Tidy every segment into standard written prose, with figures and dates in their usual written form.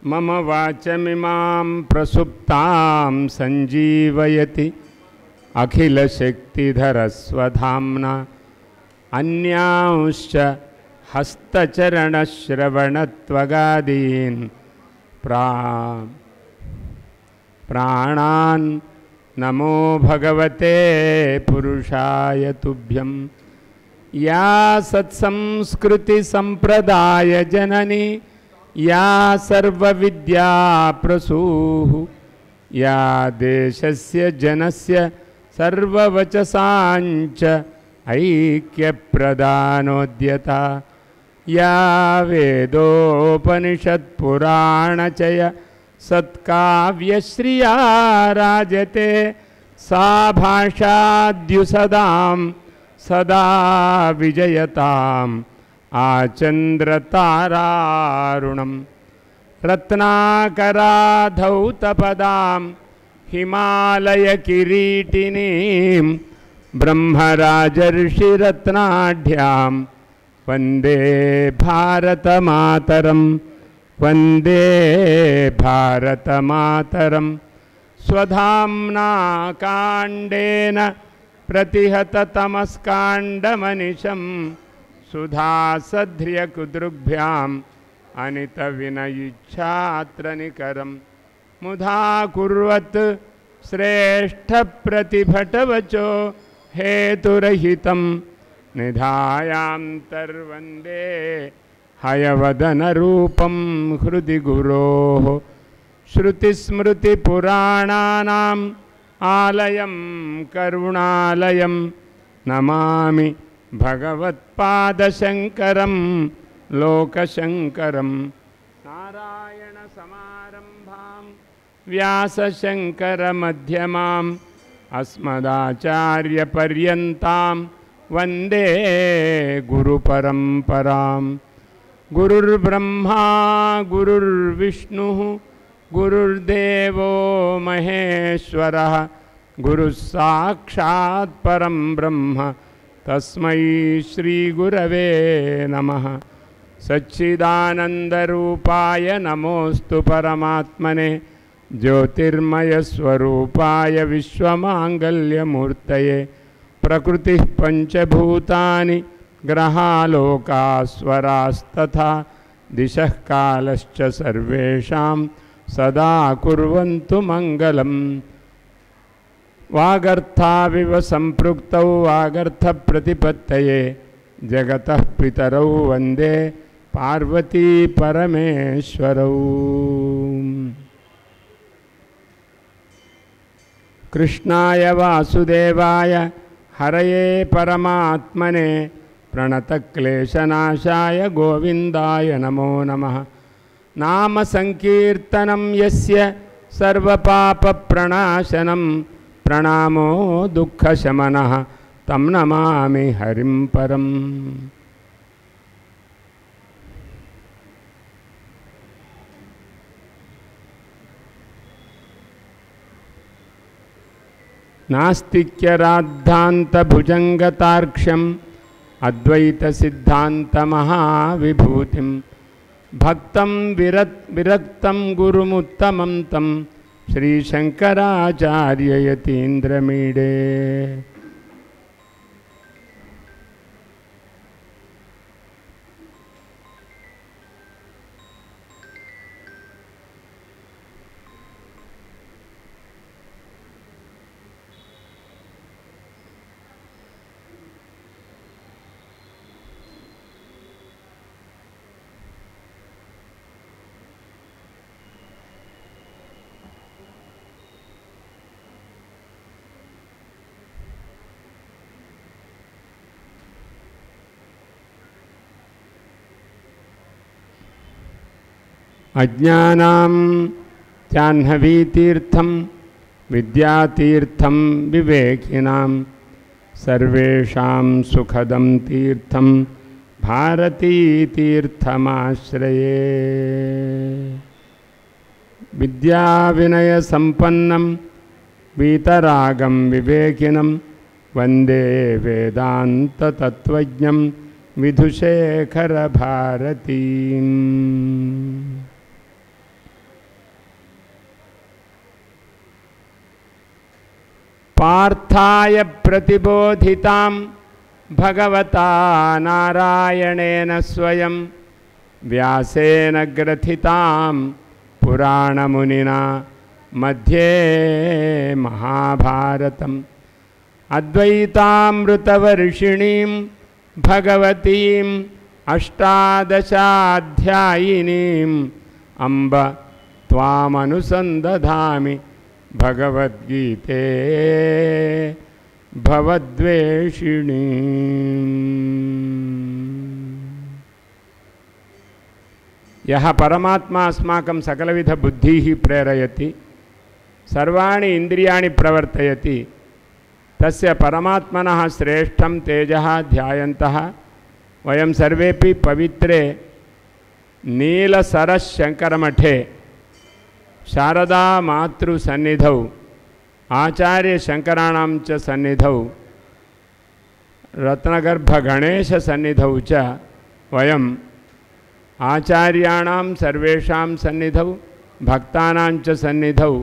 मम वाचमिमां प्रसुप्तां संजीवयति अखिलशक्तिधरस्वधाम्ना अन्यांश्च हस्तचरणश्रवणत्वगादीन् प्राणान् नमो भगवते पुरुषाय तुभ्यं। या सत्संस्कृति संप्रदाय जननी या सर्वविद्या प्रसूः या देशस्य जनस्य सर्ववचसाञ्च ऐक्यप्रदानोद्यता या वेदोपनिषत्पुराणचय सत्काव्यश्रिया राजते सा भाषाद्युसदां सदा विजयताम् आचन्द्रतारारुणं। रत्नाकराधौतपदां हिमालयकिरीटिनीं ब्रह्मराजर्षिरत्नाढ्यां वन्दे भारतमातरं वन्दे भारतमातरं। स्वधाम्ना काण्डेन प्रतिहततमस्काण्डमनिशं सुधासध्र्यकुदृग्भ्याम् अनितविनयिच्छात्रनिकरं मुधा कुर्वत् श्रेष्ठप्रतिभटवचो हेतुरहितं निधायान्तर्वन्दे हयवदनरूपं हृदि गुरोः श्रुतिस्मृतिपुराणानाम् आलयं करुणालयं नमामि भगवत्पादशङ्करं लोकशङ्करं। नारायणसमारम्भां व्यासशङ्करमध्यमाम् अस्मदाचार्यपर्यन्तां वन्दे गुरुपरम्परां। गुरुर्ब्रह्मा गुरुर्विष्णुः गुरुर्देवो महेश्वरः गुरुः साक्षात् परं ब्रह्म तस्मै श्रीगुरवे नमः। सच्चिदानन्दरूपाय नमोऽस्तु परमात्मने ज्योतिर्मयस्वरूपाय विश्वमाङ्गल्यमूर्तये। प्रकृतिः पञ्चभूतानि ग्रहालोकास्वरास्तथा दिशः कालश्च सर्वेषां सदा कुर्वन्तु मङ्गलम्। वागर्थाविव सम्पृक्तौ वागर्थप्रतिपत्तये जगतः पितरौ वन्दे पार्वती परमेश्वरौ। कृष्णाय वासुदेवाय हरये परमात्मने प्रणतक्लेशनाशाय गोविन्दाय नमो नमः। नाम संकीर्तनं यस्य सर्वपापप्रणाशनं प्रणामो दुःखशमनः तं नमामि हरिं परम्। नास्तिक्यराद्धान्तभुजङ्गतार्क्ष्यम् अद्वैतसिद्धान्तमहाविभूतिं भक्तं विरक्तं गुरुमुत्तमं तं श्रीशङ्कराचार्ययतीन्द्रमीडे। अज्ञानां जाह्नवीतीर्थं विद्यातीर्थं विवेकिनां सर्वेषां सुखदं तीर्थं भारतीतीर्थमाश्रये। विद्याविनयसम्पन्नं वीतरागं विवेकिनं वन्दे वेदान्ततत्त्वज्ञं विधुशेखरभारतीम्। పార్థాయ ప్రతిబోధితాం భగవతా నారాయణేన స్వయం వ్యాసేన గ్రథితాం పురాణమునినా మధ్యే మహాభారతం అద్వైతామృతవర్షిణీం భగవతీం అష్టాదశాధ్యాయినీం అంబ త్వామనుసందధామి భగవద్గీతే భవద్వేషిణీ. యః పరమాత్మా అస్మాకం సకలవిధ బుద్ధిః ప్రేరయతి సర్వాణి ఇంద్రియాణి ప్రవర్తయతి తస్య పరమాత్మనః శ్రేష్టం తేజః ధ్యాయంతః వయం సర్వేపి పవిత్రే నీలసరశంకరమఠే శారదా మాతృ సన్నిధౌ ఆచార్య శంకరాణం చ సన్నిధౌ రత్నగర్భ గణేశ సన్నిధౌ చ వయం ఆచార్యాణం సర్వేషాం సన్నిధౌ భక్తానాం చ సన్నిధౌ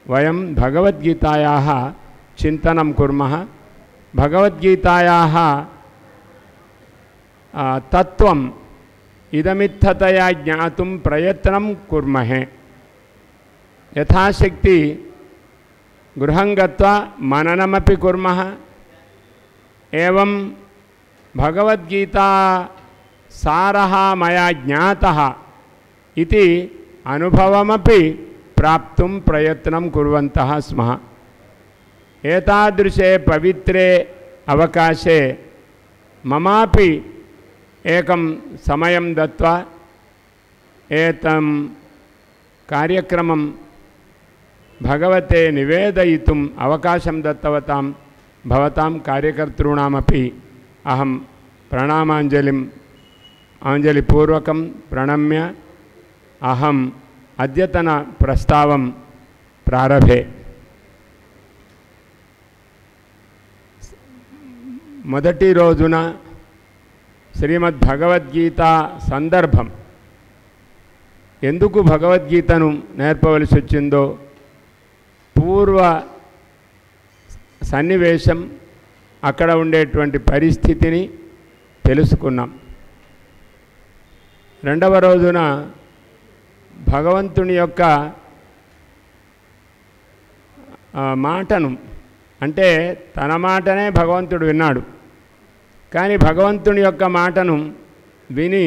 వయం భగవద్గీతాయాః చింతనం కుర్మః. భగవద్గీతాయాः తత్వం ఇదమిత్తతయా జ్ఞాతుం ప్రయత్నం కుర్మహే. యథాశక్తి గృహం గత్వా మననమపి కుర్మః. ఏవం భగవద్గీతా సారః మయా జ్ఞాతః ఇతి అనుభవమపి ప్రాప్తుం ప్రయత్నం కుర్వంతః స్మః. ఏతాదృశే పవిత్రే అవకాశే మమాపి ఏకం సమయం దత్వా ఏతం కార్యక్రమం భగవతే నివేదయితుం అవకాశం దత్తవతాం భవతాం కార్యకర్తॄణామపి అహం అంజలిపూర్వకం ప్రణమ్య అహం అద్యతన ప్రస్తావం ప్రారభే. మొదటి రోజున శ్రీమద్భగవద్గీత సందర్భం, ఎందుకు భగవద్గీతను నేర్పవలసి వచ్చిందో పూర్వ సన్నివేశం, అక్కడ ఉండేటువంటి పరిస్థితిని తెలుసుకున్నాం. రెండవ రోజున భగవంతుని యొక్క మాటను, అంటే తన మాటనే భగవంతుడు విన్నాడు, కానీ భగవంతుని యొక్క మాటను విని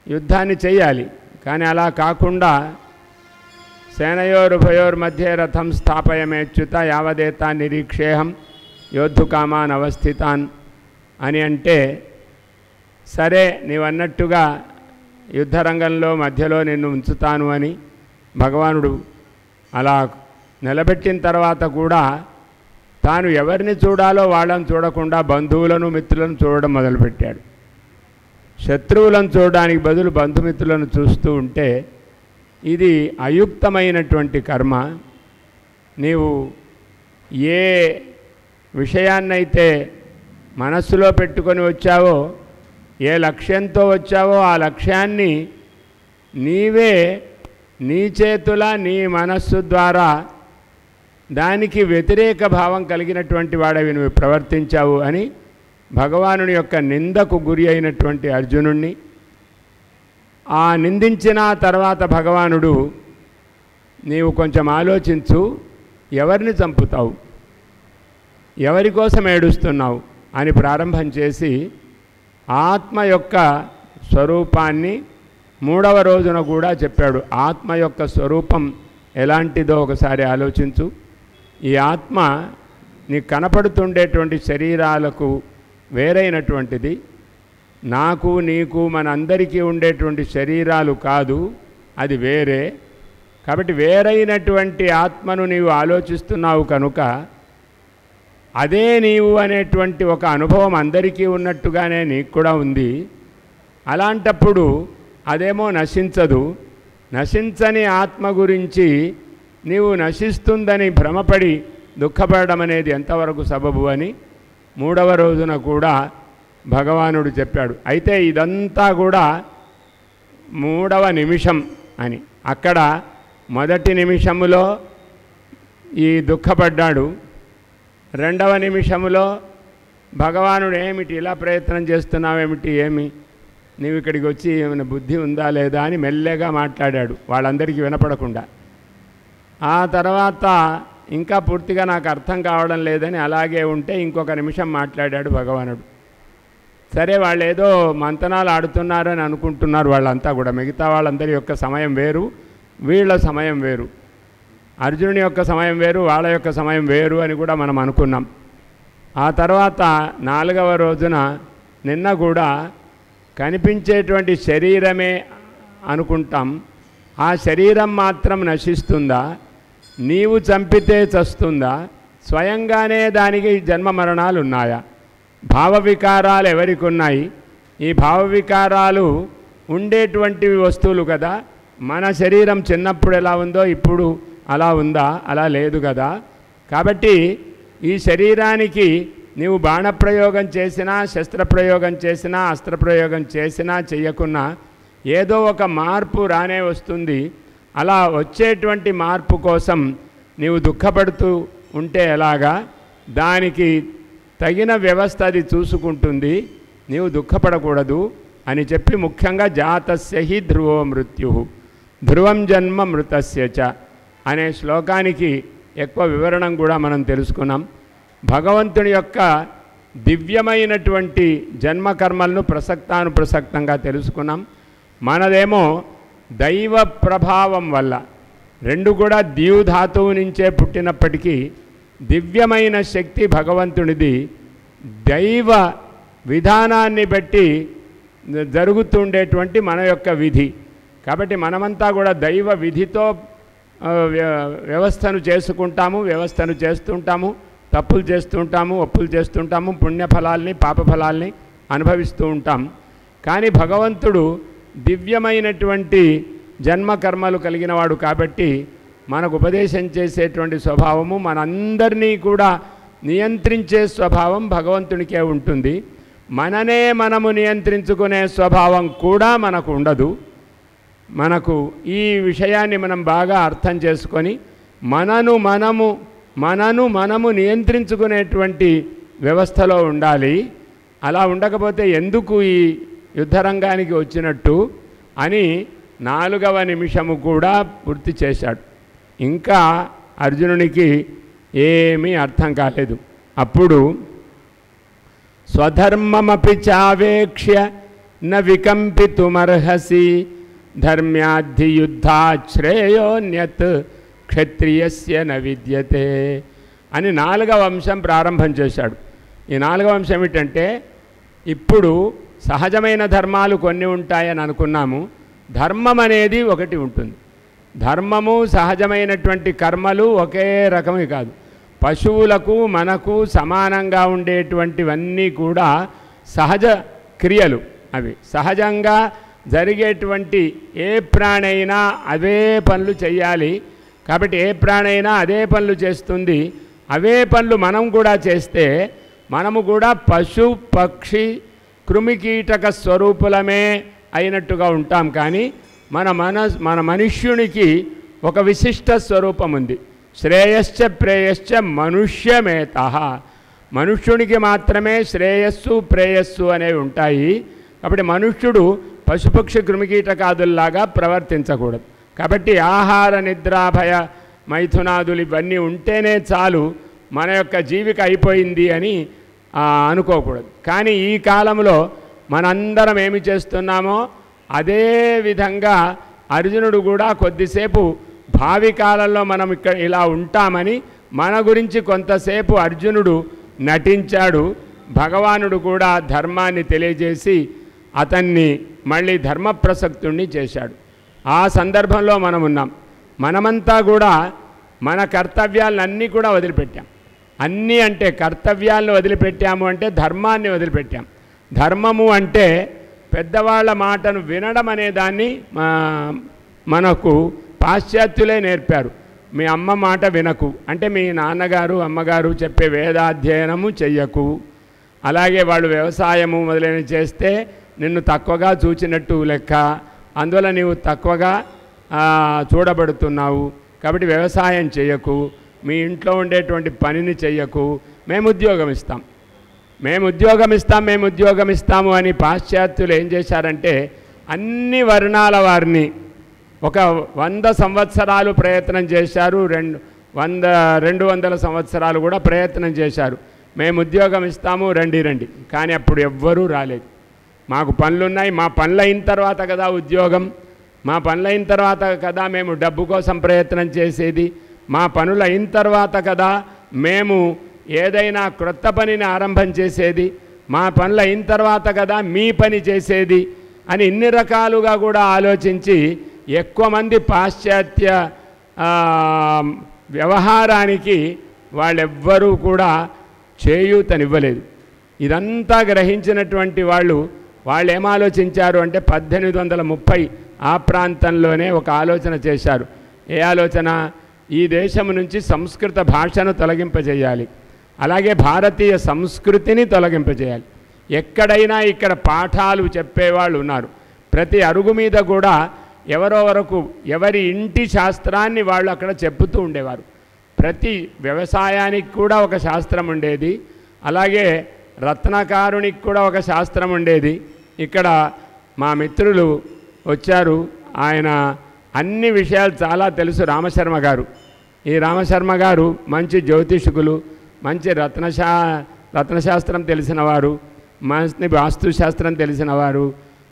యుద్ధాన్ని చేయాలి. కానీ అలా కాకుండా సేనయోరుభయోర్మధ్యే రథం స్థాపయమేచ్యుత యావదేతా నిరీక్షేహం యోద్ధుకామాన్ అవస్థితాన్ అని అంటే, సరే నీవన్నట్టుగా యుద్ధరంగంలో మధ్యలో నిన్ను ఉంచుతాను అని భగవానుడు అలా నిలబెట్టిన తర్వాత కూడా తాను ఎవరిని చూడాలో వాళ్ళని చూడకుండా బంధువులను మిత్రులను చూడడం మొదలుపెట్టాడు. శత్రువులను చూడడానికి బదులు బంధుమిత్రులను చూస్తూ ఉంటే ఇది అయుక్తమైనటువంటి కర్మ. నీవు ఏ విషయాన్నైతే మనస్సులో పెట్టుకొని వచ్చావో, ఏ లక్ష్యంతో వచ్చావో ఆ లక్ష్యాన్ని నీవే నీ చేతుల నీ మనస్సు ద్వారా దానికి వ్యతిరేక భావం కలిగినటువంటి వాడవి నువ్వు ప్రవర్తించావు అని భగవానుని యొక్క నిందకు గురి అయినటువంటి అర్జునుణ్ణి ఆ నిందించిన తర్వాత భగవానుడు, నీవు కొంచెం ఆలోచించు, ఎవరిని చంపుతావు, ఎవరి కోసం ఏడుస్తున్నావు అని ప్రారంభం చేసి ఆత్మ యొక్క స్వరూపాన్ని మూడవ రోజున కూడా చెప్పాడు. ఆత్మ యొక్క స్వరూపం ఎలాంటిదో ఒకసారి ఆలోచించు. ఈ ఆత్మ నీకు కనపడుతుండేటువంటి శరీరాలకు వేరైనటువంటిది. నాకు నీకు మనందరికీ ఉండేటువంటి శరీరాలు కాదు, అది వేరే. కాబట్టి వేరైనటువంటి ఆత్మను నీవు ఆలోచిస్తున్నావు కనుక అదే నీవు అనేటువంటి ఒక అనుభవం అందరికీ ఉన్నట్టుగానే నీకు కూడా ఉంది. అలాంటప్పుడు అదేమో నశించదు. నశించని ఆత్మ గురించి నీవు నశిస్తుందని భ్రమపడి దుఃఖపడడం అనేది ఎంతవరకు సబబు అని మూడవ రోజున కూడా భగవానుడు చెప్పాడు. అయితే ఇదంతా కూడా మూడవ నిమిషం అని. అక్కడ మొదటి నిమిషములో ఈ దుఃఖపడ్డాడు, రెండవ నిమిషములో భగవానుడు ఏమిటి ఇలా ప్రయత్నం చేస్తున్నావేమిటి, ఏమి నీవు ఇక్కడికి వచ్చి ఏమైనా బుద్ధి ఉందా లేదా అని మెల్లగా మాట్లాడాడు, వాళ్ళందరికీ వినపడకుండా. ఆ తర్వాత ఇంకా పూర్తిగా నాకు అర్థం కావడం లేదని అలాగే ఉంటే ఇంకొక నిమిషం మాట్లాడాడు భగవానుడు. సరే, వాళ్ళు ఏదో మంతనాలు ఆడుతున్నారని అనుకుంటున్నారు వాళ్ళంతా కూడా. మిగతా వాళ్ళందరి యొక్క సమయం వేరు, వీళ్ళ సమయం వేరు. అర్జునుని యొక్క సమయం వేరు, వాళ్ళ యొక్క సమయం వేరు అని కూడా మనం అనుకున్నాం. ఆ తర్వాత 4వ రోజున నిన్న కూడా కనిపించేటువంటి శరీరమే అనుకుంటాం. ఆ శరీరం మాత్రం నశిస్తుందా, నీవు చంపితే చస్తుందా, స్వయంగానే దానికి జన్మ మరణాలు ఉన్నాయా? భావ వికారాలు ఎవరికి ఉన్నాయి? ఈ భావ వికారాలు ఉండేటువంటి వస్తువులు కదా. మన శరీరం చిన్నప్పుడు ఎలా ఉందో ఇప్పుడు అలా ఉందా? అలా లేదు కదా. కాబట్టి ఈ శరీరానికి నీవు బాణప్రయోగం చేసినా, శస్త్రప్రయోగం చేసినా, అస్త్రప్రయోగం చేసినా చెయ్యకున్నా ఏదో ఒక మార్పు రానే వస్తుంది. అలా వచ్చేటువంటి మార్పు కోసం నీవు దుఃఖపడుతూ ఉంటే ఎలాగా? దానికి తగిన వ్యవస్థ అది చూసుకుంటుంది, నీవు దుఃఖపడకూడదు అని చెప్పి ముఖ్యంగా జాతస్య హి ధ్రువో మృత్యు ధ్రువం జన్మ మృతస్య చ అనే శ్లోకానికి ఎక్కువ వివరణం కూడా మనం తెలుసుకున్నాం. భగవంతుని యొక్క దివ్యమైనటువంటి జన్మకర్మలను ప్రసక్తానుప్రసక్తంగా తెలుసుకున్నాం. మనదేమో దైవ ప్రభావం వల్ల, రెండు కూడా ద్యూధాతువు నుంచే పుట్టినప్పటికీ దివ్యమైన శక్తి భగవంతునిది దైవ విధానాన్ని బట్టి జరుగుతుండేటువంటి మన యొక్క విధి. కాబట్టి మనమంతా కూడా దైవ విధితో వ్యవస్థను చేసుకుంటాము, వ్యవస్థను చేస్తుంటాము, తప్పులు చేస్తుంటాము, ఒప్పులు చేస్తుంటాము, పుణ్యఫలాల్ని పాపఫలాల్ని అనుభవిస్తూ ఉంటాం. కానీ భగవంతుడు దివ్యమైనటువంటి జన్మకర్మలు కలిగిన వాడు కాబట్టి మనకు ఉపదేశం చేసేటువంటి స్వభావము, మనందరినీ కూడా నియంత్రించే స్వభావం భగవంతునికే ఉంటుంది. మననే మనము నియంత్రించుకునే స్వభావం కూడా మనకు ఉండదు. మనకు ఈ విషయాన్ని మనం బాగా అర్థం చేసుకొని మనను మనము నియంత్రించుకునేటువంటి వ్యవస్థలో ఉండాలి. అలా ఉండకపోతే ఎందుకు ఈ యుద్ధరంగానికి వచ్చినట్టు అని 4వ నిమిషము కూడా పూర్తి చేశాడు. ఇంకా అర్జునునికి ఏమీ అర్థం కాలేదు. అప్పుడు స్వధర్మమపి చావేక్ష్య న వికంపితుమర్హసి ధర్మ్యాద్ధి యుద్ధాత్ శ్రేయోన్యత్ క్షత్రియస్య న విద్యతే అని 4వ అంశం ప్రారంభం చేశాడు. ఈ 4వ అంశం ఏమిటంటే, ఇప్పుడు సహజమైన ధర్మాలు కొన్ని ఉంటాయని అనుకున్నాము. ధర్మం అనేది ఒకటి ఉంటుంది. ధర్మము సహజమైనటువంటి కర్మలు ఒకే రకమే కాదు. పశువులకు మనకు సమానంగా ఉండేటువంటివన్నీ కూడా సహజ క్రియలు. అవి సహజంగా జరిగేటువంటి ఏ ప్రాణి అయినా అదే పనులు చేయాలి. కాబట్టి ఏ ప్రాణి అయినా అదే పనులు చేస్తుంది. అవే పనులు మనం కూడా చేస్తే మనము కూడా పశు పక్షి కృమికీటక స్వరూపులమే అయినట్టుగా ఉంటాం. కానీ మన మనుష్యునికి ఒక విశిష్ట స్వరూపం ఉంది. శ్రేయశ్చ ప్రేయశ్చ మనుష్యమేతః. మనుష్యునికి మాత్రమే శ్రేయస్సు ప్రేయస్సు అనేవి ఉంటాయి. కాబట్టి మనుష్యుడు పశుపక్షి కృమికీటకాదుల్లాగా ప్రవర్తించకూడదు. కాబట్టి ఆహార నిద్రాభయ మైథునాదులు ఇవన్నీ ఉంటేనే చాలు మన యొక్క జీవిక అయిపోయింది అని అనుకోకూడదు. కానీ ఈ కాలంలో మనందరం ఏమి చేస్తున్నామో అదే విధంగా అర్జునుడు కూడా కొద్దిసేపు భావి కాలంలో మనం ఇక్కడ ఇలా ఉంటామని మన గురించి కొంతసేపు అర్జునుడు నటించాడు. భగవానుడు కూడా ధర్మాన్ని తెలియజేసి అతన్ని మళ్ళీ ధర్మప్రసక్తుణ్ణి చేశాడు. ఆ సందర్భంలో మనం ఉన్నాం. మనమంతా కూడా మన కర్తవ్యాలన్నీ కూడా వదిలిపెట్టాం. అన్నీ అంటే కర్తవ్యాలను వదిలిపెట్టాము అంటే ధర్మాన్ని వదిలిపెట్టాం. ధర్మము అంటే పెద్దవాళ్ళ మాటను వినడం అనే దాన్ని మనకు పాశ్చాత్యులే నేర్పారు. మీ అమ్మ మాట వినకు అంటే మీ నాన్నగారు అమ్మగారు చెప్పే వేదాధ్యయనము చెయ్యకు. అలాగే వాళ్ళు వ్యవసాయము మొదలైనవి చేస్తే నిన్ను తక్కువగా చూచినట్టు లెక్క, అందువల్ల నీవు తక్కువగా చూడబడుతున్నావు. కాబట్టి వ్యవసాయం చేయకు, మీ ఇంట్లో ఉండేటువంటి పనిని చెయ్యకు, మేము ఉద్యోగం ఇస్తాం, మేము ఉద్యోగం ఇస్తాం, మేము ఉద్యోగం ఇస్తాము అని పాశ్చాత్యులు ఏం చేశారంటే అన్ని వర్ణాల వారిని ఒక 100 సంవత్సరాలు ప్రయత్నం చేశారు, 200 సంవత్సరాలు కూడా ప్రయత్నం చేశారు. మేము ఉద్యోగం ఇస్తాము, రండి. కానీ అప్పుడు ఎవ్వరూ రాలేదు. మాకు పనులున్నాయి, మా పనులు అయిన తర్వాత కదా ఉద్యోగం, మా పనులు అయిన తర్వాత కదా మేము డబ్బు కోసం ప్రయత్నం చేసేది, మా పనులు అయిన తర్వాత కదా మేము ఏదైనా క్రొత్త పనిని ఆరంభం చేసేది, మా పనులు అయిన తర్వాత కదా మీ పని చేసేది అని ఇన్ని రకాలుగా కూడా ఆలోచించి ఎక్కువ మంది పాశ్చాత్య వ్యవహారానికి వాళ్ళెవ్వరూ కూడా చేయూతనివ్వలేదు. ఇదంతా గ్రహించినటువంటి వాళ్ళు ఏం ఆలోచించారు అంటే 1830 ఆ ప్రాంతంలోనే ఒక ఆలోచన చేశారు. ఏ ఆలోచన? ఈ దేశం నుంచి సంస్కృత భాషను తొలగింపజేయాలి, అలాగే భారతీయ సంస్కృతిని తొలగింపజేయాలి. ఎక్కడైనా ఇక్కడ పాఠాలు చెప్పేవాళ్ళు ఉన్నారు, ప్రతి అరుగు మీద కూడా ఎవరి ఇంటి శాస్త్రాన్ని వాళ్ళు అక్కడ చెప్పుతూ ఉండేవారు. ప్రతి వ్యవసాయానికి కూడా ఒక శాస్త్రం ఉండేది, అలాగే రత్నకారునికి కూడా ఒక శాస్త్రం ఉండేది. ఇక్కడ మా మిత్రులు వచ్చారు, ఆయన అన్ని విషయాలు చాలా తెలుసు. రామశర్మ గారు, ఈ రామశర్మ గారు మంచి జ్యోతిషకులు, మంచి రత్నశాస్త్రం తెలిసినవారు, మంచి వాస్తుశాస్త్రం తెలిసినవారు,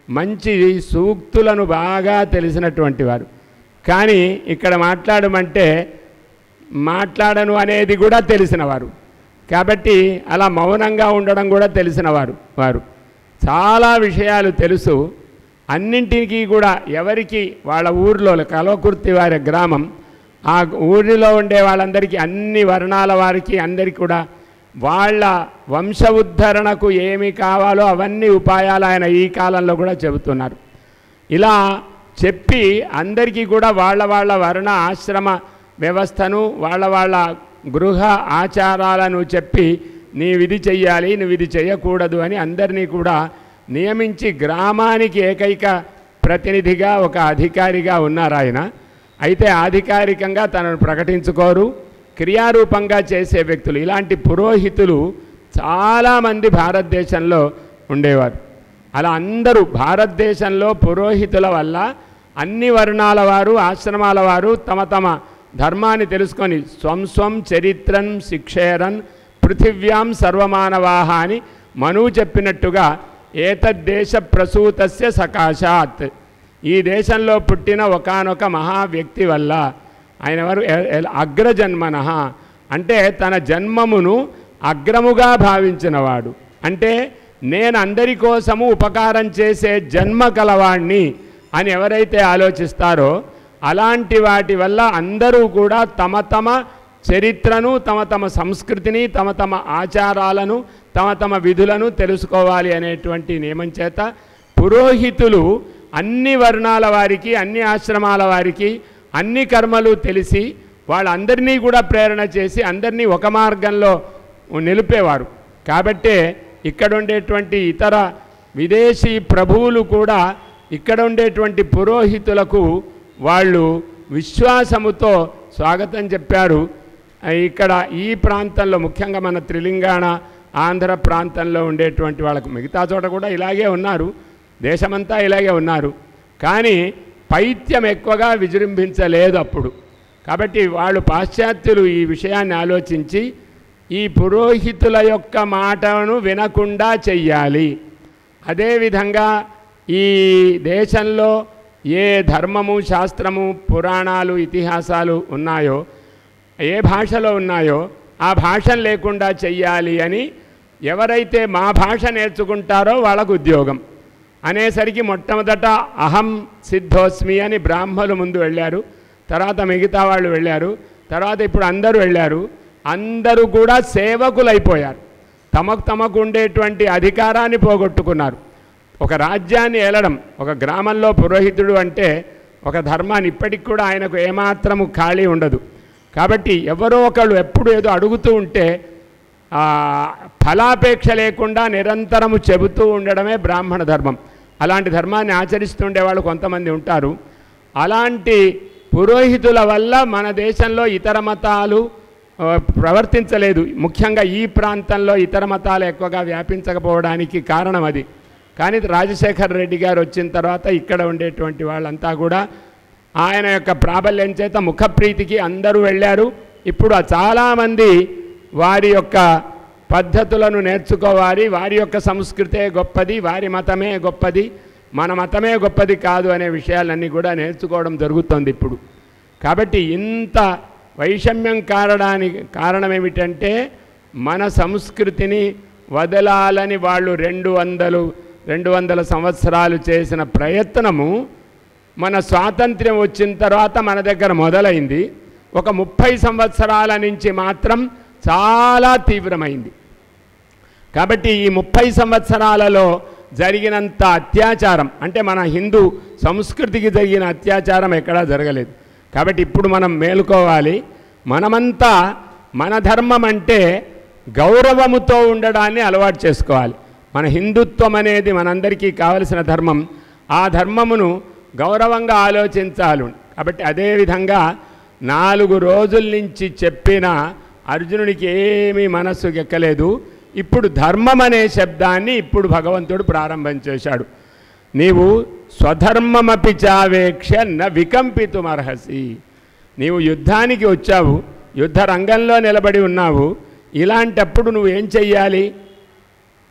మంచి సూక్తులను బాగా తెలిసినటువంటి వారు. కానీ ఇక్కడ మాట్లాడను అనేది కూడా తెలిసినవారు. కాబట్టి అలా మౌనంగా ఉండడం కూడా తెలిసినవారు. చాలా విషయాలు తెలుసు. అన్నింటికి కూడా ఎవరికి వాళ్ళ ఊరిలో కల్వకుర్తి వారి గ్రామం, ఆ ఊరిలో ఉండే వాళ్ళందరికీ, అన్ని వర్ణాల వారికి అందరికీ కూడా వాళ్ళ వంశ ఉద్ధరణకు ఏమి కావాలో అవన్నీ ఉపాయాలు ఆయన ఈ కాలంలో కూడా చెబుతున్నారు. ఇలా చెప్పి అందరికీ కూడా వాళ్ళ వర్ణ ఆశ్రమ వ్యవస్థను, వాళ్ళ గృహ ఆచారాలను చెప్పి నీవు ఇది చెయ్యాలి, నువ్వు ఇది చేయకూడదు అని అందరినీ కూడా నియమించి గ్రామానికి ఏకైక ప్రతినిధిగా ఒక అధికారిగా ఉన్నారు ఆయన. అయితే అధికారికంగా తనను ప్రకటించుకోరు, క్రియారూపంగా చేసే వ్యక్తులు. ఇలాంటి పురోహితులు చాలామంది భారతదేశంలో ఉండేవారు. అలా అందరూ భారతదేశంలో పురోహితుల వల్ల అన్ని వర్ణాల వారు, ఆశ్రమాల వారు తమ ధర్మాన్ని తెలుసుకొని స్వం చరిత్రన్ శిక్షేరన్ పృథివ్యాం సర్వమానవాహ అని మనువు చెప్పినట్టుగా ఏతద్దేశ ప్రసూతస్య సకాశాత్, ఈ దేశంలో పుట్టిన ఒకానొక మహా వ్యక్తి వల్ల, ఆయన ఎవరు? అగ్రజన్మన అంటే తన జన్మమును అగ్రముగా భావించినవాడు. అంటే నేను అందరి కోసము ఉపకారం చేసే జన్మ కలవాణ్ణి అని ఎవరైతే ఆలోచిస్తారో అలాంటి వాటి వల్ల అందరూ కూడా తమ చరిత్రను, తమ సంస్కృతిని, తమ ఆచారాలను, తమ విధులను తెలుసుకోవాలి అనేటువంటి నియమం చేత పురోహితులు అన్ని వర్ణాల వారికి, అన్ని ఆశ్రమాల వారికి అన్ని కర్మలు తెలిసి వాళ్ళందరినీ కూడా ప్రేరణ చేసి అందరినీ ఒక మార్గంలో నిలిపేవారు. కాబట్టే ఇక్కడ ఉండేటువంటి ఇతర విదేశీ ప్రభువులు కూడా ఇక్కడ ఉండేటువంటి పురోహితులకు వాళ్ళు విశ్వాసముతో స్వాగతం చెప్పారు. ఇక్కడ ఈ ప్రాంతంలో ముఖ్యంగా మన తెలంగాణ, ఆంధ్ర ప్రాంతంలో ఉండేటువంటి వాళ్ళకు, మిగతా చోట కూడా ఇలాగే ఉన్నారు, దేశమంతా ఇలాగే ఉన్నారు. కానీ పైత్యం ఎక్కువగా విజృంభించలేదు అప్పుడు. కాబట్టి వాళ్ళు పాశ్చాత్యులు ఈ విషయాన్ని ఆలోచించి ఈ పురోహితుల యొక్క మాటను వినకుండా చెయ్యాలి. అదేవిధంగా ఈ దేశంలో ఏ ధర్మము, శాస్త్రము, పురాణాలు, ఇతిహాసాలు ఉన్నాయో, ఏ భాషలో ఉన్నాయో ఆ భాషను లేకుండా చెయ్యాలి అని ఎవరైతే మా భాష నేర్చుకుంటారో వాళ్ళకు ఉద్యోగం అనేసరికి మొట్టమొదట అహం సిద్ధోస్మి అని బ్రాహ్మలు ముందు వెళ్ళారు, తర్వాత మిగతా వాళ్ళు వెళ్ళారు, తర్వాత ఇప్పుడు అందరూ వెళ్ళారు. అందరూ కూడా సేవకులైపోయారు, తమకు ఉండేటువంటి అధికారాన్ని పోగొట్టుకున్నారు. ఒక రాజ్యాన్ని ఏలడం, ఒక గ్రామంలో పురోహితుడు అంటే ఒక ధర్మాన్ని, ఇప్పటికి కూడా ఆయనకు ఏమాత్రము ఖాళీ ఉండదు. కాబట్టి ఎవరో ఒకళ్ళు ఎప్పుడు ఏదో అడుగుతూ ఉంటే ఫలాపేక్ష లేకుండా నిరంతరము చెబుతూ ఉండడమే బ్రాహ్మణ ధర్మం. అలాంటి ధర్మాన్ని ఆచరిస్తుండే వాళ్ళు కొంతమంది ఉంటారు. అలాంటి పురోహితుల వల్ల మన దేశంలో ఇతర మతాలు ప్రవర్తించలేదు. ముఖ్యంగా ఈ ప్రాంతంలో ఇతర మతాలు ఎక్కువగా వ్యాపించకపోవడానికి కారణం అది. కానీ రాజశేఖర్ రెడ్డి గారు వచ్చిన తర్వాత ఇక్కడ ఉండేటువంటి వాళ్ళంతా కూడా ఆయన యొక్క ప్రాబల్యం చేత ముఖప్రీతికి అందరూ వెళ్ళారు. ఇప్పుడు చాలామంది వారి యొక్క పద్ధతులను నేర్చుకోవాలి, వారి యొక్క సంస్కృతే గొప్పది, వారి మతమే గొప్పది, మన మతమే గొప్పది కాదు అనే విషయాలన్నీ కూడా నేర్చుకోవడం జరుగుతుంది ఇప్పుడు. కాబట్టి ఇంత వైషమ్యం కారణం ఏమిటంటే మన సంస్కృతిని వదలాలని వాళ్ళు 200 సంవత్సరాలు చేసిన ప్రయత్నము మన స్వాతంత్ర్యం వచ్చిన తర్వాత మన దగ్గర మొదలైంది. ఒక 30 సంవత్సరాల నుంచి మాత్రం చాలా తీవ్రమైంది. కాబట్టి ఈ 30 సంవత్సరాలలో జరిగినంత అత్యాచారం, అంటే మన హిందూ సంస్కృతికి జరిగిన అత్యాచారం ఎక్కడా జరగలేదు. కాబట్టి ఇప్పుడు మనం మేలుకోవాలి. మనమంతా మన ధర్మం అంటే గౌరవముతో ఉండడాన్ని అలవాటు చేసుకోవాలి. మన హిందుత్వం అనేది మనందరికీ కావలసిన ధర్మం. ఆ ధర్మమును గౌరవంగా ఆలోచించాలి. కాబట్టి అదేవిధంగా 4 రోజుల నుంచి చెప్పిన అర్జునుడికి ఏమీ మనస్సుకి ఎక్కలేదు. ఇప్పుడు ధర్మం అనే శబ్దాన్ని ఇప్పుడు భగవంతుడు ప్రారంభం చేశాడు. నీవు స్వధర్మమపి చావేక్ష న వికంపితుమర్హసి. నీవు యుద్ధానికి వచ్చావు, యుద్ధ రంగంలో నిలబడి ఉన్నావు. ఇలాంటప్పుడు నువ్వు ఏం చెయ్యాలి?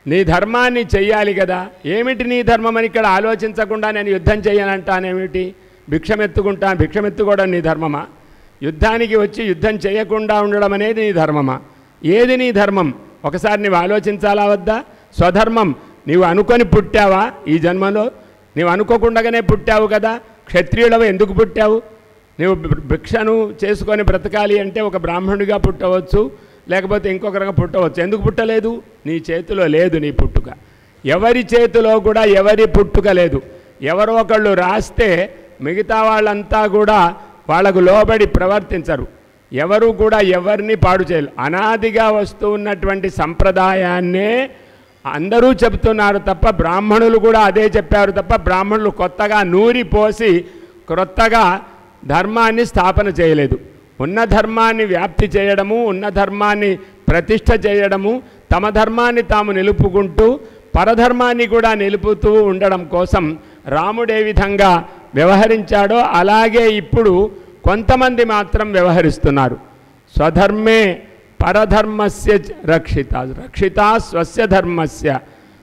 నీ ధర్మాన్ని చెయ్యాలి కదా. ఏమిటి నీ ధర్మం అని ఇక్కడ ఆలోచించకుండా నేను యుద్ధం చేయనంటానేమిటి? భిక్షమెత్తుకోవడం నీ ధర్మమా? యుద్ధానికి వచ్చి యుద్ధం చేయకుండా ఉండడం అనేది నీ ధర్మమా? ఏది నీ ధర్మం? ఒకసారి నీవు ఆలోచించాలా వద్దా? స్వధర్మం నీవు అనుకొని పుట్టావా? ఈ జన్మలో నీవు అనుకోకుండానే పుట్టావు కదా. క్షత్రియుడవు ఎందుకు పుట్టావు? నీవు భిక్షను చేసుకొని బ్రతకాలి అంటే ఒక బ్రాహ్మణుడిగా పుట్టవచ్చు, లేకపోతే ఇంకొకరుగా పుట్టవచ్చు. ఎందుకు పుట్టలేదు? నీ చేతిలో లేదు నీ పుట్టుక. ఎవరి చేతిలో కూడా ఎవరి పుట్టుక లేదు. ఎవరో ఒకళ్ళు రాస్తే మిగతా వాళ్ళంతా కూడా వాళ్ళకు లోబడి ప్రవర్తించరు. ఎవరు కూడా ఎవరిని పాడు చేయరు. అనాదిగా వస్తూ ఉన్నటువంటి సంప్రదాయాన్నే అందరూ చెబుతున్నారు తప్ప, బ్రాహ్మణులు కూడా అదే చెప్పారు తప్ప, బ్రాహ్మణులు కొత్తగా నూరిపోసి క్రొత్తగా ధర్మాన్ని స్థాపన చేయలేదు. ఉన్న ధర్మాన్ని వ్యాప్తి చేయడము, ఉన్న ధర్మాన్ని ప్రతిష్ఠ చేయడము, తమ ధర్మాన్ని తాము నిలుపుకుంటూ పరధర్మాన్ని కూడా నిలుపుతూ ఉండడం కోసం రాముడు ఏ విధంగా వ్యవహరించాడో అలాగే ఇప్పుడు కొంతమంది మాత్రం వ్యవహరిస్తున్నారు. స్వధర్మే పరధర్మస్య రక్షిత, రక్షిత స్వస్య ధర్మస్య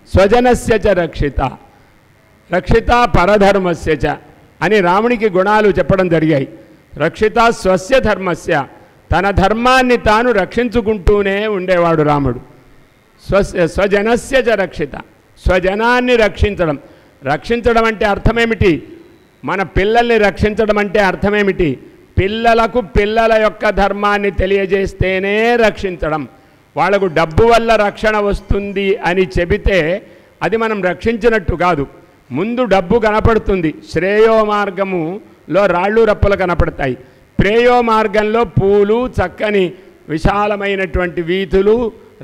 స్వజనస్య చ రక్షిత, రక్షిత పరధర్మస్య చ అని రామునికి గుణాలు చెప్పడం జరిగాయి. రక్షిత స్వస్య ధర్మస్య, తన ధర్మాన్ని తాను రక్షించుకుంటూనే ఉండేవాడు రాముడు. స్వజనస్య చ రక్షిత, స్వజనాన్ని రక్షించడం. రక్షించడం అంటే అర్థమేమిటి? మన పిల్లల్ని రక్షించడం అంటే అర్థమేమిటి? పిల్లలకు పిల్లల యొక్క ధర్మాన్ని తెలియజేస్తేనే రక్షించడం. వాళ్ళకు డబ్బు వల్ల రక్షణ వస్తుంది అని చెబితే అది మనం రక్షించినట్టు కాదు. ముందు డబ్బు కనపడుతుంది, శ్రేయో మార్గములో రాళ్ళు రప్పలు కనపడతాయి. ప్రేయో మార్గంలో పూలు, చక్కని విశాలమైనటువంటి వీధులు,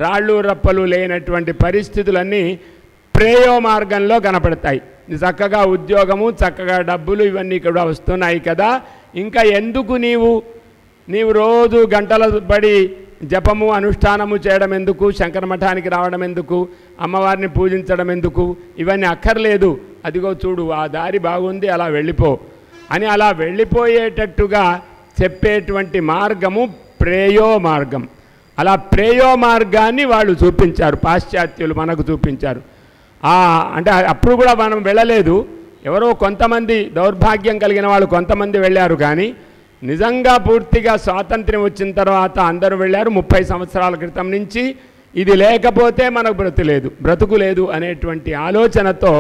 రాళ్ళు రప్పలు లేనటువంటి పరిస్థితులన్నీ ప్రేయో మార్గంలో కనపడతాయి. చక్కగా ఉద్యోగము, చక్కగా డబ్బులు ఇవన్నీ కూడా వస్తున్నాయి కదా. ఇంకా ఎందుకు నీవు రోజు గంటల పడి జపము అనుష్ఠానము చేయడం ఎందుకు? శంకర మఠానికి రావడం ఎందుకు? అమ్మవారిని పూజించడం ఎందుకు? ఇవన్నీ అక్కర్లేదు. అదిగో చూడు ఆ దారి బాగుంది, అలా వెళ్ళిపో అని అలా వెళ్ళిపోయేటట్టుగా చెప్పేటువంటి మార్గము ప్రేయో మార్గం. అలా ప్రేయో మార్గాన్ని వాళ్ళు చూపించారు, పాశ్చాత్యులు మనకు చూపించారు. అంటే అప్పుడు కూడా మనం వెళ్ళలేదు. ఎవరో కొంతమంది దౌర్భాగ్యం కలిగిన వాళ్ళు కొంతమంది వెళ్ళారు. కానీ నిజంగా పూర్తిగా స్వాతంత్ర్యం వచ్చిన తర్వాత అందరూ వెళ్ళారు. 30 సంవత్సరాల క్రితం నుంచి ఇది లేకపోతే మనకు బ్రతుకు లేదు అనేటువంటి ఆలోచనతో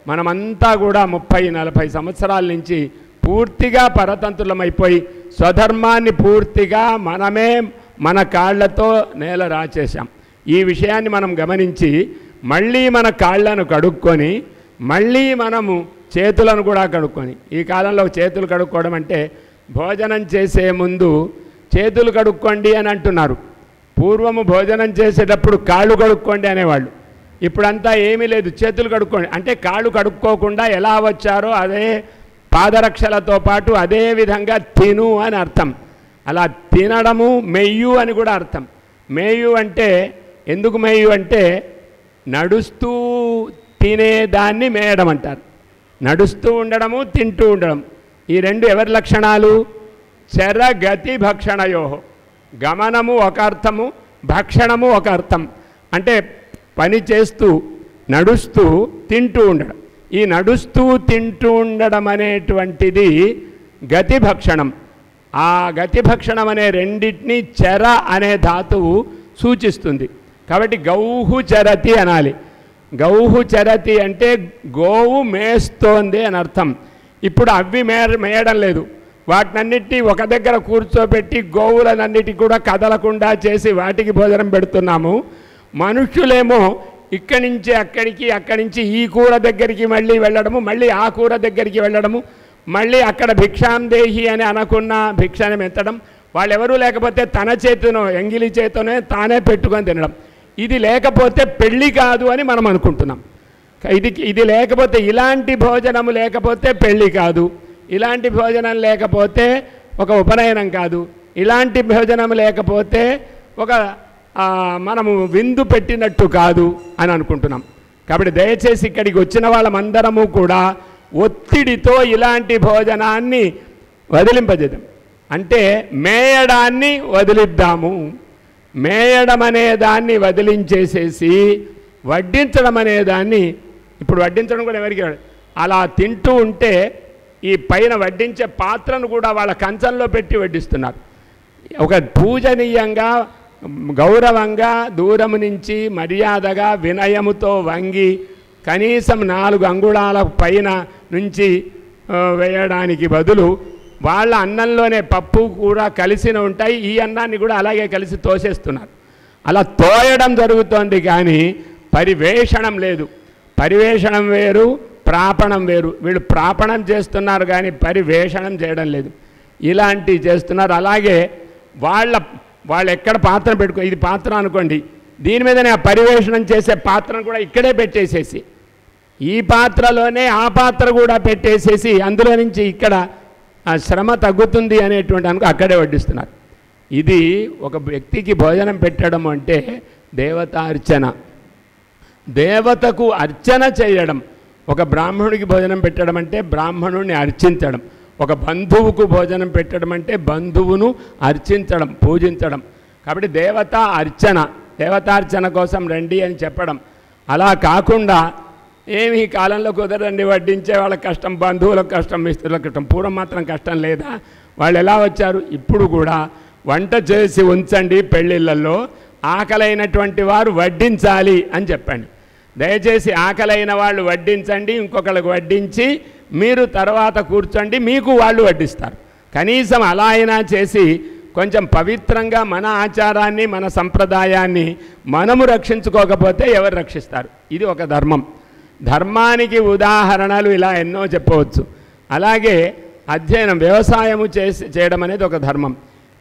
మనమంతా కూడా 30-40 సంవత్సరాల నుంచి పూర్తిగా పరతంత్రులమైపోయి స్వధర్మాన్ని పూర్తిగా మనమే మన కాళ్లతో నేల రాచేశాం. ఈ విషయాన్ని మనం గమనించి మళ్ళీ మన కాళ్లను కడుక్కొని మళ్ళీ మనము చేతులను కూడా కడుక్కొని, ఈ కాలంలో చేతులు కడుక్కోవడం అంటే భోజనం చేసే ముందు చేతులు కడుక్కోండి అని అంటున్నారు. పూర్వము భోజనం చేసేటప్పుడు కాళ్ళు కడుక్కోండి అనేవాళ్ళు. ఇప్పుడంతా ఏమీ లేదు, చేతులు కడుక్కోండి అంటే కాళ్ళు కడుక్కోకుండా ఎలా వచ్చారో అదే పాదరక్షలతో పాటు అదే విధంగా తిను అని అర్థం. అలా తినడము మెయ్యు అని కూడా అర్థం. మేయు అంటే ఎందుకు మేయు అంటే నడుస్తూ తినేదాన్ని మేయడం అంటారు. నడుస్తూ ఉండడము తింటూ ఉండడం ఈ రెండు ఎవరి లక్షణాలు? చరగతి భక్షణయో. గమనము ఒక అర్థము, భక్షణము ఒక అర్థం. అంటే పని చేస్తూ నడుస్తూ తింటూ ఉండడం. ఈ నడుస్తూ తింటూ ఉండడం అనేటువంటిది గతి భక్షణం. ఆ గతి భక్షణం అనే రెండింటినీ చర అనే ధాతువు సూచిస్తుంది. కాబట్టి గౌహు చరతి అనాలి. గౌహు చరతి అంటే గోవు మేస్తోంది అని అర్థం. ఇప్పుడు అవి మేయడం లేదు. వాటినన్నిటినీ ఒక దగ్గర కూర్చోబెట్టి గోవులనన్నిటి కూడా కదలకుండా చేసి వాటికి భోజనం పెడుతున్నాము. మనుష్యులేమో ఇక్కడి నుంచి అక్కడికి, అక్కడి నుంచి ఈ కూర దగ్గరికి మళ్ళీ వెళ్ళడము, మళ్ళీ ఆ కూర దగ్గరికి వెళ్ళడము, మళ్ళీ అక్కడ భిక్షాందేహి అని అనకున్న భిక్షని మెత్తడం, వాళ్ళెవరూ లేకపోతే తన చేతినో ఎంగిలి చేతినే తానే పెట్టుకొని తినడం. ఇది లేకపోతే పెళ్ళి కాదు అని మనం అనుకుంటున్నాం. ఇది లేకపోతే, ఇలాంటి భోజనము లేకపోతే పెళ్ళి కాదు, ఇలాంటి భోజనం లేకపోతే ఒక ఉపనయనం కాదు, ఇలాంటి భోజనం లేకపోతే ఒక మనము విందు పెట్టినట్టు కాదు అని అనుకుంటున్నాం. కాబట్టి దయచేసి ఇక్కడికి వచ్చిన వాళ్ళమందరము కూడా ఒత్తిడితో ఇలాంటి భోజనాన్ని వదిలింపజేద్దాం. అంటే మేయడాన్ని వదిలిద్దాము. మేయడం అనే దాన్ని వదిలించేసేసి వడ్డించడం అనేదాన్ని, ఇప్పుడు వడ్డించడం కూడా ఎవరికి అలా తింటూ ఉంటే ఈ పైన వడ్డించే పాత్రను కూడా వాళ్ళ కంచంలో పెట్టి వడ్డిస్తున్నారు. ఒక పూజనీయంగా గౌరవంగా దూరం నుంచి మర్యాదగా వినయముతో వంగి కనీసం 4 అంగుళాల పైన నుంచి వేయడానికి బదులు వాళ్ళ అన్నంలోనే పప్పు కూడా కలిసిన ఉంటాయి, ఈ అన్నాన్ని కూడా అలాగే కలిసి తోసేస్తున్నారు. అలా తోయడం జరుగుతోంది కానీ పరివేషణం లేదు. పరివేషణం వేరు, ప్రాపణం వేరు. వీళ్ళు ప్రాపణం చేస్తున్నారు కానీ పరివేషణం చేయడం లేదు. ఇలాంటివి చేస్తున్నారు. అలాగే వాళ్ళు ఎక్కడ పాత్ర పెట్టుకో, ఇది పాత్ర అనుకోండి, దీని మీదనే ఆ పరివేషణం చేసే పాత్రను కూడా ఇక్కడే పెట్టేసేసి, ఈ పాత్రలోనే ఆ పాత్ర కూడా పెట్టేసేసి అందులో నుంచి ఇక్కడ శ్రమ తగ్గుతుంది అనేటువంటి అక్కడే వడ్డిస్తున్నారు. ఇది ఒక వ్యక్తికి భోజనం పెట్టడం అంటే దేవతార్చన, దేవతకు అర్చన చేయడం. ఒక బ్రాహ్మణుడికి భోజనం పెట్టడం అంటే బ్రాహ్మణుడిని అర్చించడం. ఒక బంధువుకు భోజనం పెట్టడం అంటే బంధువును అర్చించడం, పూజించడం. కాబట్టి దేవతా అర్చన, దేవతార్చన కోసం రండి అని చెప్పడం. అలా కాకుండా ఏమి ఈ కాలంలో కుదరండి, వడ్డించే వాళ్ళకి కష్టం, బంధువులకు కష్టం, మిత్రులకు కష్టం. పూర్వం మాత్రం కష్టం లేదా? వాళ్ళు ఎలా వచ్చారు? ఇప్పుడు కూడా వంట చేసి ఉంచండి, పెళ్ళిళ్ళల్లో ఆకలైనటువంటి వారు వడ్డించాలి అని చెప్పండి. దయచేసి ఆకలైన వాళ్ళు వడ్డించండి, ఇంకొకళ్ళకు వడ్డించి మీరు తర్వాత కూర్చోండి, మీకు వాళ్ళు వడ్డిస్తారు. కనీసం అలా అయినా చేసి కొంచెం పవిత్రంగా మన ఆచారాన్ని, మన సంప్రదాయాన్ని మనము రక్షించుకోకపోతే ఎవరు రక్షిస్తారు? ఇది ఒక ధర్మం. ధర్మానికి ఉదాహరణలు ఇలా ఎన్నో చెప్పవచ్చు. అలాగే అధ్యయనం, వ్యవసాయము చేయడం అనేది ఒక ధర్మం.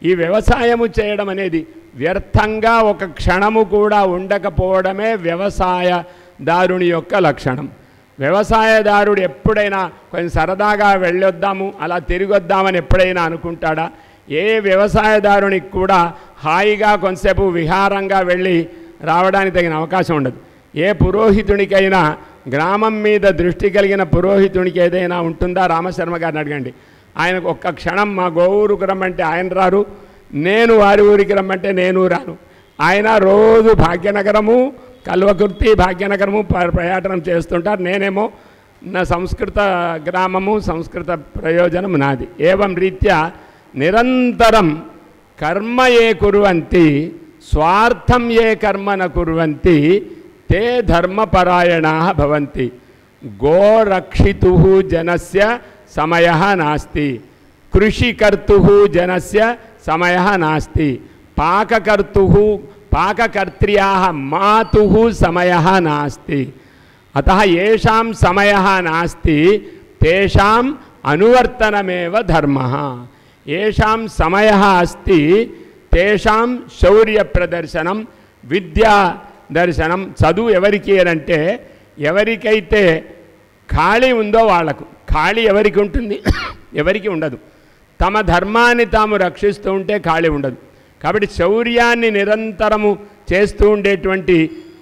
ఈ వ్యవసాయము చేయడం అనేది వ్యర్థంగా ఒక క్షణము కూడా ఉండకపోవడమే వ్యవసాయదారుని యొక్క లక్షణం. వ్యవసాయదారుడు ఎప్పుడైనా కొంచెం సరదాగా వెళ్ళొద్దాము, అలా తిరిగొద్దామని ఎప్పుడైనా అనుకుంటాడా? ఏ వ్యవసాయదారునికి కూడా హాయిగా కొంతసేపు విహారంగా వెళ్ళి రావడానికి తగిన అవకాశం ఉండదు. ఏ పురోహితునికైనా, గ్రామం మీద దృష్టి కలిగిన పురోహితునికి ఏదైనా ఉంటుందా? రామశర్మ గారిని అడగండి. ఆయనకు ఒక్క క్షణం మా గోవురుకు రమ్మంటే ఆయన రారు, నేను వారి ఊరికి రమ్మంటే నేను రాను. ఆయన రోజు భాగ్యనగరము, కల్వకుర్తి, భాగ్యనగరము ప్రయాటనం చేస్తుంటారు. నేనేమో నా సంస్కృత గ్రామము, సంస్కృత ప్రయోజనం నాది. ఏవం రీత్యా నిరంతరం కర్మ ఏ కుర్వంతి, స్వార్థం ఏ కర్మ న కుర్వంతి, తే ధర్మపరాయణా భవంతి. గోరక్షితు జనస్య సమయః నాస్తి, కృషికర్తు జనస్య సమయః నాస్తి, పాకకర్త్ర్యాః మాతుః సమయః నాస్తి. అతః येषां సమయః నాస్తి తేషాం అనువర్తనమేవ ధర్మః. येषां సమయః అస్తి తేషాం శౌర్య ప్రదర్శనం, విద్యా దర్శనం. చదువు ఎవరికి అంటే ఎవరికైతే ఖాళీ ఉందో వాళ్లకు. ఖాళీ ఎవరికి ఉంటుంది? ఎవరికి ఉండదు. తమ ధర్మాన్ని తాము రక్షిస్తూ ఉంటే ఖాళీ ఉండదు. కాబట్టి శౌర్యాన్ని నిరంతరము చేస్తూ ఉండేటువంటి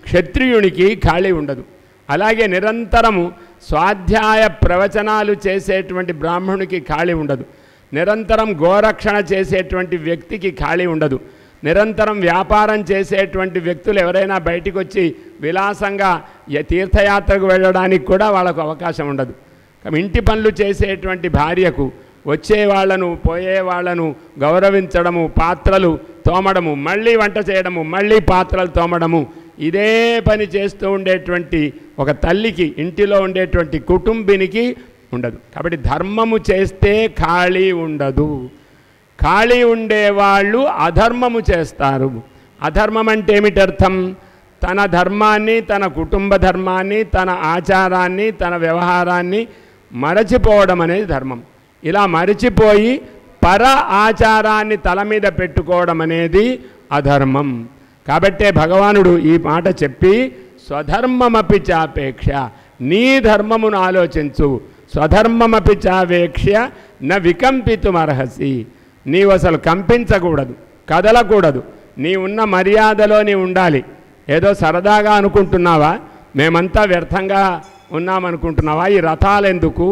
క్షత్రియునికి ఖాళీ ఉండదు. అలాగే నిరంతరము స్వాధ్యాయ ప్రవచనాలు చేసేటువంటి బ్రాహ్మణునికి ఖాళీ ఉండదు. నిరంతరం గోరక్షణ చేసేటువంటి వ్యక్తికి ఖాళీ ఉండదు. నిరంతరం వ్యాపారం చేసేటువంటి వ్యక్తులు ఎవరైనా బయటికి వచ్చి విలాసంగా తీర్థయాత్రకు వెళ్ళడానికి కూడా వాళ్ళకు అవకాశం ఉండదు. ఇంటి పనులు చేసేటువంటి భార్యకు వచ్చే వాళ్ళను పోయే వాళ్ళను గౌరవించడము, పాత్రలు తోమడము, మళ్ళీ వంట చేయడము, మళ్ళీ పాత్రలు తోమడము, ఇదే పని చేస్తూ ఉండేటువంటి ఒక తల్లికి, ఇంటిలో ఉండేటువంటి కుటుంబినికి ఉండదు. కాబట్టి ధర్మము చేస్తే ఖాళీ ఉండదు. ఖాళీ ఉండేవాళ్ళు అధర్మము చేస్తారు. అధర్మం అంటే ఏమిటి అర్థం? తన ధర్మాన్ని, తన కుటుంబ ధర్మాన్ని, తన ఆచారాన్ని, తన వ్యవహారాన్ని మరచిపోవడం అనేది ధర్మం. ఇలా మరచిపోయి పర ఆచారాన్ని తల మీద పెట్టుకోవడం అనేది అధర్మం. కాబట్టే భగవానుడు ఈ మాట చెప్పి స్వధర్మమపి చాపేక్ష, నీ ధర్మమును ఆలోచించు, స్వధర్మమపి చావేక్ష న వికంపితుమర్హసి, నీవు అసలు కంపించకూడదు, కదలకూడదు, నీ ఉన్న మర్యాదలో నీ ఉండాలి. ఏదో సరదాగా అనుకుంటున్నావా, మేమంతా వ్యర్థంగా ఉన్నామనుకుంటున్నావా? ఈ రథాలు ఎందుకు,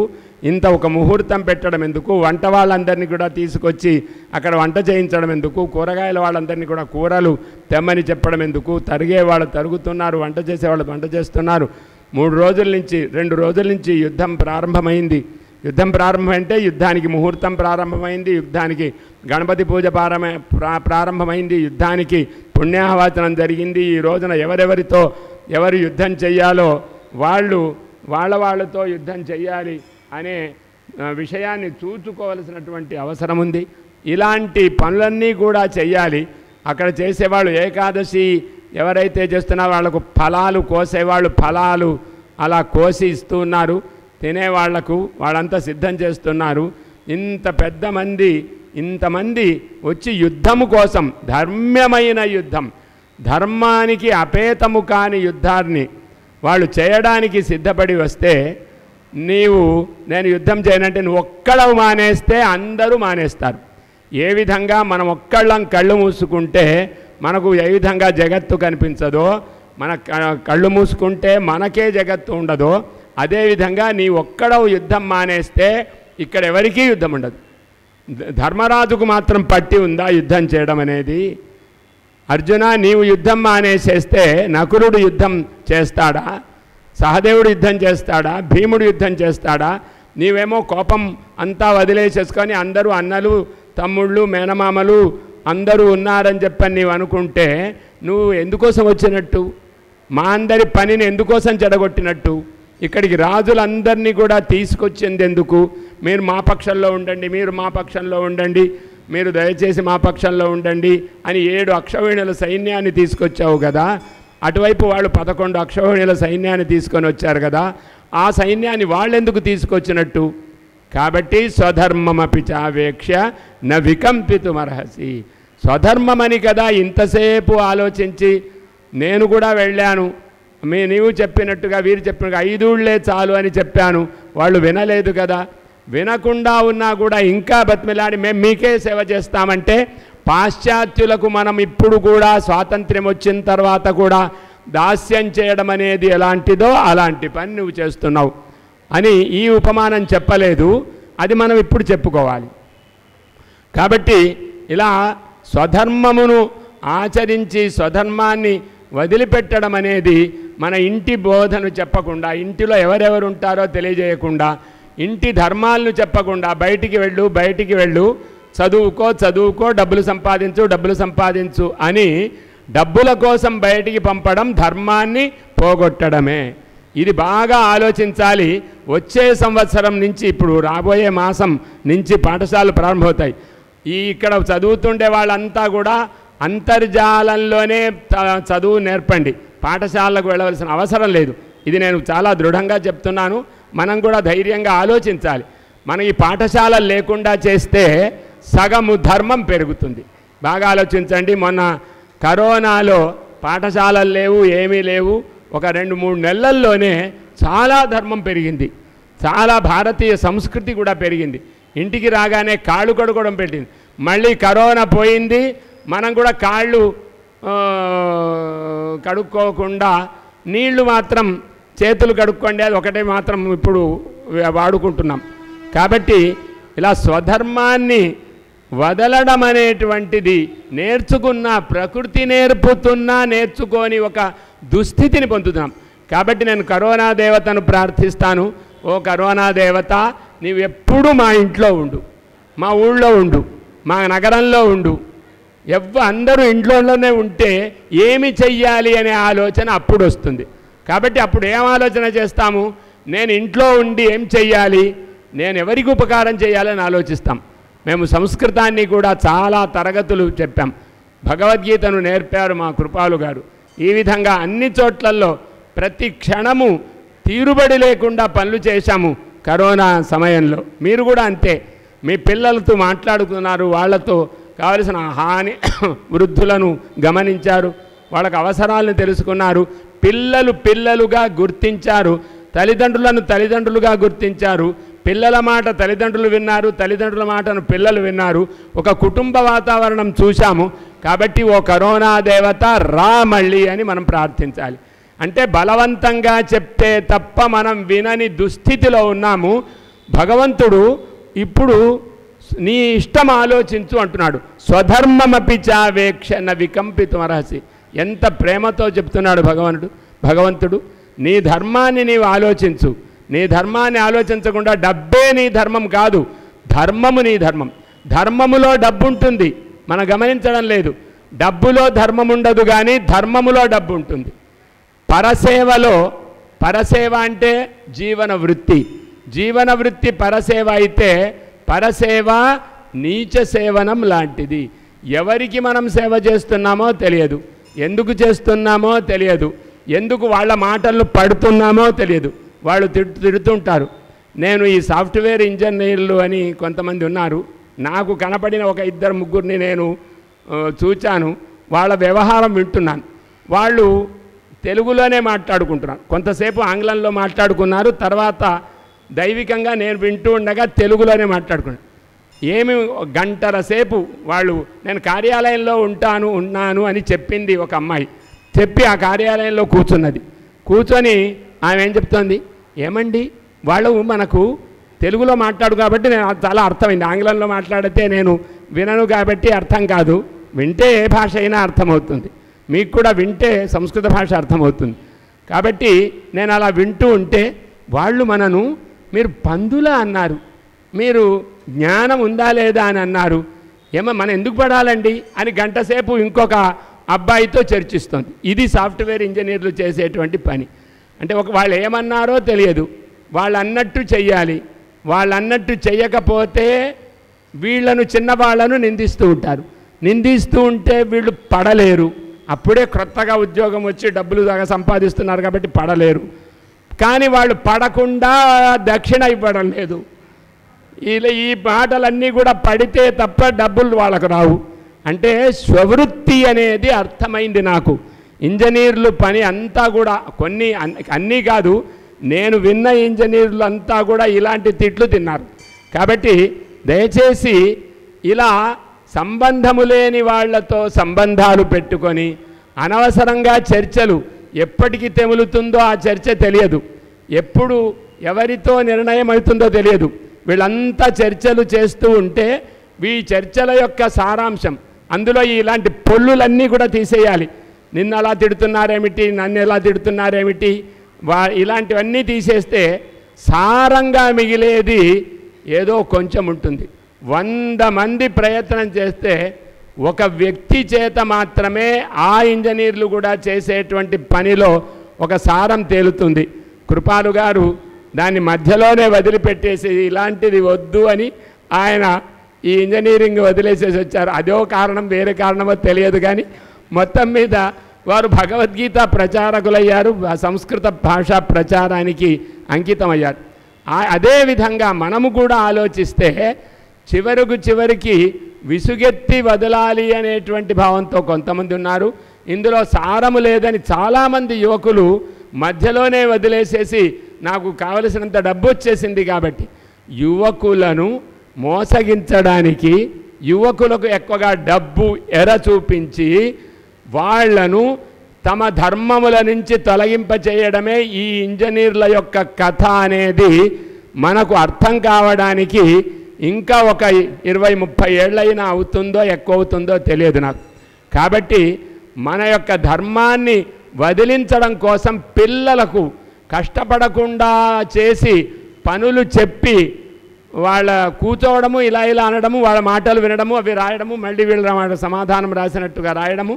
ఇంత ఒక ముహూర్తం పెట్టడం ఎందుకు, వంట వాళ్ళందరినీ కూడా తీసుకొచ్చి అక్కడ వంట చేయించడం ఎందుకు, కూరగాయల వాళ్ళందరినీ కూడా కూరలు తెమ్మని చెప్పడం ఎందుకు, తరిగే వాళ్ళు తరుగుతున్నారు, వంట చేసేవాళ్ళు వంట చేస్తున్నారు. 2 రోజుల నుంచి యుద్ధం ప్రారంభమైంది. యుద్ధం ప్రారంభమైంటే యుద్ధానికి ముహూర్తం ప్రారంభమైంది, యుద్ధానికి గణపతి పూజ ప్రారంభమైంది, యుద్ధానికి పుణ్యాహవాచనం జరిగింది. ఈ రోజున ఎవరెవరితో ఎవరు యుద్ధం చెయ్యాలో వాళ్ళతో యుద్ధం చెయ్యాలి అనే విషయాన్ని చూసుకోవలసినటువంటి అవసరం ఉంది. ఇలాంటి పనులన్నీ కూడా చెయ్యాలి. అక్కడ చేసేవాళ్ళు ఏకాదశి ఎవరైతే చేస్తున్నారో వాళ్ళకు ఫలాలు కోసేవాళ్ళు ఫలాలు అలా కోసి ఇస్తూ ఉన్నారు. తినేవాళ్లకు వాళ్ళంతా సిద్ధం చేస్తున్నారు. ఇంతమంది వచ్చి యుద్ధము కోసం, ధర్మ్యమైన యుద్ధం, ధర్మానికి అపేతము కాని యుద్ధాన్ని వాళ్ళు చేయడానికి సిద్ధపడి వస్తే, నేను యుద్ధం చేయనంటే నువ్వు ఒక్కడవు మానేస్తే అందరూ మానేస్తారు. ఏ విధంగా మనం ఒక్కళ్ళం కళ్ళు మూసుకుంటే మనకు ఏ విధంగా జగత్తు కనిపించదో, మన కళ్ళు మూసుకుంటే మనకే జగత్తు ఉండదో, అదేవిధంగా నీ ఒక్కడవు యుద్ధం మానేస్తే ఇక్కడ ఎవరికీ యుద్ధం ఉండదు. ధర్మరాజుకు మాత్రం పట్టి ఉందా యుద్ధం చేయడం అనేది? అర్జున, నీవు యుద్ధం మానేసేస్తే నకులుడు యుద్ధం చేస్తాడా? సహదేవుడు యుద్ధం చేస్తాడా? భీముడు యుద్ధం చేస్తాడా? నీవేమో కోపం అంతా వదిలేసేసుకొని అందరూ అన్నలు, తమ్ముళ్ళు, మేనమామలు అందరూ ఉన్నారని చెప్పని నీవు అనుకుంటే నువ్వు ఎందుకోసం వచ్చినట్టు? మా అందరి పనిని ఎందుకోసం చెడగొట్టినట్టు? ఇక్కడికి రాజులందరినీ కూడా తీసుకొచ్చింది ఎందుకు? మీరు మా పక్షంలో ఉండండి, మీరు మా పక్షంలో ఉండండి, మీరు దయచేసి మా పక్షంలో ఉండండి అని 7 అక్షౌహిణుల సైన్యాన్ని తీసుకొచ్చావు కదా. అటువైపు వాళ్ళు 11 అక్షౌహిణుల సైన్యాన్ని తీసుకొని వచ్చారు కదా. ఆ సైన్యాన్ని వాళ్ళెందుకు తీసుకొచ్చినట్టు? కాబట్టి స్వధర్మమపి చావేక్ష న వికంపితుమర్హసి, స్వధర్మమని కదా ఇంతసేపు ఆలోచించి నేను కూడా వెళ్ళాను, నీవు చెప్పినట్టుగా వీరు చెప్పినట్టుగా 5 ఊళ్ళే చాలు అని చెప్పాను, వాళ్ళు వినలేదు కదా. వినకుండా ఉన్నా కూడా ఇంకా బతిమిలాడి మేము మీకే సేవ చేస్తామంటే, పాశ్చాత్యులకు మనం ఇప్పుడు కూడా స్వాతంత్ర్యం వచ్చిన తర్వాత కూడా దాస్యం చేయడం అనేది ఎలాంటిదో అలాంటి పని నువ్వు చేస్తున్నావు అని ఈ ఉపమానం చెప్పలేదు, అది మనం ఇప్పుడు చెప్పుకోవాలి. కాబట్టి ఇలా స్వధర్మమును ఆచరించి స్వధర్మాన్ని వదిలిపెట్టడం అనేది మన ఇంటి బోధను చెప్పకుండా, ఇంటిలో ఎవరెవరు ఉంటారో తెలియజేయకుండా, ఇంటి ధర్మాలను చెప్పకుండా బయటికి వెళ్ళు, చదువుకో, డబ్బులు సంపాదించు అని డబ్బుల కోసం బయటికి పంపడం ధర్మాన్ని పోగొట్టడమే. ఇది బాగా ఆలోచించాలి. వచ్చే సంవత్సరం నుంచి, ఇప్పుడు రాబోయే మాసం నుంచి పాఠశాలలు ప్రారంభమవుతాయి. ఇక్కడ చదువుతుండే వాళ్ళంతా కూడా అంతర్జాలంలోనే చదువు నేర్పండి, పాఠశాలకు వెళ్ళవలసిన అవసరం లేదు. ఇది నేను చాలా దృఢంగా చెప్తున్నాను. మనం కూడా ధైర్యంగా ఆలోచించాలి. మనం ఈ పాఠశాలలు లేకుండా చేస్తే సగము ధర్మం పెరుగుతుంది. బాగా ఆలోచించండి. మొన్న కరోనాలో పాఠశాలలు లేవు, ఏమీ లేవు. ఒక 2-3 నెలల్లోనే చాలా ధర్మం పెరిగింది, చాలా భారతీయ సంస్కృతి కూడా పెరిగింది. ఇంటికి రాగానే కాళ్ళు కడుక్కోవడం పెట్టింది. మళ్ళీ కరోనా పోయింది, మనం కూడా కాళ్ళు కడుక్కోకుండా నీళ్లు మాత్రం చేతులు కడుక్కోండి, అది ఒకటే మాత్రం ఇప్పుడు వాడుకుంటున్నాం. కాబట్టి ఇలా స్వధర్మాన్ని వదలడం అనేటువంటిది నేర్చుకున్న, ప్రకృతి నేర్పుతున్నా నేర్చుకొని ఒక దుస్థితిని పొందుతున్నాం. కాబట్టి నేను కరోనా దేవతను ప్రార్థిస్తాను. ఓ కరోనా దేవత, నీవెప్పుడు మా ఇంట్లో ఉండు, మా ఊళ్ళో ఉండు, మా నగరంలో ఉండు. అందరూ ఇంట్లోనే ఉంటే ఏమి చెయ్యాలి అనే ఆలోచన అప్పుడు వస్తుంది. కాబట్టి అప్పుడు ఏం ఆలోచన చేస్తాము? నేను ఇంట్లో ఉండి ఏం చెయ్యాలి, నేను ఎవరికి ఉపకారం చేయాలని ఆలోచిస్తాం. మేము సంస్కృతాన్ని కూడా చాలా తరగతులు చెప్పాం, భగవద్గీతను నేర్పారు మా కృపాలు గారు. ఈ విధంగా అన్ని చోట్లలో ప్రతి క్షణము తీరుబడి లేకుండా పనులు చేశాము కరోనా సమయంలో. మీరు కూడా అంతే, మీ పిల్లలతో మాట్లాడుతున్నారు, వాళ్ళతో కావలసిన హాని వృద్ధులను గమనించారు, వాళ్ళకి అవసరాలను తెలుసుకున్నారు, పిల్లలుగా గుర్తించారు, తల్లిదండ్రులను తల్లిదండ్రులుగా గుర్తించారు, పిల్లల మాట తల్లిదండ్రులు విన్నారు, తల్లిదండ్రుల మాటను పిల్లలు విన్నారు, ఒక కుటుంబ వాతావరణం చూశాము. కాబట్టి ఓ కరోనా దేవత రా మళ్ళీ అని మనం ప్రార్థించాలి. అంటే బలవంతంగా చెప్తే తప్ప మనం వినని దుస్థితిలో ఉన్నాము. భగవంతుడు ఇప్పుడు నీ ఇష్టం ఆలోచించు అంటున్నాడు. స్వధర్మమపి చావేక్ష న వికంపితుమర్హసి. ఎంత ప్రేమతో చెప్తున్నాడు భగవంతుడు. నీ ధర్మాన్ని నీవు ఆలోచించు. నీ ధర్మాన్ని ఆలోచించకుండా డబ్బే నీ ధర్మం కాదు, ధర్మము నీ ధర్మం. ధర్మములో డబ్బు ఉంటుంది, మనం గమనించడం లేదు. డబ్బులో ధర్మం ఉండదు, కానీ ధర్మములో డబ్బు ఉంటుంది. పరసేవ అంటే జీవన వృత్తి. జీవన వృత్తి పరసేవ అయితే పరసేవ నీచ సేవనం లాంటిది. ఎవరికి మనం సేవ చేస్తున్నామో తెలియదు, ఎందుకు చేస్తున్నామో తెలియదు, ఎందుకు వాళ్ళ మాటలను పడుతున్నామో తెలియదు. వాళ్ళు తిడుతుంటారు. నేను ఈ సాఫ్ట్వేర్ ఇంజనీర్లు అని కొంతమంది ఉన్నారు, నాకు కనపడిన ఒక 2-3 నేను చూచాను. వాళ్ళ వ్యవహారం వింటున్నాను. వాళ్ళు తెలుగులోనే మాట్లాడుకుంటున్నారు, కొంతసేపు ఆంగ్లంలో మాట్లాడుకున్నారు, తర్వాత దైవికంగా నేను వింటూ ఉండగా తెలుగులోనే మాట్లాడుకున్నాను. ఏమి గంటల సేపు వాళ్ళు, నేను కార్యాలయంలో ఉన్నాను అని చెప్పింది ఒక అమ్మాయి. చెప్పి ఆ కార్యాలయంలో కూర్చొని ఆమె ఏం చెప్తోంది, ఏమండి వాళ్ళు మనకు తెలుగులో మాట్లాడు కాబట్టి నేను చాలా అర్థమైంది, ఆంగ్లంలో మాట్లాడితే నేను వినను కాబట్టి అర్థం కాదు, వింటే ఏ భాష అయినా అర్థమవుతుంది, మీకు కూడా వింటే సంస్కృత భాష అర్థమవుతుంది. కాబట్టి నేను అలా వింటూ ఉంటే వాళ్ళు మనను మీరు పందులా అన్నారు, మీరు జ్ఞానం ఉందా లేదా అని అన్నారు, మనం ఎందుకు పడాలండి అని గంటసేపు ఇంకొక అబ్బాయితో చర్చిస్తుంది. ఇది సాఫ్ట్వేర్ ఇంజనీర్లు చేసేటువంటి పని. అంటే వాళ్ళు ఏమన్నారో తెలియదు, వాళ్ళు అన్నట్టు చెయ్యాలి, వాళ్ళు అన్నట్టు చెయ్యకపోతే వీళ్ళను చిన్నవాళ్లను నిందిస్తూ ఉంటారు. నిందిస్తూ ఉంటే వీళ్ళు పడలేరు. అప్పుడే క్రొత్తగా ఉద్యోగం వచ్చి డబ్బులు సంపాదిస్తున్నారు కాబట్టి పడలేరు. కానీ వాళ్ళు పడకుండా దక్షిణ ఇవ్వడం లేదు. ఈ మాటలన్నీ కూడా పడితే తప్ప డబ్బులు వాళ్ళకు రావు. అంటే స్వవృత్తి అనేది అర్థమైంది నాకు. ఇంజనీర్లు పని అంతా కూడా అన్నీ కాదు, నేను విన్న ఇంజనీర్లు అంతా కూడా ఇలాంటి తిట్లు తిన్నారు. కాబట్టి దయచేసి ఇలా సంబంధము లేని వాళ్లతో సంబంధాలు పెట్టుకొని అనవసరంగా చర్చలు, ఎప్పటికి తెములుతుందో ఆ చర్చ తెలియదు, ఎప్పుడు ఎవరితో నిర్ణయం అవుతుందో తెలియదు. వీళ్ళంతా చర్చలు చేస్తూ ఉంటే ఈ చర్చల యొక్క సారాంశం, అందులో ఇలాంటి పొల్లులన్నీ కూడా తీసేయాలి. నిన్ను అలా తిడుతున్నారేమిటి, నన్ను ఎలా తిడుతున్నారేమిటి, ఇలాంటివన్నీ తీసేస్తే సారంగా మిగిలేది ఏదో కొంచెం ఉంటుంది. 100 మంది ప్రయత్నం చేస్తే ఒక వ్యక్తి చేత మాత్రమే ఆ ఇంజనీర్లు కూడా చేసేటువంటి పనిలో ఒక సారం తేలుతుంది. కృపాలు గారు దాన్ని మధ్యలోనే వదిలిపెట్టేసి ఇలాంటిది వద్దు అని ఆయన ఈ ఇంజనీరింగ్ వదిలేసేసి వచ్చారు. అదో కారణం వేరే కారణమో తెలియదు, కానీ మొత్తం మీద వారు భగవద్గీత ప్రచారకులయ్యారు, సంస్కృత భాషా ప్రచారానికి అంకితమయ్యారు. అదేవిధంగా మనము కూడా ఆలోచిస్తే చివరికి విసుగెత్తి వదలాలి అనేటువంటి భావంతో కొంతమంది ఉన్నారు. ఇందులో సారము లేదని చాలామంది యువకులు మధ్యలోనే వదిలేసేసి నాకు కావలసినంత డబ్బు వచ్చేసింది కాబట్టి యువకులను మోసగించడానికి యువకులకు ఎక్కువగా డబ్బు ఎర చూపించి వాళ్లను తమ ధర్మముల నుంచి తొలగింప చేయడమే ఈ ఇంజనీర్ల యొక్క కథ అనేది మనకు అర్థం కావడానికి ఇంకా ఒక 20-30 ఏళ్ళైనా అవుతుందో ఎక్కువ అవుతుందో తెలియదు నాకు. కాబట్టి మన యొక్క ధర్మాన్ని వదిలించడం కోసం పిల్లలకు కష్టపడకుండా చేసి పనులు చెప్పి వాళ్ళ కూర్చోవడము, ఇలా అనడము, వాళ్ళ మాటలు వినడము, అవి రాయడము, మళ్ళీ వీళ్ళ సమాధానం రాసినట్టుగా రాయడము,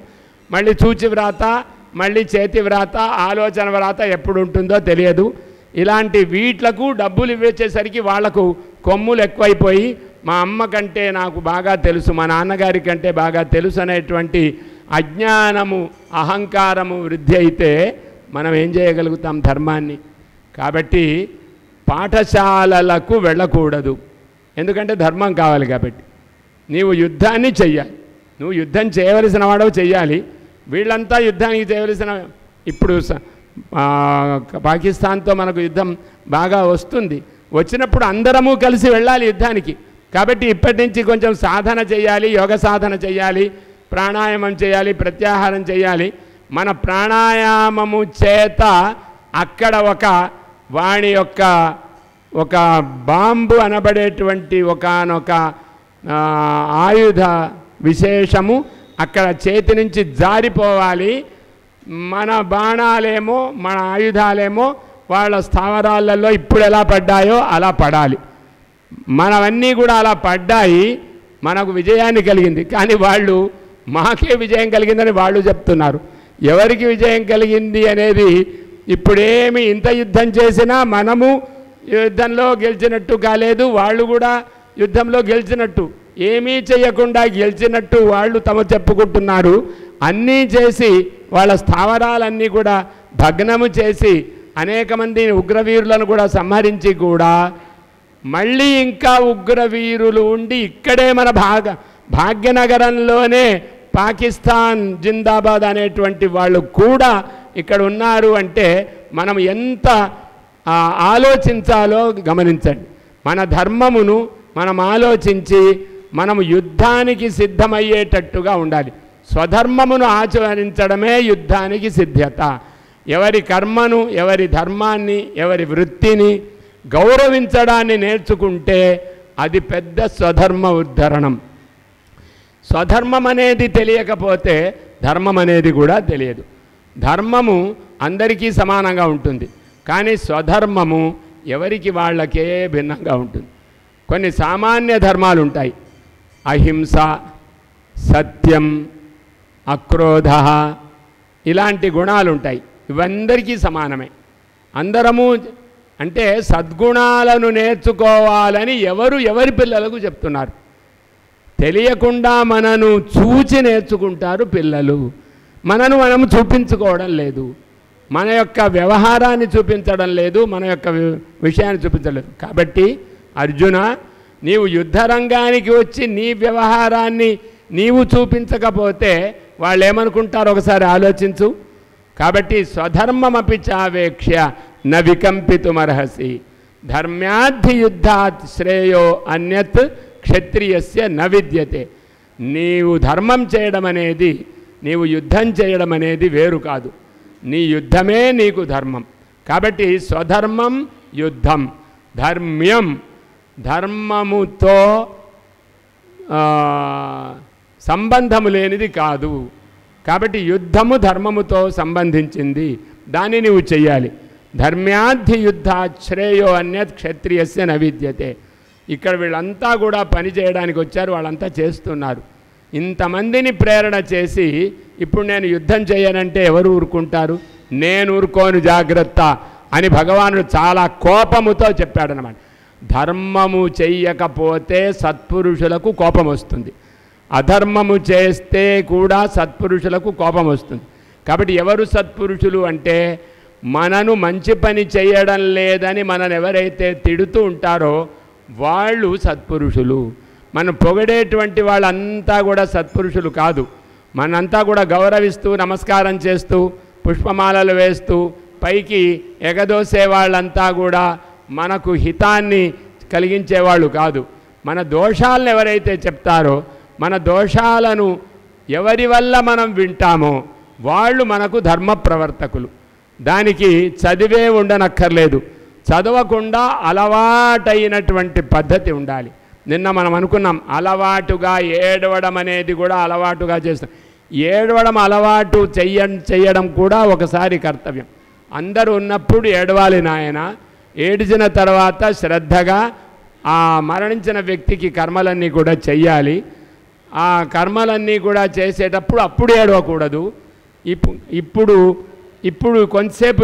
మళ్ళీ చూచి వ్రాత, మళ్ళీ చేతి వ్రాత, ఆలోచన వ్రాత ఎప్పుడు ఉంటుందో తెలియదు. ఇలాంటి వీట్లకు డబ్బులు ఇవ్వేసేసరికి వాళ్లకు కొమ్ములు ఎక్కువైపోయి మా అమ్మ కంటే నాకు బాగా తెలుసు, మా నాన్నగారి కంటే బాగా తెలుసు అనేటువంటి అజ్ఞానము, అహంకారము వృద్ధి అయితే మనం ఏం చేయగలుగుతాం ధర్మాన్ని? కాబట్టి పాఠశాలలకు వెళ్ళకూడదు, ఎందుకంటే ధర్మం కావాలి. కాబట్టి నీవు యుద్ధాన్ని చెయ్యాలి, నువ్వు యుద్ధం చేయవలసిన వాడవు చెయ్యాలి. వీళ్ళంతా యుద్ధానికి చేయవలసిన, ఇప్పుడు పాకిస్తాన్తో మనకు యుద్ధం బాగా వస్తుంది, వచ్చినప్పుడు అందరము కలిసి వెళ్ళాలి యుద్ధానికి. కాబట్టి ఇప్పటి నుంచి కొంచెం సాధన చేయాలి, యోగ సాధన చేయాలి, ప్రాణాయామం చేయాలి, ప్రత్యాహారం చేయాలి. మన ప్రాణాయామము చేత అక్కడ వాణి యొక్క ఒక బాంబు అనబడేటువంటి ఒకనొక ఆయుధ విశేషము అక్కడ చేతి నుంచి జారిపోవాలి. మన బాణాలేమో, మన ఆయుధాలేమో వాళ్ళ స్థావరాలలో ఇప్పుడు ఎలా పడ్డాయో అలా పడాలి. మనవన్నీ కూడా అలా పడ్డాయి, మనకు విజయాన్ని కలిగింది. కానీ వాళ్ళు మాకే విజయం కలిగిందని వాళ్ళు చెప్తున్నారు. ఎవరికి విజయం కలిగింది అనేది ఇప్పుడేమి, ఇంత యుద్ధం చేసినా మనము యుద్ధంలో గెలిచినట్టు కాలేదు, వాళ్ళు కూడా యుద్ధంలో గెలిచినట్టు, ఏమీ చేయకుండా గెలిచినట్టు వాళ్ళు తమ చెప్పుకుంటున్నారు. అన్నీ చేసి వాళ్ళ స్థావరాలన్నీ కూడా భగ్నము చేసి అనేక మంది ఉగ్రవీరులను కూడా సంహరించి కూడా మళ్ళీ ఇంకా ఉగ్రవీరులు ఉండి ఇక్కడే మన భాగ్యనగరంలోనే పాకిస్తాన్ జిందాబాద్ అనేటువంటి వాళ్ళు కూడా ఇక్కడ ఉన్నారు అంటే మనం ఎంత ఆలోచించాలో గమనించండి. మన ధర్మమును మనం ఆలోచించి మనము యుద్ధానికి సిద్ధమయ్యేటట్టుగా ఉండాలి. స్వధర్మమును ఆచరించడమే యుద్ధానికి సిద్ధత. ఎవరి కర్మను, ఎవరి ధర్మాన్ని, ఎవరి వృత్తిని గౌరవించడాన్ని నేర్చుకుంటే అది పెద్ద స్వధర్మ ఉద్ధరణం. స్వధర్మం అనేది తెలియకపోతే ధర్మం అనేది కూడా తెలియదు. ధర్మము అందరికీ సమానంగా ఉంటుంది, కానీ స్వధర్మము ఎవరికి వాళ్ళకే భిన్నంగా ఉంటుంది. కొన్ని సామాన్య ధర్మాలు ఉంటాయి, అహింస, సత్యం, అక్రోధ, ఇలాంటి గుణాలు ఉంటాయి. ఇవందరికీ సమానమే. అందరము అంటే సద్గుణాలను నేర్చుకోవాలని ఎవరి పిల్లలకు చెప్తున్నారు. తెలియకుండా మనను చూచి నేర్చుకుంటారు పిల్లలు. మనము చూపించుకోవడం లేదు, మన యొక్క వ్యవహారాన్ని చూపించడం లేదు, మన యొక్క విషయాన్ని చూపించలేదు. కాబట్టి అర్జున, నీవు యుద్ధరంగానికి వచ్చి నీ వ్యవహారాన్ని నీవు చూపించకపోతే వాళ్ళు ఏమనుకుంటారో ఒకసారి ఆలోచించు. కాబట్టి స్వధర్మమపి చావేక్ష్య న వికంపితుమర్హసి ధర్మ్యాద్ధి యుద్ధాత్ శ్రేయో అన్యత్ క్షత్రియస్య న విద్యతే. నీవు ధర్మం చేయడం అనేది, నీవు యుద్ధం చేయడం అనేది వేరు కాదు. నీ యుద్ధమే నీకు ధర్మం. కాబట్టి స్వధర్మం యుద్ధం, ధర్మ్యం ధర్మముతో సంబంధము లేనిది కాదు. కాబట్టి యుద్ధము ధర్మముతో సంబంధించింది, దాన్ని నీవు చెయ్యాలి. ధర్మ్యాద్ధి యుద్ధాత్ శ్రేయో అన్యత్ క్షత్రియస్య న విద్యతే. ఇక్కడ వీళ్ళంతా కూడా పని చేయడానికి వచ్చారు, వాళ్ళంతా చేస్తున్నారు. ఇంతమందిని ప్రేరణ చేసి ఇప్పుడు నేను యుద్ధం చేయనంటే ఎవరు ఊరుకుంటారు? నేను ఊరుకోను, జాగ్రత్త అని భగవానుడు చాలా కోపముతో చెప్పాడనమాట. ధర్మము చెయ్యకపోతే సత్పురుషులకు కోపం వస్తుంది, అధర్మము చేస్తే కూడా సత్పురుషులకు కోపం వస్తుంది. కాబట్టి ఎవరు సత్పురుషులు అంటే మనను మంచి పని చేయడం లేదని మనను ఎవరైతే తిడుతూ ఉంటారో వాళ్ళు సత్పురుషులు. మనం పొగిడేటువంటి వాళ్ళంతా కూడా సత్పురుషులు కాదు. మనంతా కూడా గౌరవిస్తూ నమస్కారం చేస్తూ పుష్పమాలలు వేస్తూ పైకి ఎగదోసే వాళ్ళంతా కూడా మనకు హితాన్ని కలిగించేవాళ్ళు కాదు. మన దోషాలను ఎవరైతే చెప్తారో, మన దోషాలను ఎవరి వల్ల మనం వింటామో వాళ్ళు మనకు ధర్మ ప్రవర్తకులు. దానికి చదివే ఉండనక్కర్లేదు, చదవకుండా అలవాటైనటువంటి పద్ధతి ఉండాలి. నిన్న మనం అనుకున్నాం అలవాటుగా ఏడవడం అనేది కూడా అలవాటుగా చేస్తాం. ఏడవడం అలవాటు చెయ్యడం కూడా ఒకసారి కర్తవ్యం. అందరూ ఉన్నప్పుడు ఏడవాలి నాయన, ఏడిచిన తర్వాత శ్రద్ధగా ఆ మరణించిన వ్యక్తికి కర్మలన్నీ కూడా చెయ్యాలి. ఆ కర్మలన్నీ కూడా చేసేటప్పుడు అప్పుడు ఏడవకూడదు. ఇప్పుడు కొంతసేపు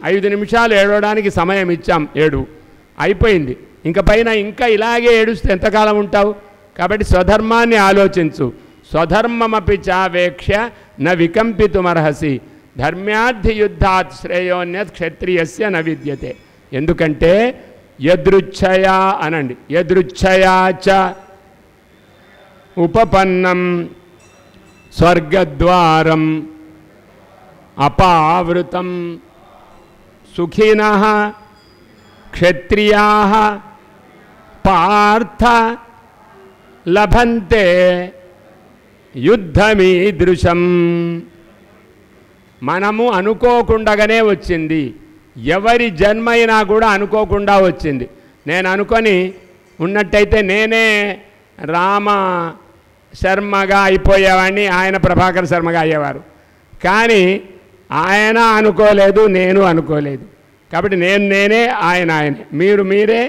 5 నిమిషాలు ఏడవడానికి సమయం ఇచ్చాం, అయిపోయింది. ఇంకా పైన ఇంకా ఇలాగే ఏడుస్తే ఎంతకాలం ఉంటావు? కాబట్టి స్వధర్మాన్ని ఆలోచించు. స్వధర్మమపి చావేక్ష్య న వికంపితుమర్హసి ధర్మ్యార్థి యుద్ధాత్ శ్రేయోన్యత్ క్షత్రియస్య న విద్యతే. ఎందుకంటే యదృచ్ఛయా అనండి, యదృచ్ఛయా చ ఉపపన్నం స్వర్గద్వారం అపావృతం సుఖినః క్షత్రియాః పార్థ లభంతే యుద్ధమీదృశం. మనము అనుకోకుండానే వచ్చింది, ఎవరి జన్మైనా కూడా అనుకోకుండా వచ్చింది. నేను అనుకొని ఉన్నట్టయితే నేనే రామ శర్మగా అయిపోయేవాడిని, ఆయన ప్రభాకర్ శర్మగా అయ్యేవారు. కానీ ఆయన అనుకోలేదు, నేను అనుకోలేదు. కాబట్టి నేనే, ఆయనే, మీరు మీరే,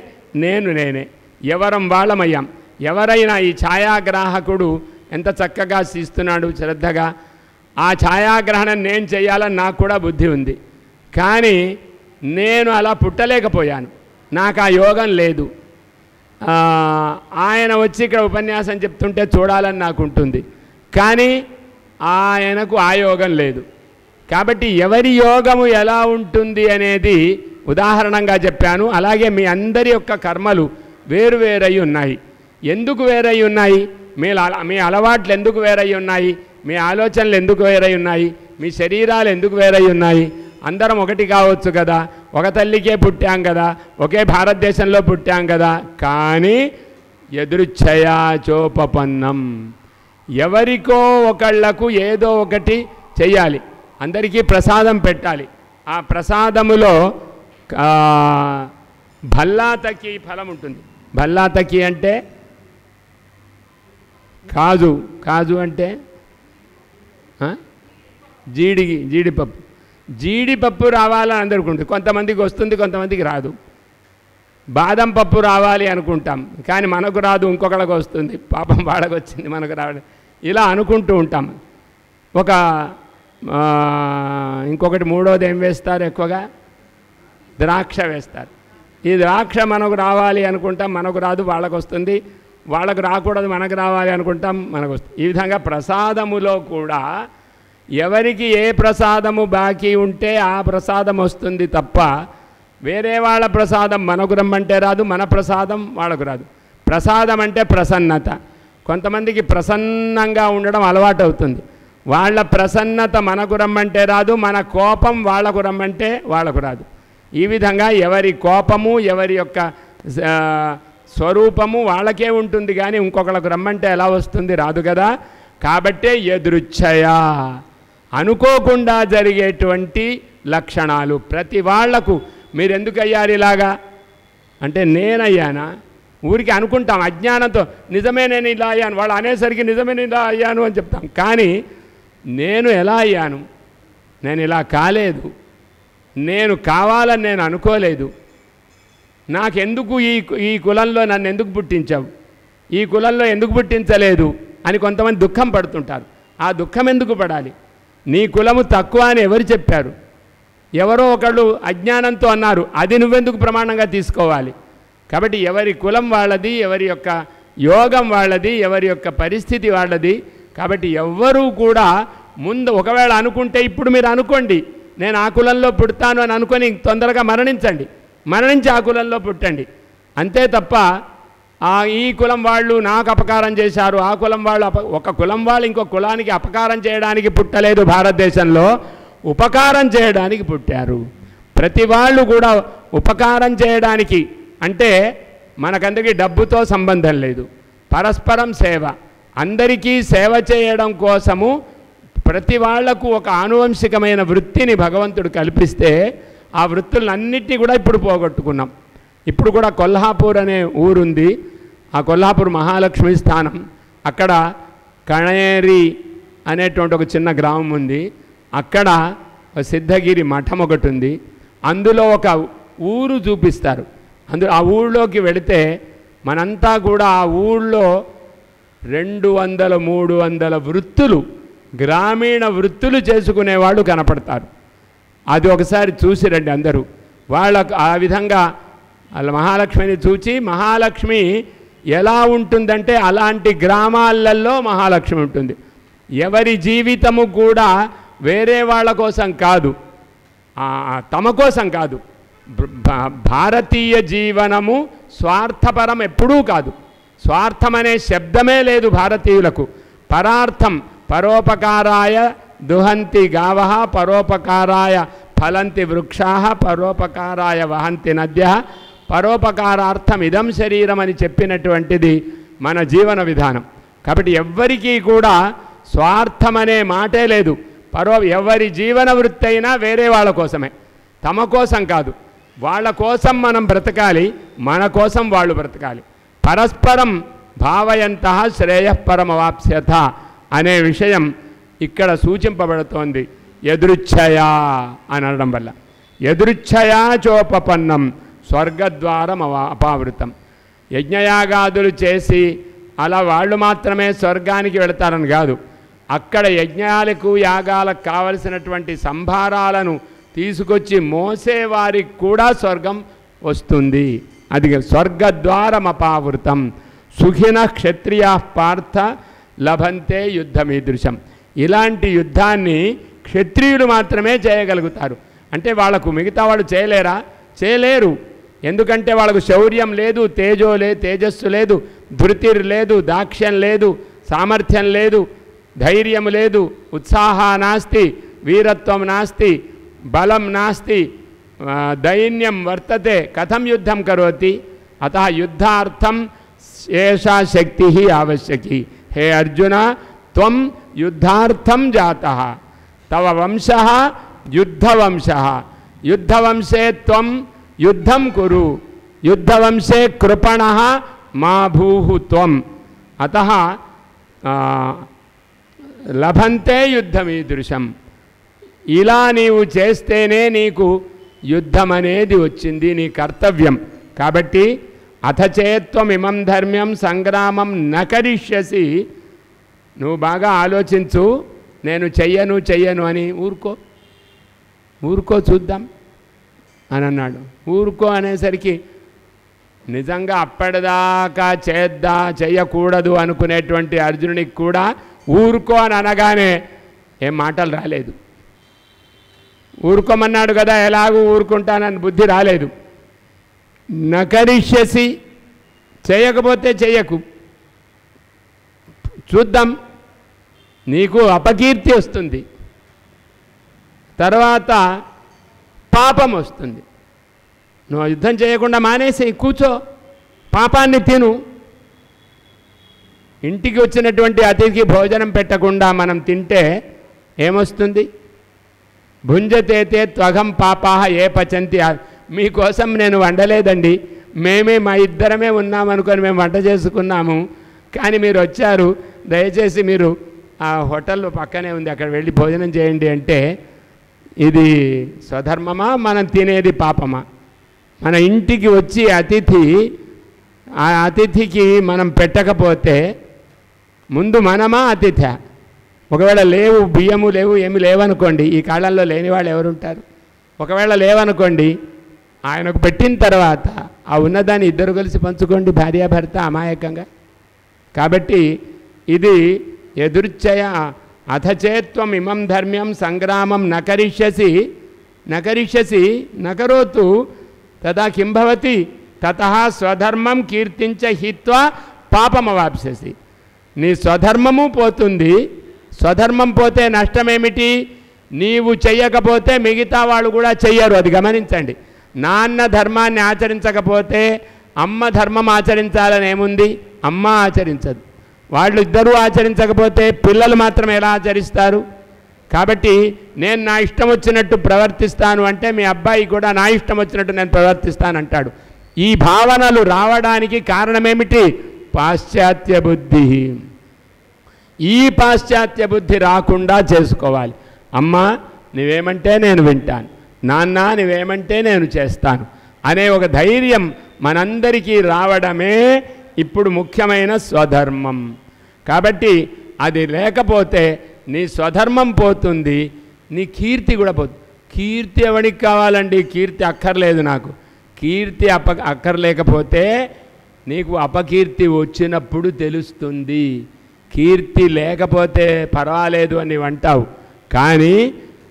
నేనే, ఎవరం వాళ్ళమయ్యాం. ఎవరైనా ఈ ఛాయాగ్రాహకుడు ఎంత చక్కగా తీస్తున్నాడు శ్రద్ధగా, ఆ ఛాయాగ్రహణం నేను చేయాలని నాకు కూడా బుద్ధి ఉంది. కానీ నేను అలా పుట్టలేకపోయాను, నాకు ఆ యోగం లేదు. ఆయన వచ్చి ఇక్కడ ఉపన్యాసం చెప్తుంటే చూడాలని నాకు ఉంటుంది, కానీ ఆయనకు ఆ యోగం లేదు. కాబట్టి ఎవరి యోగము ఎలా ఉంటుంది అనేది ఉదాహరణంగా చెప్పాను. అలాగే మీ అందరి యొక్క కర్మలు వేరువేరై ఉన్నాయి. ఎందుకు వేరై ఉన్నాయి? మీ అలవాట్లు ఎందుకు వేరై ఉన్నాయి? మీ ఆలోచనలు ఎందుకు వేరై ఉన్నాయి? మీ శరీరాలు ఎందుకు వేరై ఉన్నాయి? అందరం ఒకటి కావచ్చు కదా, ఒక తల్లికే పుట్టాం కదా, ఒకే భారతదేశంలో పుట్టాం కదా. కానీ యదృచ్ఛయా చోపపన్నం, ఎవరికో ఒకళ్లకు ఏదో ఒకటి చెయ్యాలి. అందరికీ ప్రసాదం పెట్టాలి. ఆ ప్రసాదములో భల్లాతకి ఫలం ఉంటుంది. భల్లాతకి అంటే కాజు అంటే జీడిపప్పు. జీడిపప్పు రావాలని అందరికీ ఉంటుంది, కొంతమందికి వస్తుంది, కొంతమందికి రాదు. బాదం పప్పు రావాలి అనుకుంటాం, కానీ మనకు రాదు, ఇంకొకళ్ళకి వస్తుంది. పాపం వాళ్ళకి వచ్చింది, మనకు రావడం. ఇలా అనుకుంటూ ఉంటాం. ఇంకొకటి మూడోది ఏం వేస్తారు? ఎక్కువగా ద్రాక్ష వేస్తారు. ఈ ద్రాక్ష మనకు రావాలి అనుకుంటాం, మనకు రాదు, వాళ్ళకు వస్తుంది. వాళ్ళకు రాకూడదు, మనకు రావాలి అనుకుంటాం, మనకు వస్తుంది. ఈ విధంగా ప్రసాదములో కూడా ఎవరికి ఏ ప్రసాదము బాకీ ఉంటే ఆ ప్రసాదం వస్తుంది తప్ప వేరే వాళ్ళ ప్రసాదం మనకు రమ్మంటే రాదు, మన ప్రసాదం వాళ్ళకు రాదు. ప్రసాదం అంటే ప్రసన్నత. కొంతమందికి ప్రసన్నంగా ఉండడం అలవాటు అవుతుంది. వాళ్ళ ప్రసన్నత మనకు రమ్మంటే రాదు, మన కోపం వాళ్ళకు రమ్మంటే వాళ్ళకు రాదు. ఈ విధంగా ఎవరి కోపము, ఎవరి యొక్క స్వరూపము వాళ్ళకే ఉంటుంది, కానీ ఇంకొకళ్ళకు రమ్మంటే ఎలా వస్తుంది? రాదు కదా. కాబట్టే యదృచ్ఛయా, అనుకోకుండా జరిగేటువంటి లక్షణాలు ప్రతి వాళ్లకు. మీరు ఎందుకు అయ్యారు ఇలాగా అంటే, నేనయ్యానా? ఊరికి అనుకుంటాం అజ్ఞానంతో, నిజమే నేను ఇలా అయ్యాను, వాళ్ళు అనేసరికి నిజమే నేను ఇలా అయ్యాను అని చెప్తాం. కానీ నేను ఎలా అయ్యాను? నేను ఇలా కాలేదు, నేను కావాలని నేను అనుకోలేదు. నాకెందుకు ఈ కులంలో నన్ను ఎందుకు పుట్టించావు, ఈ కులంలో ఎందుకు పుట్టించలేదు అని కొంతమంది దుఃఖం పడుతుంటారు. ఆ దుఃఖం ఎందుకు పడాలి? నీ కులము తక్కువ అని ఎవరు చెప్పారు? ఎవరో ఒకళ్ళు అజ్ఞానంతో అన్నారు, అది నువ్వెందుకు ప్రమాణంగా తీసుకోవాలి? కాబట్టి ఎవరి కులం వాళ్ళది, ఎవరి యొక్క యోగం వాళ్ళది, ఎవరి యొక్క పరిస్థితి వాళ్ళది. కాబట్టి ఎవ్వరూ కూడా ముందు ఒకవేళ అనుకుంటే, ఇప్పుడు మీరు అనుకోండి నేను ఆ కులంలో పుడతాను అని అనుకొని తొందరగా మరణించి ఆ కులంలో పుట్టండి. అంతే తప్ప ఈ కులం వాళ్ళు నాకు అపకారం చేశారు, ఆ కులం వాళ్ళు ఒక కులం వాళ్ళు ఇంకో కులానికి అపకారం చేయడానికి పుట్టలేదు. భారతదేశంలో ఉపకారం చేయడానికి పుట్టారు. ప్రతి వాళ్ళు కూడా ఉపకారం చేయడానికి, అంటే మనకందరికీ డబ్బుతో సంబంధం లేదు, పరస్పరం సేవ, అందరికీ సేవ చేయడం కోసము ప్రతి వాళ్లకు ఒక ఆనువంశికమైన వృత్తిని భగవంతుడు కల్పిస్తే ఆ వృత్తులన్నిటినీ కూడా ఇప్పుడు పోగొట్టుకున్నాం. ఇప్పుడు కూడా కొల్హాపూర్ అనే ఊరుంది, ఆ కొల్హాపూర్ మహాలక్ష్మి స్థానం, అక్కడ కణేరి అనేటువంటి ఒక చిన్న గ్రామం ఉంది. అక్కడ సిద్ధగిరి మఠం ఒకటి ఉంది. అందులో ఒక ఊరు చూపిస్తారు. ఆ ఊళ్ళోకి వెళితే మనంతా కూడా ఆ ఊళ్ళో 200-300 వృత్తులు, గ్రామీణ వృత్తులు చేసుకునేవాళ్ళు కనపడతారు. అది ఒకసారి చూసిరండి అందరూ. వాళ్ళకు ఆ విధంగా మహాలక్ష్మిని చూచి, మహాలక్ష్మి ఎలా ఉంటుందంటే అలాంటి గ్రామాలలో మహాలక్ష్మి ఉంటుంది. ఎవరి జీవితము కూడా వేరే వాళ్ళ కోసం కాదు, తమ కోసం కాదు. భారతీయ జీవనము స్వార్థపరం ఎప్పుడూ కాదు. స్వార్థం అనే శబ్దమే లేదు భారతీయులకు. పరార్థం, పరోపకారాయ దుహంతి గావః, పరోపకారాయ ఫలంతి వృక్షాః, పరోపకారాయ వహంతి నద్యః, పరోపకారార్థం ఇదం శరీరం అని చెప్పినటువంటిది మన జీవన విధానం. కాబట్టి ఎవ్వరికీ కూడా స్వార్థం అనే మాటే లేదు. ఎవరి జీవన వృత్తి అయినా వేరే వాళ్ళ కోసమే, తమ కోసం కాదు. వాళ్ళ కోసం మనం బ్రతకాలి, మన కోసం వాళ్ళు బ్రతకాలి. పరస్పరం భావయంతః శ్రేయఃపరమవాప్స్యథ అనే విషయం ఇక్కడ సూచింపబడుతోంది. యదృచ్ఛయా అనడం వల్ల, యదృచ్ఛయా చోపపన్నం స్వర్గద్వారం అపావృతం. యజ్ఞయాగాదులు చేసి అలా వాళ్ళు మాత్రమే స్వర్గానికి వెళతారని కాదు, అక్కడ యజ్ఞాలకు యాగాలకు కావలసినటువంటి సంభారాలను తీసుకొచ్చి మోసేవారికి కూడా స్వర్గం వస్తుంది. అది స్వర్గద్వారం అపావృతం. సుఖిన క్షత్రియా పార్థ లభంతే యుద్ధమీదృశం. ఇలాంటి యుద్ధాన్ని క్షత్రియులు మాత్రమే చేయగలుగుతారు. అంటే వాళ్ళకు మిగతా వాళ్ళు చేయలేరా? చేయలేరు. ఎందుకంటే వాళ్ళకు శౌర్యం లేదు, తేజస్సు లేదు, ధృతిర్ లేదు, దాక్ష్యం లేదు, సామర్థ్యం లేదు, ధైర్యం లేదు, ఉత్సాహ నాస్తి, వీరత్వం నాస్తి, బలం నాస్తి, దైన్యం వర్తతే, కథం యుద్ధం కరోతి. అతః యుద్ధార్థం ఏషా శక్తి ఆవశ్యకి. హే అర్జున, త్వం యుద్ధార్థం జాతః, తవ వంశః యుద్ధవంశః, యుద్ధవంశే త్వం యుద్ధం కురు, యుద్ధవంశే కృపణః మా భూః త్వం. అతః లభంతే యుద్ధమీదృశం. ఇలా నీవు చేస్తేనే నీకు యుద్ధం అనేది వచ్చింది, నీ కర్తవ్యం. కాబట్టి అథ చేత్వం ఇమం ధర్మ్యం సంగ్రామం నకరిష్యసి. నువ్వు బాగా ఆలోచించు, నేను చెయ్యను అని ఊరుకో చూద్దాం అని అన్నాడు. ఊరుకో అనేసరికి నిజంగా అప్పటిదాకా చెయ్యకూడదు అనుకునేటువంటి అర్జునునికి కూడా ఊరుకో అని అనగానే ఏం మాటలు రాలేదు. ఊరుకోమన్నాడు కదా, ఎలాగూ ఊరుకుంటానని బుద్ధి రాలేదు. నకరిష్యసి, చేయకపోతే చెయ్యకు, చూద్దాం, నీకు అపకీర్తి వస్తుంది, తర్వాత పాపం వస్తుంది. నువ్వు యుద్ధం చేయకుండా మానేసి కూర్చో, పాపాన్ని తిను. ఇంటికి వచ్చినటువంటి అతిథికి భోజనం పెట్టకుండా మనం తింటే ఏమొస్తుంది? భుంజతేతే త్వగం పాపాహ ఏ పచంతి. మీకోసం నేను వండలేదండి, మా ఇద్దరమే ఉన్నామనుకొని మేము వంట చేసుకున్నాము, కానీ మీరు వచ్చారు, దయచేసి మీరు ఆ హోటల్ పక్కనే ఉంది అక్కడ వెళ్ళి భోజనం చేయండి అంటే ఇది స్వధర్మమా, మనం తినేది పాపమా? మన ఇంటికి వచ్చి ఆ అతిథికి మనం పెట్టకపోతే ముందు మనమా అతిథి? ఒకవేళ లేవు, బియ్యము లేవు, ఏమి లేవనుకోండి, ఈ కాలంలో లేని వాళ్ళు ఎవరుంటారు? ఒకవేళ లేవనుకోండి, ఆయనకు పెట్టిన తర్వాత ఆ ఉన్నదాన్ని ఇద్దరు కలిసి పంచుకోండి, భార్యాభర్త అమాయకంగా. కాబట్టి ఇది యదృచ్ఛయ అథచేత్వం ఇమం ధర్మ్యం సంగ్రామం నకరిష్యసి నకరోతు తదా కిం భవతి తతః స్వధర్మం కీర్తించ హిత్వా పాపమవాప్స్యసి. నీ స్వధర్మము పోతుంది. స్వధర్మం పోతే నష్టమేమిటి? నీవు చెయ్యకపోతే మిగతా వాళ్ళు కూడా చెయ్యరు. అది గమనించండి. నాన్న ధర్మాన్ని ఆచరించకపోతే అమ్మ ధర్మం ఆచరించాలని ఏముంది? అమ్మ ఆచరించదు. వాళ్ళు ఇద్దరూ ఆచరించకపోతే పిల్లలు మాత్రం ఎలా ఆచరిస్తారు? కాబట్టి నేను నా ఇష్టం వచ్చినట్టు ప్రవర్తిస్తాను అంటే మీ అబ్బాయి కూడా నా ఇష్టం వచ్చినట్టు నేను ప్రవర్తిస్తాను అంటాడు. ఈ భావనలు రావడానికి కారణమేమిటి? పాశ్చాత్య బుద్ధి. ఈ పాశ్చాత్య బుద్ధి రాకుండా చేసుకోవాలి. అమ్మ నువ్వేమంటే నేను వింటాను, నాన్న నువ్వేమంటే నేను చేస్తాను అనే ఒక ధైర్యం మనందరికీ రావడమే ఇప్పుడు ముఖ్యమైన స్వధర్మం. కాబట్టి అది లేకపోతే నీ స్వధర్మం పోతుంది, నీ కీర్తి కూడా పోతుంది. కీర్తి ఎవరికి కావాలండి? కీర్తి అక్కర్లేదు నాకు. కీర్తి అక్కర్లేకపోతే నీకు అపకీర్తి వచ్చినప్పుడు తెలుస్తుంది. కీర్తి లేకపోతే పర్వాలేదు అని అంటావు, కానీ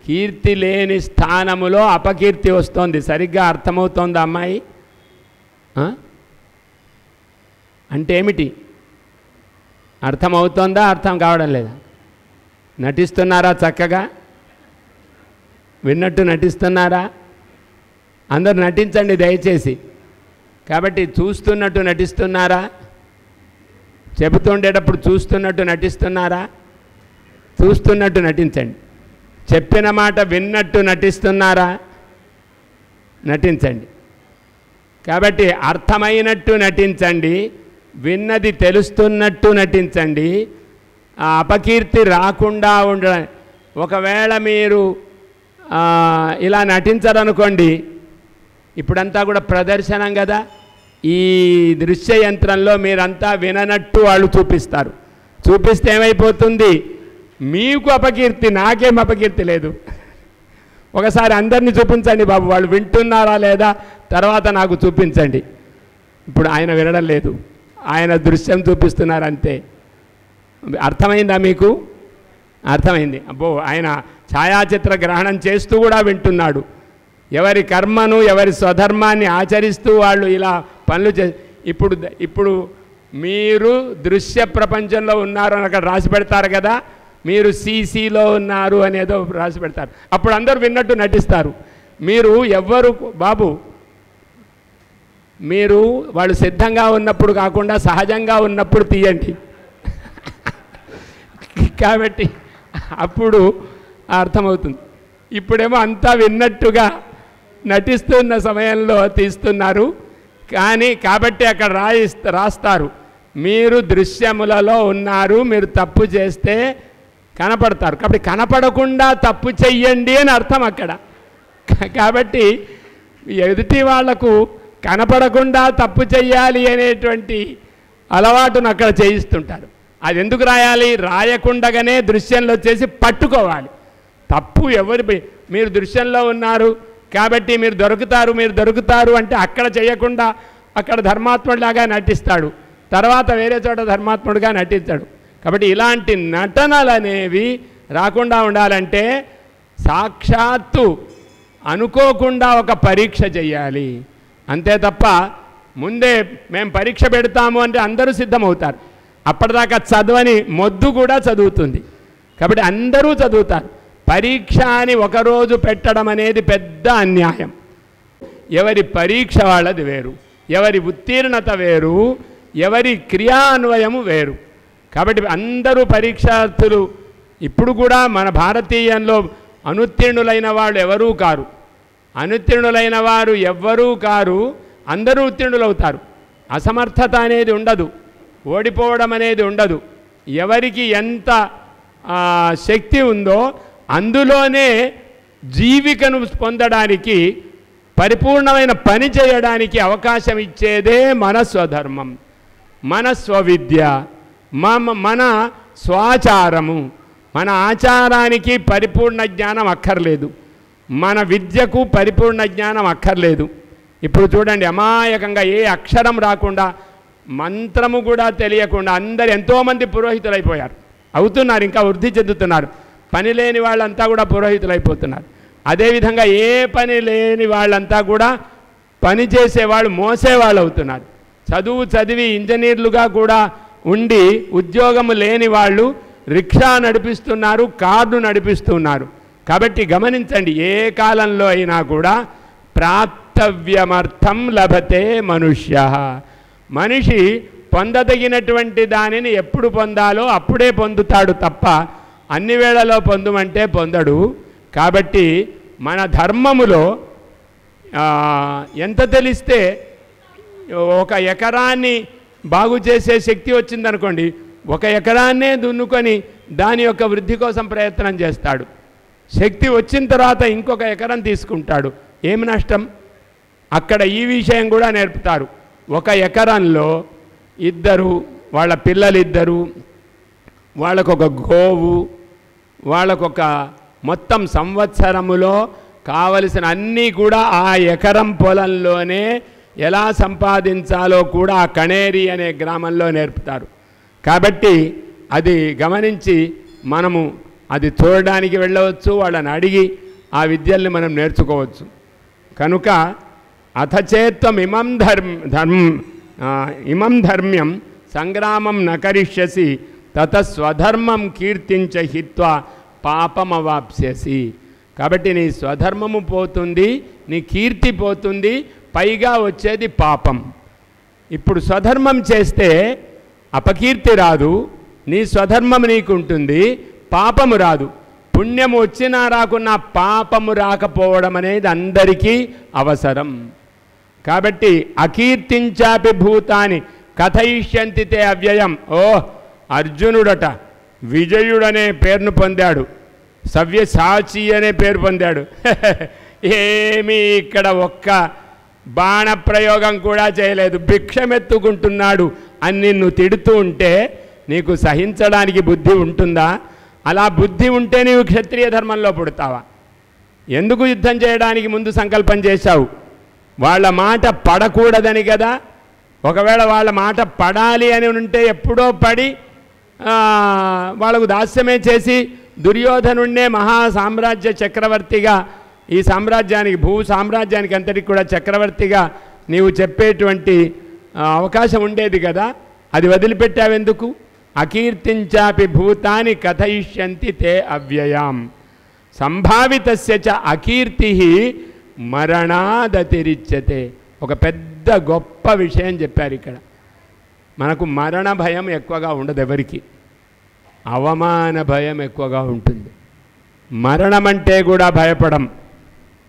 కీర్తి లేని స్థానములో అపకీర్తి వస్తుంది. సరిగ్గా అర్థమవుతోందా అమ్మాయి? అంటే ఏమిటి? అర్థమవుతోందా? అర్థం కావడం లేదా? నటిస్తున్నారా? చక్కగా విన్నట్టు నటిస్తున్నారా? అందరు నటించండి దయచేసి. కాబట్టి చూస్తున్నట్టు నటిస్తున్నారా? చెబుతుండేటప్పుడు చూస్తున్నట్టు నటిస్తున్నారా? చూస్తున్నట్టు నటించండి. చెప్పిన మాట విన్నట్టు నటిస్తున్నారా? నటించండి. కాబట్టి అర్థమైనట్టు నటించండి, విన్నది తెలుస్తున్నట్టు నటించండి. ఆ అపకీర్తి రాకుండా ఉండడం. ఒకవేళ మీరు ఇలా నటించరనుకోండి, ఇప్పుడంతా కూడా ప్రదర్శనం కదా, ఈ దృశ్య యంత్రంలో మీరంతా విననట్టు వాళ్ళు చూపిస్తారు. చూపిస్తే ఏమైపోతుంది? మీకు అపకీర్తి, నాకేం అపకీర్తి లేదు. ఒకసారి అందరినీ చూపించండి బాబు, వాళ్ళు వింటున్నారా లేదా తర్వాత నాకు చూపించండి. ఇప్పుడు ఆయన వినడం లేదు, ఆయన దృశ్యం చూపిస్తున్నారు అంతే. అర్థమైందా మీకు? అర్థమైంది. అబ్బో, ఆయన ఛాయాచిత్ర గ్రహణం చేస్తూ కూడా వింటున్నాడు. ఎవరి కర్మను ఎవరి స్వధర్మాన్ని ఆచరిస్తూ వాళ్ళు ఇలా పనులు ఇప్పుడు మీరు దృశ్య ప్రపంచంలో ఉన్నారు అని అక్కడ రాసి పెడతారు కదా, మీరు సీసీలో ఉన్నారు అనేదో రాసి పెడతారు. అప్పుడు అందరూ విన్నట్టు నటిస్తారు. మీరు ఎవ్వరు బాబు, మీరు వాళ్ళు సిద్ధంగా ఉన్నప్పుడు కాకుండా సహజంగా ఉన్నప్పుడు తీయండి. కాబట్టి అప్పుడు అర్థమవుతుంది. ఇప్పుడేమో అంతా విన్నట్టుగా నటిస్తున్న సమయంలో తీస్తున్నారు. కాబట్టి అక్కడ రాస్తారు, మీరు దృశ్యములలో ఉన్నారు, మీరు తప్పు చేస్తే కనపడతారు. కాబట్టి కనపడకుండా తప్పు చెయ్యండి అని అర్థం అక్కడ. కాబట్టి ఎదుటి వాళ్లకు కనపడకుండా తప్పు చెయ్యాలి అనేటువంటి అలవాటును అక్కడ చేయిస్తుంటారు. అది ఎందుకు రాయాలి? రాయకుండగానే దృశ్యంలో చేసి పట్టుకోవాలి. తప్పు మీరు దృశ్యంలో ఉన్నారు కాబట్టి మీరు దొరుకుతారు అంటే అక్కడ చేయకుండా అక్కడ ధర్మాత్ముడిలాగా నటిస్తాడు, తర్వాత వేరే చోట ధర్మాత్ముడిగా నటించాడు. కాబట్టి ఇలాంటి నటనలు అనేవి రాకుండా ఉండాలంటే సాక్షాత్తు అనుకోకుండా ఒక పరీక్ష చేయాలి అంతే తప్ప ముందే మేము పరీక్ష పెడతాము అంటే అందరూ సిద్ధమవుతారు. అప్పటిదాకా చదవని మొద్దు కూడా చదువుతుంది. కాబట్టి అందరూ చదువుతారు. పరీక్ష అని ఒకరోజు పెట్టడం అనేది పెద్ద అన్యాయం. ఎవరి పరీక్ష వాళ్ళది వేరు, ఎవరి ఉత్తీర్ణత వేరు, ఎవరి క్రియాన్వయము వేరు. కాబట్టి అందరూ పరీక్షార్థులు. ఇప్పుడు కూడా మన భారతీయంలో అనుత్తీర్ణులైన వాళ్ళు ఎవరూ కారు, అనుత్తీర్ణులైన వారు ఎవ్వరూ కారు, అందరూ ఉత్తీర్ణులవుతారు. అసమర్థత అనేది ఉండదు, ఓడిపోవడం అనేది ఉండదు. ఎవరికి ఎంత శక్తి ఉందో అందులోనే జీవికను పొందడానికి, పరిపూర్ణమైన పని చేయడానికి అవకాశం ఇచ్చేదే మన స్వధర్మం, మన స్వవిద్య, మన స్వాచారము. మన ఆచారానికి పరిపూర్ణ జ్ఞానం అక్కర్లేదు, మన విద్యకు పరిపూర్ణ జ్ఞానం అక్కర్లేదు. ఇప్పుడు చూడండి, అమాయకంగా ఏ అక్షరం రాకుండా, మంత్రము కూడా తెలియకుండా ఎంతోమంది పురోహితులైపోయారు, అవుతున్నారు, ఇంకా వృద్ధి చెందుతున్నారు. పని లేని వాళ్ళంతా కూడా పురోహితులైపోతున్నారు. అదేవిధంగా ఏ పని లేని వాళ్ళంతా కూడా పని చేసేవాళ్ళు, మోసేవాళ్ళు అవుతున్నారు. చదివి ఇంజనీర్లుగా కూడా ఉండి ఉద్యోగము లేని వాళ్ళు రిక్షా నడిపిస్తున్నారు, కార్డు నడిపిస్తున్నారు. కాబట్టి గమనించండి, ఏ కాలంలో అయినా కూడా ప్రాప్తవ్యమర్థం లభతే మనుష్య. మనిషి పొందదగినటువంటి దానిని ఎప్పుడు పొందాలో అప్పుడే పొందుతాడు తప్ప అన్ని వేళలో పొందమంటే పొందడు. కాబట్టి మన ధర్మములో ఎంత తెలిస్తే ఒక ఎకరాన్ని బాగు చేసే శక్తి వచ్చిందనుకోండి, ఒక ఎకరాన్నే దున్నుకొని దాని యొక్క వృద్ధి కోసం ప్రయత్నం చేస్తాడు. శక్తి వచ్చిన తర్వాత ఇంకొక ఎకరం తీసుకుంటాడు. ఏమి నష్టం? అక్కడ ఈ విషయం కూడా నేర్పుతారు. ఒక ఎకరంలో ఇద్దరు, వాళ్ళ పిల్లలిద్దరు, వాళ్ళకొక గోవు, వాళ్ళకొక మొత్తం సంవత్సరములో కావలసిన అన్నీ కూడా ఆ ఎకరం పొలంలోనే ఎలా సంపాదించాలో కూడా ఆ కణేరి అనే గ్రామంలో నేర్పుతారు. కాబట్టి అది గమనించి మనము అది చూడడానికి వెళ్ళవచ్చు, వాళ్ళని అడిగి ఆ విద్యల్ని మనం నేర్చుకోవచ్చు. కనుక అథచేత్వం ఇమం ధర్మ్యం సంగ్రామం నకరిష్యసి తత స్వధర్మం కీర్తించ హిత్వా పాపమవాప్స్యసి. కాబట్టి నీ స్వధర్మము పోతుంది, నీ కీర్తి పోతుంది, పైగా వచ్చేది పాపం. ఇప్పుడు స్వధర్మం చేస్తే అపకీర్తి రాదు, నీ స్వధర్మం నీకుంటుంది, పాపము రాదు. పుణ్యము వచ్చినా రాకున్నా పాపము రాకపోవడం అనేది అందరికీ అవసరం. కాబట్టి అకీర్తించాపి భూతాని కథయిష్యంతి తే అవ్యయం. అర్జునుడట విజయుడనే పేరును పొందాడు, సవ్యసాచి అనే పేరు పొందాడు. ఏమీ ఇక్కడ ఒక్క బాణప్రయోగం కూడా చేయలేదు, భిక్షమెత్తుకుంటున్నాడు అని నిన్ను తిడుతూ ఉంటే నీకు సహించడానికి బుద్ధి ఉంటుందా? అలా బుద్ధి ఉంటే నీవు క్షత్రియ ధర్మంలో పుడతావా? ఎందుకు యుద్ధం చేయడానికి ముందు సంకల్పం చేశావు? వాళ్ళ మాట పడకూడదని కదా. ఒకవేళ వాళ్ళ మాట పడాలి అని ఉంటే ఎప్పుడో పడి వాళ్ళకు దాస్యమే చేసి దుర్యోధనుణ్ణే మహా సామ్రాజ్య చక్రవర్తిగా, ఈ సామ్రాజ్యానికి భూ సామ్రాజ్యానికి అంతటికి కూడా చక్రవర్తిగా నీవు చెప్పేటువంటి అవకాశం ఉండేది కదా. అది వదిలిపెట్టావెందుకు? అకీర్తించాపి భూతాని కథయిష్యంతి తే అవ్యయాం సంభావితస్య చ అకీర్తి మరణాదతిరిచ్యతే. ఒక పెద్ద గొప్ప విషయం చెప్పారు ఇక్కడ. మనకు మరణ భయం ఎక్కువగా ఉండదు, ఎవరికి అవమాన భయం ఎక్కువగా ఉంటుంది. మరణం అంటే కూడా భయపడం,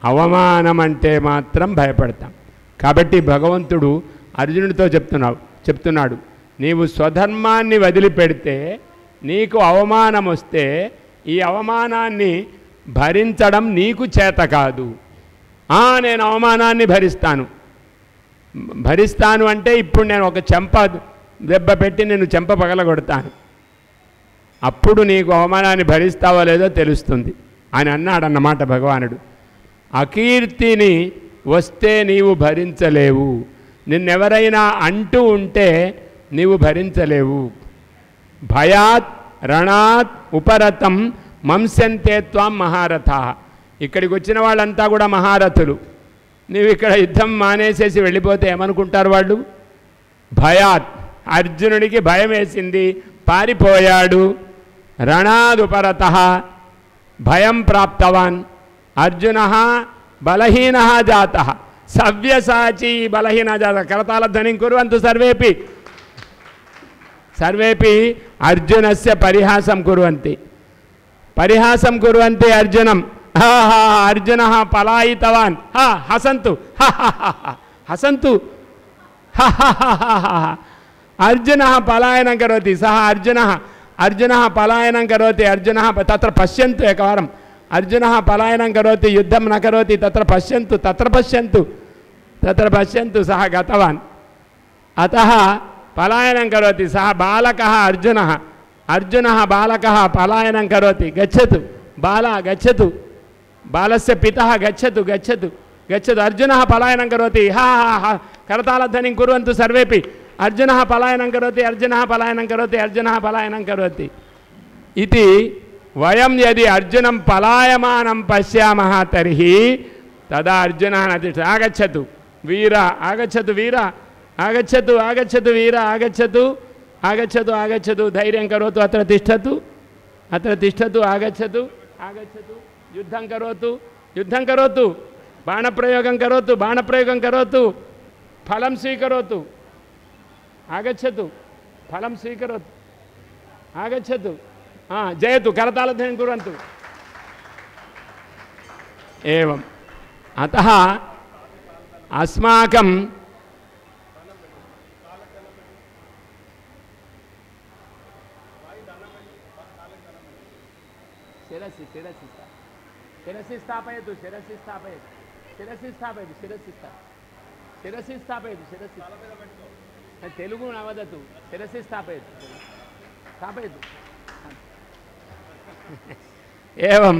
అవమానం అంటే మాత్రం భయపడతాం. కాబట్టి భగవంతుడు అర్జునుడితో చెప్తున్నాడు, నీవు స్వధర్మాన్ని వదిలిపెడితే నీకు అవమానం వస్తే ఈ అవమానాన్ని భరించడం నీకు చేత కాదు. నేను అవమానాన్ని భరిస్తాను అంటే ఇప్పుడు నేను ఒక చెంప దెబ్బ పెట్టి నేను చెంప పగలగొడతాను, అప్పుడు నీకు అవమానాన్ని భరిస్తావో లేదో తెలుస్తుంది అని అన్నాడన్నమాట భగవానుడు. అకీర్తిని వస్తే నీవు భరించలేవు, నిన్నెవరైనా అంటూ ఉంటే నీవు భరించలేవు. భయాత్ రణాత్ ఉపరతం మంస్యంతే త్వాం మహారథా. ఇక్కడికి వచ్చిన వాళ్ళంతా కూడా మహారథులు. నీవు ఇక్కడ యుద్ధం మానేసేసి వెళ్ళిపోతే ఏమనుకుంటారు వాళ్ళు? భయాత్, అర్జునుడికి భయం వేసింది, పారిపోయాడు. రణాదుపరత భయం ప్రాప్తవాన్ అర్జున బలహీన జాత సవ్యసాచి బలహీన జాత. కరతాళ ధ్వనిం కుర్వంతు సర్వేపి అర్జునస్య పరిహాసం కుర్వంతి అర్జునం. అర్జున పలాయితవాన్ హసంతు హసంతు అర్జున పలాయనం కరోతి సహ అర్జున పలాయనం కరోతి అర్జున తత్ర పశ్యంతు ఏకవారం అర్జున పలాయనం కరోతి యుద్ధం న కరోతి తత్ర పశ్యంతు సహ గతవాన్ అతః పలాయనం కరోతి సహ బాలకः అర్జున బాలకः పలాయనం కరోతి గచ్చతు గచ్చతు బాలస్య పితः గచ్చతు అర్జున పలాయనం కరోతి కరతాళధ్వనిం కుర్వంతు సర్వేపి అర్జున పలాయనం కరోతి ఇది వయం యది అర్జునం పలాయమానం పశ్యామః తర్హి తదా అర్జున ఆగచ్చతు వీర ఆగచ్చతు వీర ఆగచ్చతు ధైర్యం కరోతు అత్ర తిష్టతు ఆగచ్చతు యుద్ధం కరోతు బాణప్రయోగం కరోతు, బాణప్రయోగం కరోతు, ఫలం స్వీకరోతు, ఆగచ్చతు, ఫలం స్వీకరోతు, ఆగచ్చతు, జయతు, కరతాళధ్వనిం కుర్వంతు. ఏవం అతః అస్మాకం శిరసి శిరసి శిరసి స్థాపయతు, శిరసి స్థాపయతు, శిరసి స్థాపయతు, శిరసి శిరసి స్థాపయతు, శిరసి తెలుగు నవదతు, శిరసి స్థాపయతు, స్థాపయతు. ఏవం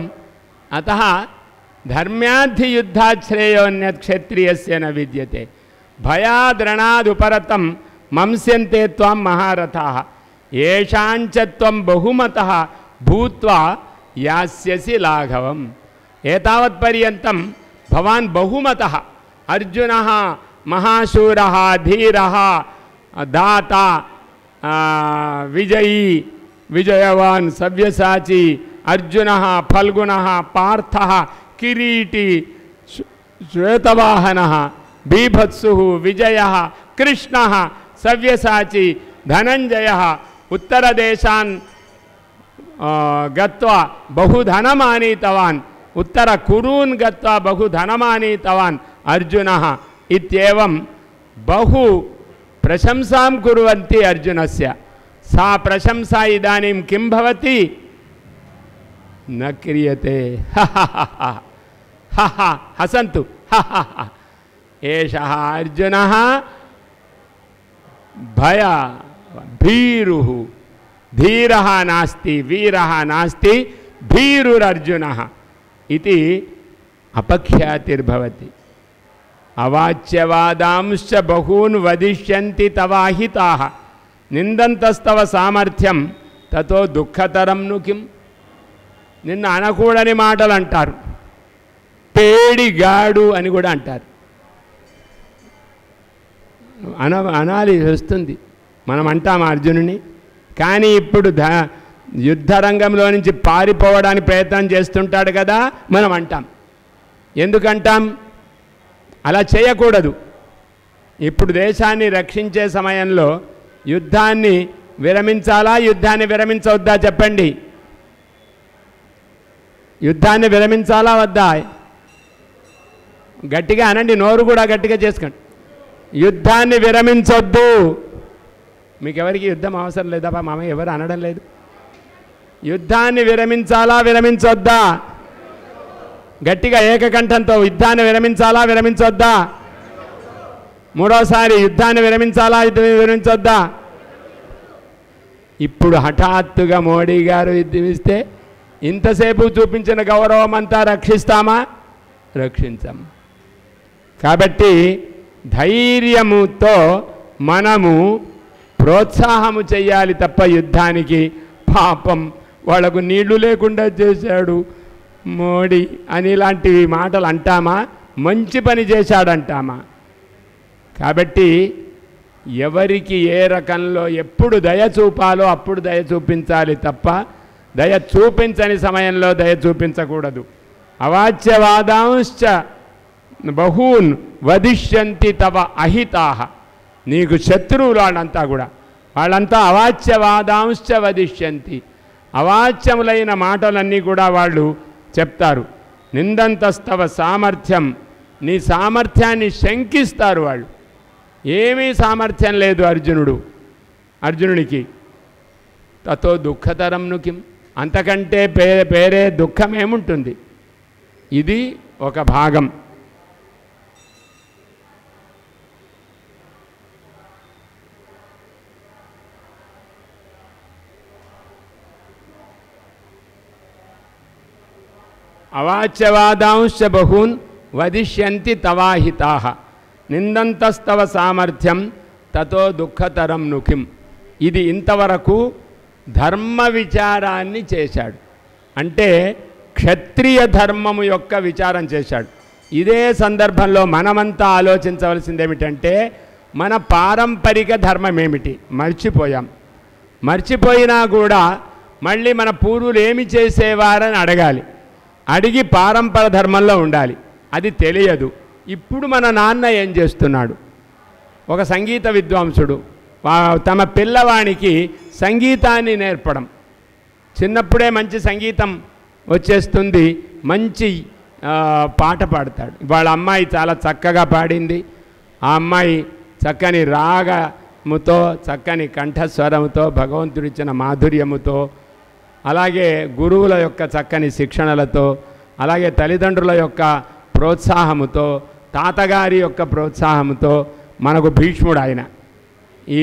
అతః ధర్మ్యార్థియుద్ధాత్ శ్రేయోన్యత్ క్షత్రియస్య న విద్యతే భయాద్రణాదుపరతం మంస్యంతే త్వం మహారథాః ఏషాంచ త్వం బహుమతః భూత్వా యాస్యసి లాఘవం. ఏతావత్పర్యంతం భవాన్ బహుమతః అర్జునः మహాశూరः ధీరः దాత విజయీ విజయవాన్ సవ్యసాచి అర్జునः ఫల్గుణः పార్థः కిరీటి శ్వేతవాహనः బీభత్సుః విజయः కృష్ణः సవ్యసాచి ధనంజయः ఉత్తరదేశాన్ గత్వా బహుధనమానీతవాన్ ఉత్తర కురూన్ గత్వా బహుధనమానీతవాన్ అర్జునः ఇత్యేవం బహు ప్రశంసాం కుర్వంతి అర్జునస్య. సా ప్రశంసా ఇదానీం కిం భవతి న క్రియతే. హసంతు. ఏషః అర్జునः భయ భీరుః ధీరः నాస్తి వీరः నాస్తి భీరురర్జునः इति अपख्यातिर्भवति. अवाच्यवादांश्च बहून् वदिष्यन्ति तवाहिताः निन्दन्तस्तव सामर्थ्यं ततो दुःखतरं नु किं. నిన్న అనకూడని మాటలు అంటారు, పేడిగాడు అని కూడా అంటారు. అనాలి వస్తుంది, మనం అంటాం అర్జునుని. కానీ ఇప్పుడు యుద్ధరంగంలో నుంచి పారిపోవడానికి ప్రయత్నం చేస్తుంటాడు కదా, మనం అంటాం. ఎందుకంటాం? అలా చేయకూడదు. ఇప్పుడు దేశాన్ని రక్షించే సమయంలో యుద్ధాన్ని విరమించాలా, యుద్ధాన్ని విరమించవద్దా చెప్పండి. యుద్ధాన్ని విరమించాలా వద్దా? గట్టిగా అనండి, నోరు కూడా గట్టిగా చేసుకోండి. యుద్ధాన్ని విరమించొద్దు. మీకు ఎవరికి యుద్ధం అవసరం లేదా? మామ ఎవరు అనడం లేదు. యుద్ధాన్ని విరమించాలా విరమించొద్దా? గట్టిగా ఏకకంఠంతో యుద్ధాన్ని విరమించాలా విరమించొద్దా? మూడోసారి యుద్ధాన్ని విరమించాలా విరమించొద్దా? ఇప్పుడు హఠాత్తుగా మోడీ గారు యుద్ధమిస్తే ఇంతసేపు చూపించిన గౌరవం అంతా రక్షిస్తామా? రక్షించాం. కాబట్టి ధైర్యముతో మనము ప్రోత్సాహము చెయ్యాలి తప్ప యుద్ధానికి. పాపం వాళ్ళకు నీళ్లు లేకుండా చేశాడు మోడీ అని ఇలాంటివి మాటలు అంటామా? మంచి పని చేశాడంటామా? కాబట్టి ఎవరికి ఏ రకంలో ఎప్పుడు దయ చూపాలో అప్పుడు దయ చూపించాలి తప్ప దయ చూపించని సమయంలో దయ చూపించకూడదు. అవాచ్యవాదాంశ్చ బహూన్ వదిష్యంతి తవ అహితాః. నీకు శత్రువులు వాళ్ళంతా కూడా, వాళ్ళంతా అవాచ్యవాదాంశ్చ వదిష్యంతి. అవాచ్యములైన మాటలన్నీ కూడా వాళ్ళు చెప్తారు. నిందంతస్తవ సామర్థ్యం, నీ సామర్థ్యాన్ని శంకిస్తారు వాళ్ళు. ఏమీ సామర్థ్యం లేదు అర్జునుడికి. తతో దుఃఖతరం ను కిం, అంతకంటే పేరే దుఃఖం ఏముంటుంది? ఇది ఒక భాగం. అవాచ్యవాదాంశ్చ బహూన్ వదిష్యంతి తవాహితాః నిందంతస్తవ సామర్థ్యం తతో దుఃఖతరం ను కిం. ఇది ఇంతవరకు ధర్మ విచారాన్ని చేశాడు. అంటే క్షత్రియ ధర్మము యొక్క విచారం చేశాడు. ఇదే సందర్భంలో మనమంతా ఆలోచించవలసింది ఏమిటంటే మన పారంపరిక ధర్మం ఏమిటి మర్చిపోయాం. మర్చిపోయినా కూడా మళ్ళీ మన పూర్వులు ఏమి చేసేవారని అడగాలి. అడిగి పారంపర ధర్మంలో ఉండాలి. అది తెలియదు. ఇప్పుడు మన నాన్న ఏం చేస్తున్నాడు? ఒక సంగీత విద్వాంసుడు తమ పిల్లవానికి సంగీతాన్ని నేర్పడం. చిన్నప్పుడే మంచి సంగీతం వచ్చేస్తుంది, మంచి పాట పాడతాడు. వాళ్ళ అమ్మాయి చాలా చక్కగా పాడింది. ఆ అమ్మాయి చక్కని రాగముతో, చక్కని కంఠస్వరముతో, భగవంతుడిచ్చిన మాధుర్యముతో, అలాగే గురువుల యొక్క చక్కని శిక్షణలతో, అలాగే తల్లిదండ్రుల యొక్క ప్రోత్సాహముతో, తాతగారి యొక్క ప్రోత్సాహంతో, మనకు భీష్ముడు ఆయన ఈ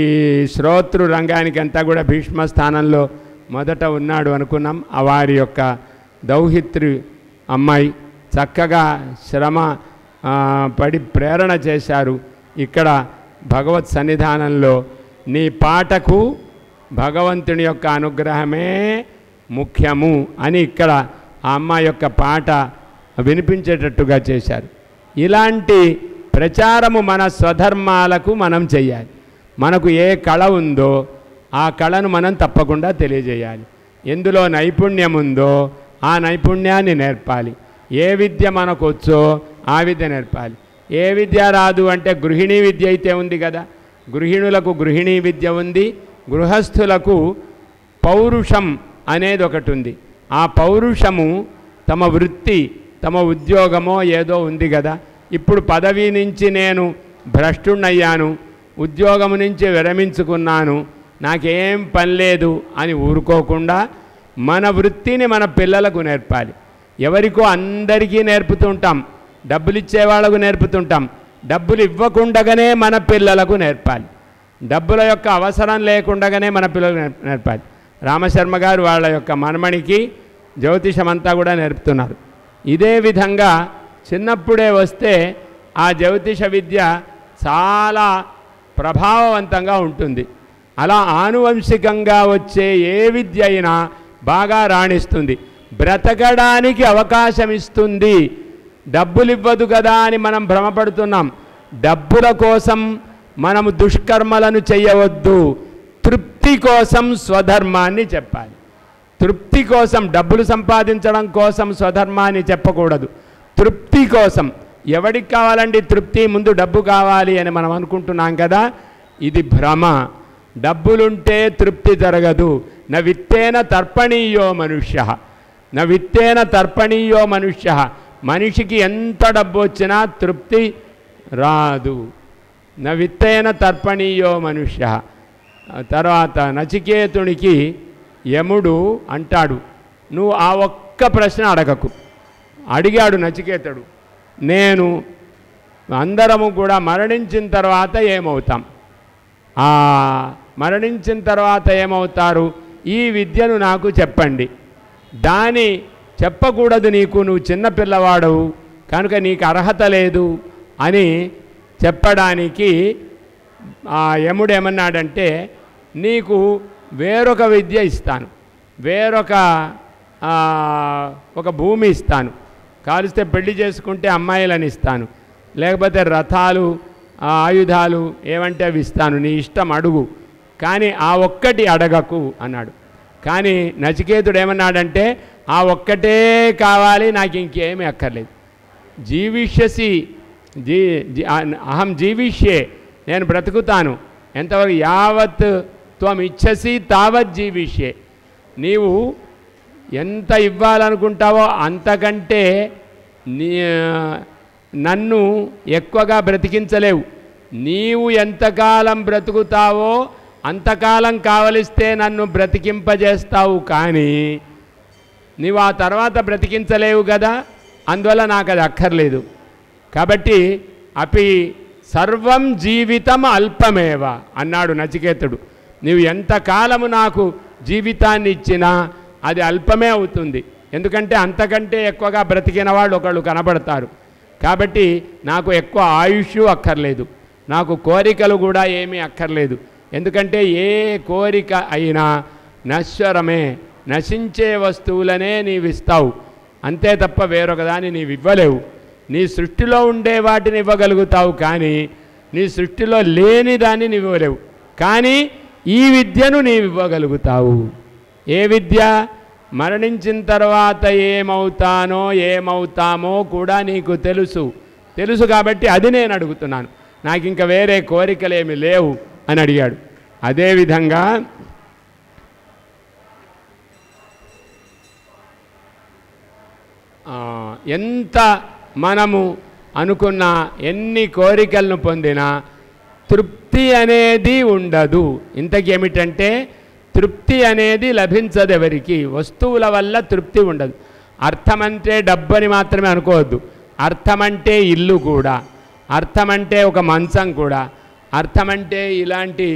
శ్రోతృ రంగానికి అంతా కూడా భీష్మ స్థానంలో మొదట ఉన్నాడు అనుకున్నాం. వారి యొక్క దౌహిత్రి అమ్మాయి చక్కగా శ్రమ పడి ప్రేరణ చేశారు. ఇక్కడ భగవత్ సన్నిధానంలో నీ పాటకు భగవంతుని యొక్క అనుగ్రహమే ముఖ్యము అని ఇక్కడ ఆ అమ్మాయి యొక్క పాట వినిపించేటట్టుగా చేశారు. ఇలాంటి ప్రచారము మన స్వధర్మాలకు మనం చేయాలి. మనకు ఏ కళ ఉందో ఆ కళను మనం తప్పకుండా తెలియజేయాలి. ఎందులో నైపుణ్యం ఉందో ఆ నైపుణ్యాన్ని నేర్పాలి. ఏ విద్య మనకు వచ్చో ఆ విద్య నేర్పాలి. ఏ విద్య రాదు అంటే గృహిణీ విద్య అయితే ఉంది కదా, గృహిణులకు గృహిణీ విద్య ఉంది, గృహస్థులకు పౌరుషం అనేది ఒకటి ఉంది. ఆ పౌరుషము తమ వృత్తి, తమ ఉద్యోగమో ఏదో ఉంది కదా. ఇప్పుడు పదవి నుంచి నేను భ్రష్టుణ్ణయ్యాను, ఉద్యోగం నుంచి విరమించుకున్నాను, నాకేం పని లేదు అని ఊరుకోకుండా మన వృత్తిని మన పిల్లలకు నేర్పాలి. ఎవరికో అందరికీ నేర్పుతుంటాం, డబ్బులు ఇచ్చేవాళ్ళకు నేర్పుతుంటాం, డబ్బులు ఇవ్వకుండానే మన పిల్లలకు నేర్పాలి. డబ్బుల యొక్క అవసరం లేకుండానే మన పిల్లలకు నేర్పాలి. రామశర్మ గారు వాళ్ళ యొక్క మనమణికి జ్యోతిషమంతా కూడా నేర్పుతున్నారు. ఇదే విధంగా చిన్నప్పుడే వస్తే ఆ జ్యోతిష విద్య చాలా ప్రభావవంతంగా ఉంటుంది. అలా ఆనువంశికంగా వచ్చే ఏ విద్య అయినా బాగా రాణిస్తుంది, బ్రతకడానికి అవకాశం ఇస్తుంది. డబ్బులు ఇవ్వదు కదా అని మనం భ్రమపడుతున్నాం. డబ్బుల కోసం మనము దుష్కర్మలను చేయవద్దు. తృప్తి కోసం స్వధర్మాన్ని చెప్పాలి. తృప్తి కోసం, డబ్బులు సంపాదించడం కోసం స్వధర్మాన్ని చెప్పకూడదు. తృప్తి కోసం. ఎవడికి కావాలండి తృప్తి? ముందు డబ్బు కావాలి అని మనం అనుకుంటున్నాం కదా, ఇది భ్రమ. డబ్బులుంటే తృప్తి జరగదు. న విత్తేన తర్పణీయో మనుష్య, న విత్తేన తర్పణీయో మనుష్య. మనిషికి ఎంత డబ్బు వచ్చినా తృప్తి రాదు. న విత్తేన తర్పణీయో మనుష్య. తర్వాత నచికేతునికి యముడు అంటాడు, నువ్వు ఆ ఒక్క ప్రశ్న అడగకు. అడిగాడు నచికేతుడు, నేను అందరము కూడా మరణించిన తర్వాత ఏమవుతాం? మరణించిన తర్వాత ఏమవుతారు? ఈ విద్యను నాకు చెప్పండి. దాని చెప్పకూడదు నీకు, నువ్వు చిన్నపిల్లవాడవు కనుక నీకు అర్హత లేదు అని చెప్పడానికి ఆ యముడు ఏమన్నాడంటే, నీకు వేరొక విద్య ఇస్తాను, వేరొక ఒక భూమి ఇస్తాను, కాలిస్తే పెళ్లి చేసుకుంటే అమ్మాయిలని ఇస్తాను, లేకపోతే రథాలు ఆయుధాలు ఏమంటే అవి ఇస్తాను, నీ ఇష్టం అడుగు, కానీ ఆ ఒక్కటి అడగకు అన్నాడు. కానీ నచికేతుడు ఏమన్నాడంటే, ఆ ఒక్కటే కావాలి, నాకు ఇంకేమీ అక్కర్లేదు. జీవిష్యసి అహం జీవిష్యే, నేను బ్రతుకుతాను ఎంతవరకు, యావత్ త్వం ఇచ్చసి తావత్ జీవిష్యే. నీవు ఎంత ఇవ్వాలనుకుంటావో అంతకంటే నన్ను ఎక్కువగా బ్రతికించలేవు. నీవు ఎంతకాలం బ్రతుకుతావో అంతకాలం కావలిస్తే నన్ను బ్రతికింపజేస్తావు, కానీ నీవు ఆ తర్వాత బ్రతికించలేవు కదా, అందువల్ల నాకు అది అక్కర్లేదు. కాబట్టి అపి సర్వం జీవితం అల్పమేవ అన్నాడు నచికేతుడు. నీవు ఎంతకాలము నాకు జీవితాన్ని ఇచ్చినా అది అల్పమే అవుతుంది. ఎందుకంటే అంతకంటే ఎక్కువగా బ్రతికిన వాళ్ళు ఒకళ్ళు కనబడతారు. కాబట్టి నాకు ఎక్కువ ఆయుష్ అక్కర్లేదు, నాకు కోరికలు కూడా ఏమీ అక్కర్లేదు. ఎందుకంటే ఏ కోరిక అయినా నశ్వరమే, నశించే వస్తువులనే నీవు ఇస్తావు, అంతే తప్ప వేరొక దాన్ని నీవు ఇవ్వలేవు. నీ సృష్టిలో ఉండే వాటిని ఇవ్వగలుగుతావు, కానీ నీ సృష్టిలో లేని దాన్ని నీవు ఇవ్వలేవు. కానీ ఈ విద్యను నీవు ఇవ్వగలుగుతావు. ఏ విద్య? మరణించిన తర్వాత ఏమవుతానో ఏమవుతామో కూడా నీకు తెలుసు కాబట్టి అది నేను అడుగుతున్నాను, నాకు ఇంకా వేరే కోరికలేమి లేవు అని అడిగాడు. అదేవిధంగా ఎంత మనము అనుకున్నా, ఎన్ని కోరికలను పొందినా తృప్తి అనేది ఉండదు. ఇంతకేమిటంటే తృప్తి అనేది లభించదు ఎవరికి. వస్తువుల వల్ల తృప్తి ఉండదు. అర్థమంటే డబ్బని మాత్రమే అనుకోవద్దు. అర్థమంటే ఇల్లు కూడా, అర్థమంటే ఒక మంచం కూడా, అర్థమంటే ఇలాంటి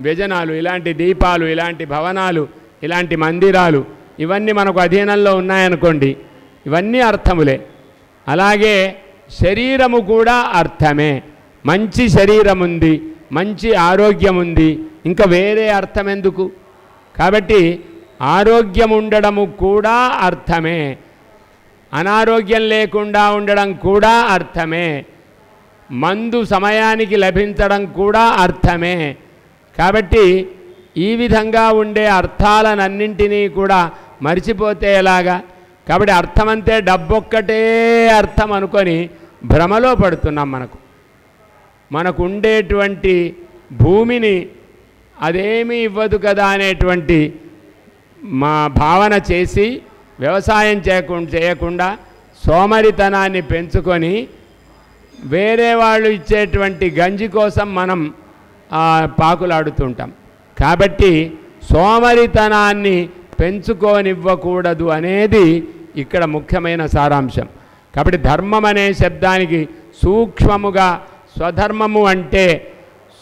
వ్యజనాలు, ఇలాంటి దీపాలు, ఇలాంటి భవనాలు, ఇలాంటి మందిరాలు, ఇవన్నీ మనకు అధీనంలో ఉన్నాయనుకోండి, ఇవన్నీ అర్థములే. అలాగే శరీరము కూడా అర్థమే. మంచి శరీరం ఉంది, మంచి ఆరోగ్యం ఉంది, ఇంకా వేరే అర్థం ఎందుకు? కాబట్టి ఆరోగ్యం ఉండడము కూడా అర్థమే, అనారోగ్యం లేకుండా ఉండడం కూడా అర్థమే, మందు సమయానికి లభించడం కూడా అర్థమే. కాబట్టి ఈ విధంగా ఉండే అర్థాలనన్నింటినీ కూడా మర్చిపోతే ఎలాగా? కాబట్టి అర్థమంతే డబ్బొక్కటే అర్థం అనుకొని భ్రమలో పడుతున్నాం. మనకు ఉండేటువంటి భూమిని అదేమీ ఇవ్వదు కదా అనేటువంటి మా భావన చేసి వ్యవసాయం చేయకుండా సోమరితనాన్ని పెంచుకొని వేరే వాళ్ళు ఇచ్చేటువంటి గంజి కోసం మనం పాకులాడుతుంటాం. కాబట్టి సోమరితనాన్ని పెంచుకోనివ్వకూడదు అనేది ఇక్కడ ముఖ్యమైన సారాంశం. కాబట్టి ధర్మం అనే శబ్దానికి సూక్ష్మముగా స్వధర్మము అంటే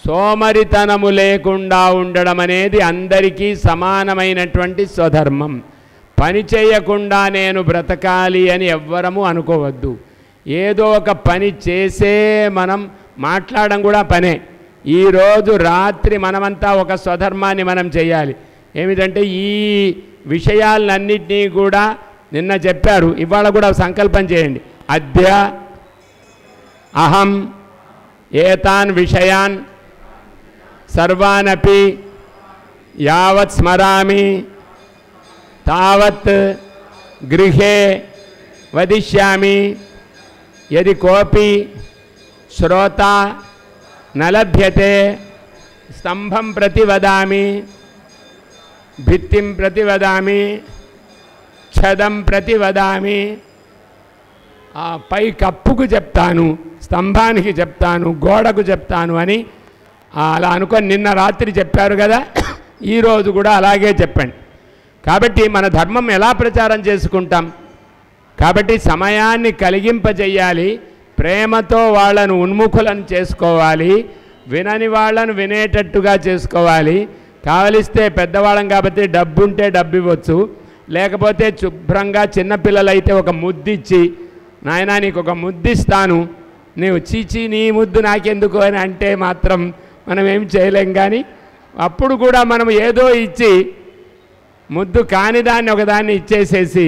సోమరితనము లేకుండా ఉండడం అనేది అందరికీ సమానమైనటువంటి స్వధర్మం. పని చేయకుండా నేను బ్రతకాలి అని ఎవ్వరము అనుకోవద్దు. ఏదో ఒక పని చేసే మనం మాట్లాడడం కూడా పనే. ఈరోజు రాత్రి మనమంతా ఒక స్వధర్మాన్ని మనం చేయాలి. ఏమిటంటే ఈ విషయాలన్నింటినీ కూడా నిన్న చెప్పారు, ఇవాళ కూడా సంకల్పం చేయండి. అద్య అహం ఏతాన్ విషయాన్ సర్వానపి యావత్ స్మరామి తావత్ గృహే వదిష్యామి యది కోపి శ్రోత నలభ్యతే స్తంభం ప్రతి వదామి భిత్తిం ప్రతి వదామి ఛదం ప్రతి వదామి. పై కప్పుకు చెప్తాను, స్తంభానికి చెప్తాను, గోడకు చెప్తాను అని అలా అనుకొని నిన్న రాత్రి చెప్పారు కదా, ఈరోజు కూడా అలాగే చెప్పండి. కాబట్టి మన ధర్మం ఎలా ప్రచారం చేసుకుంటాం? కాబట్టి సమయాన్ని కలిగింపజేయాలి, ప్రేమతో వాళ్ళను ఉన్ముఖులను చేసుకోవాలి, వినని వాళ్ళను వినేటట్టుగా చేసుకోవాలి. కావలిస్తే పెద్దవాళ్ళం కాబట్టి డబ్బు ఉంటే డబ్బు ఇవ్వచ్చు, లేకపోతే శుభ్రంగా చిన్నపిల్లలైతే ఒక ముద్దిచ్చి, నాయనా నీకు ఒక ముద్దిస్తాను, నీవు చీచి నీ ముద్దు నాకెందుకు అని అంటే మాత్రం మనం ఏం చేయలేం. కానీ అప్పుడు కూడా మనం ఏదో ఇచ్చి ముద్దు కాని దాన్ని ఒకదాన్ని ఇచ్చేసేసి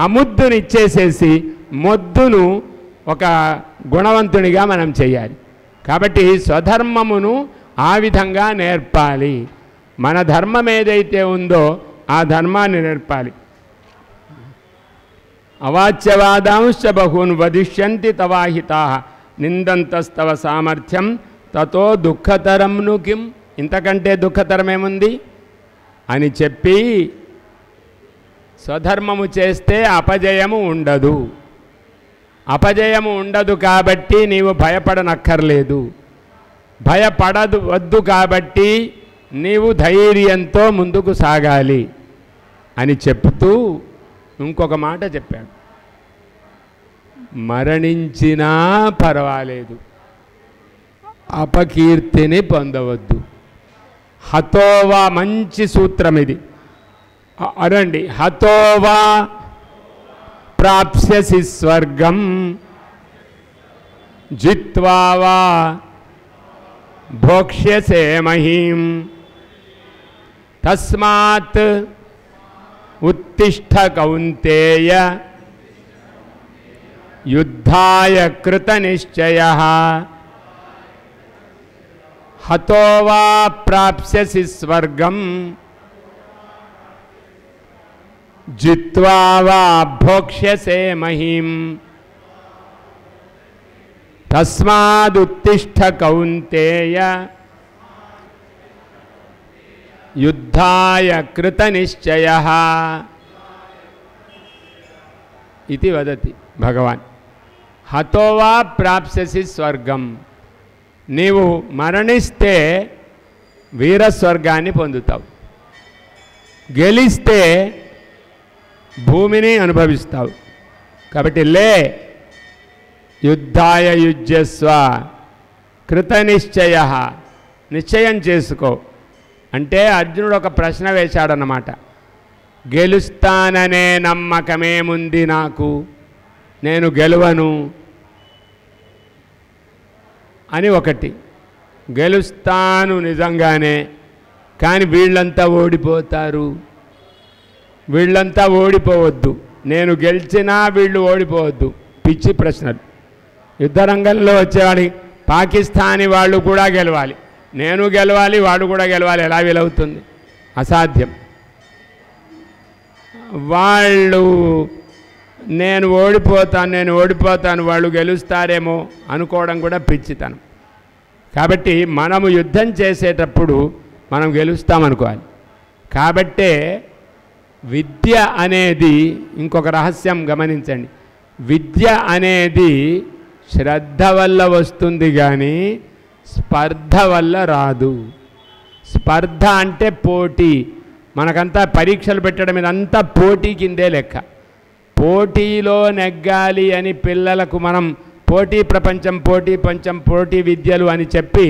అముద్దుని ఇచ్చేసేసి మొద్దును ఒక గుణవంతునిగా మనం చేయాలి. కాబట్టి స్వధర్మమును ఆ విధంగా నేర్పాలి. మన ధర్మం ఏదైతే ఉందో ఆ ధర్మాన్ని నేర్పాలి. అవాచ్యవాదాంశ్చ బహూన్ వదిష్యంతి తవాహితాః నిందంతస్తవ సామర్థ్యం తతో దుఃఖతరంను కిం. ఇంతకంటే దుఃఖతరమేముంది అని చెప్పి స్వధర్మము చేస్తే అపజయము ఉండదు. అపజయము ఉండదు కాబట్టి నీవు భయపడనక్కర్లేదు. వద్దు కాబట్టి నీవు ధైర్యంతో ముందుకు సాగాలి అని చెప్తూ ఇంకొక మాట చెప్పాడు. మరణించినా పర్వాలేదు, అపకీర్తిని పొందవద్దు. హతోవా, మంచి సూత్రం ఇది, అనండి. హతోవా ప్రాప్స్యసి స్వర్గం జిత్వా వా భోక్ష్యసే మహీం తస్మాత్ ఉత్తిష్ఠ కౌంతేయ యుద్ధాయ కృత నిశ్చయః హతో వా ప్రాప్స్యసి స్వర్గం జిత్వా వా భోక్ష్యసే మహిం తస్మాదుత్తిష్ఠ కౌంతేయ యుద్ధాయ కృతనిశ్చయః ఇది వదతి భగవాన్. హతోవా ప్రాప్స్యసి స్వర్గం. నీవు మరణిస్తే వీరస్వర్గాన్ని పొందుతావు, గెలిస్తే భూమిని అనుభవిస్తావు. కాబట్టి లే యుద్ధాయ యుజ్యస్వ కృతనిశ్చయః, నిశ్చయం చేసుకో. అంటే అర్జునుడు ఒక ప్రశ్న వేశాడన్నమాట. గెలుస్తాననే నమ్మకమేముంది నాకు, నేను గెలవను అని ఒకటి. గెలుస్తాను నిజంగానే, కానీ వీళ్ళంతా ఓడిపోతారు, వీళ్ళంతా ఓడిపోవద్దు, నేను గెలిచినా వీళ్ళు ఓడిపోవద్దు. పిచ్చి ప్రశ్నలు. యుద్ధరంగంలో వచ్చేవాడి పాకిస్తానీ వాళ్ళు కూడా గెలవాలి, నేను గెలవాలి, వాడు కూడా గెలవాలి. ఎలా వీలవుతుంది? అసాధ్యం. వాళ్ళు నేను ఓడిపోతాను వాళ్ళు గెలుస్తారేమో అనుకోవడం కూడా పిచ్చితనం. కాబట్టి మనము యుద్ధం చేసేటప్పుడు మనం గెలుస్తామనుకోవాలి. కాబట్టే విద్య అనేది, ఇంకొక రహస్యం గమనించండి, విద్య అనేది శ్రద్ధ వల్ల వస్తుంది కానీ స్పర్ధ వల్ల రాదు. స్పర్ధ అంటే పోటీ. మనకంతా పరీక్షలు పెట్టడం ఇదంతా పోటీ కిందే లెక్క. పోటీలో నెగ్గాలి అని పిల్లలకు మనం పోటీ ప్రపంచం, పోటీ విద్యలు అని చెప్పి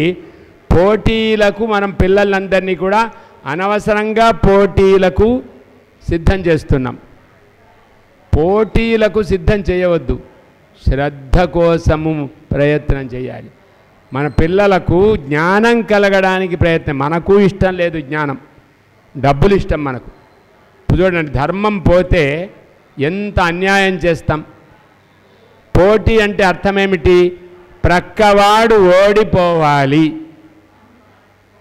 పోటీలకు మనం పిల్లలందరినీ కూడా అనవసరంగా పోటీలకు సిద్ధం చేస్తున్నాం. పోటీలకు సిద్ధం చేయవద్దు, శ్రద్ధ కోసము ప్రయత్నం చేయాలి. మన పిల్లలకు జ్ఞానం కలగడానికి ప్రయత్నం. మనకు ఇష్టం లేదు జ్ఞానం, డబ్బులు ఇష్టం మనకు. చూడండి, ధర్మం పోతే ఎంత అన్యాయం చేస్తాం. పోటీ అంటే అర్థమేమిటి? ప్రక్కవాడు ఓడిపోవాలి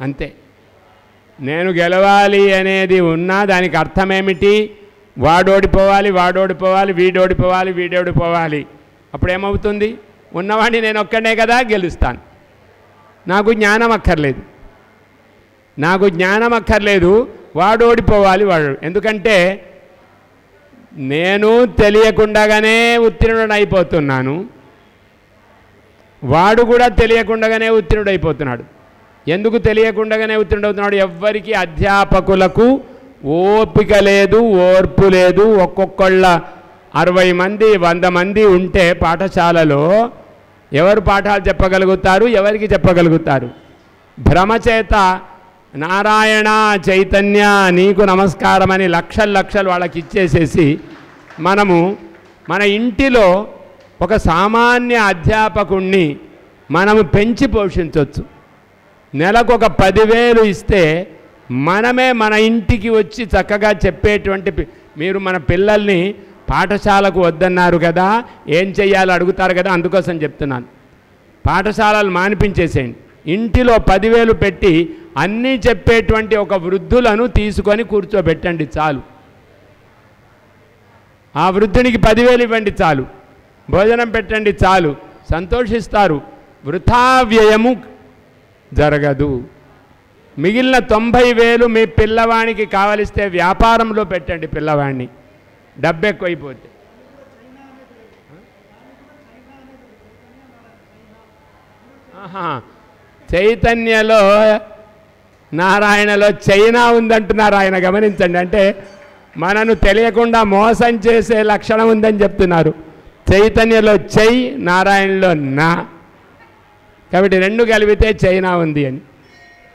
అంతే. నేను గెలవాలి అనేది ఉన్నా దానికి అర్థమేమిటి? వాడోడిపోవాలి, వీడోడిపోవాలి. అప్పుడేమవుతుంది? ఉన్నవాడిని నేను ఒక్కడే కదా గెలుస్తాను. నాకు జ్ఞానం అక్కర్లేదు, వాడు ఓడిపోవాలి. ఎందుకంటే నేను తెలియకుండానే ఉత్తీర్ణుడైపోతున్నాను, వాడు కూడా తెలియకుండానే ఉత్తీర్ణుడైపోతున్నాడు. ఎందుకు తెలియకుండానే ఉత్తీర్ణుడవుతున్నాడు? ఎవ్వరికి అధ్యాపకులకు ఓపిక లేదు, ఓర్పు లేదు. ఒక్కొక్కళ్ళ 60 మంది 100 మంది ఉంటే పాఠశాలలో ఎవరు పాఠాలు చెప్పగలుగుతారు? ఎవరికి చెప్పగలుగుతారు? భ్రమచేత నారాయణ చైతన్య నీకు నమస్కారం అని లక్షలు వాళ్ళకి ఇచ్చేసేసి మనము మన ఇంటిలో ఒక సామాన్య అధ్యాపకుణ్ణి మనము పెంచి పోషించవచ్చు. నెలకు ఒక 10,000 ఇస్తే మనమే మన ఇంటికి వచ్చి చక్కగా చెప్పేటువంటి. మీరు మన పిల్లల్ని పాఠశాలకు వద్దన్నారు కదా, ఏం చెయ్యాలో అడుగుతారు కదా, అందుకోసం చెప్తున్నాను. పాఠశాలలు మానిపించేసేయండి. ఇంటిలో 10,000 పెట్టి అన్నీ చెప్పేటువంటి ఒక వృద్ధులను తీసుకొని కూర్చోబెట్టండి చాలు. ఆ వృద్ధునికి 10,000 ఇవ్వండి చాలు, భోజనం పెట్టండి చాలు, సంతోషిస్తారు. వృథా వ్యయము జరగదు. మిగిలిన 90,000 మీ పిల్లవానికి కావలిస్తే వ్యాపారంలో పెట్టండి. పిల్లవాడిని డబ్బు ఎక్కువైపోతే చైతన్యలో నారాయణలో చైనా ఉందంటున్నారు ఆయన. గమనించండి, అంటే మనను తెలియకుండా మోసం చేసే లక్షణం ఉందని చెప్తున్నారు. చైతన్యలో చై, నారాయణలో నా. కాబట్టి 2 కలిపితే చైనా ఉంది అని.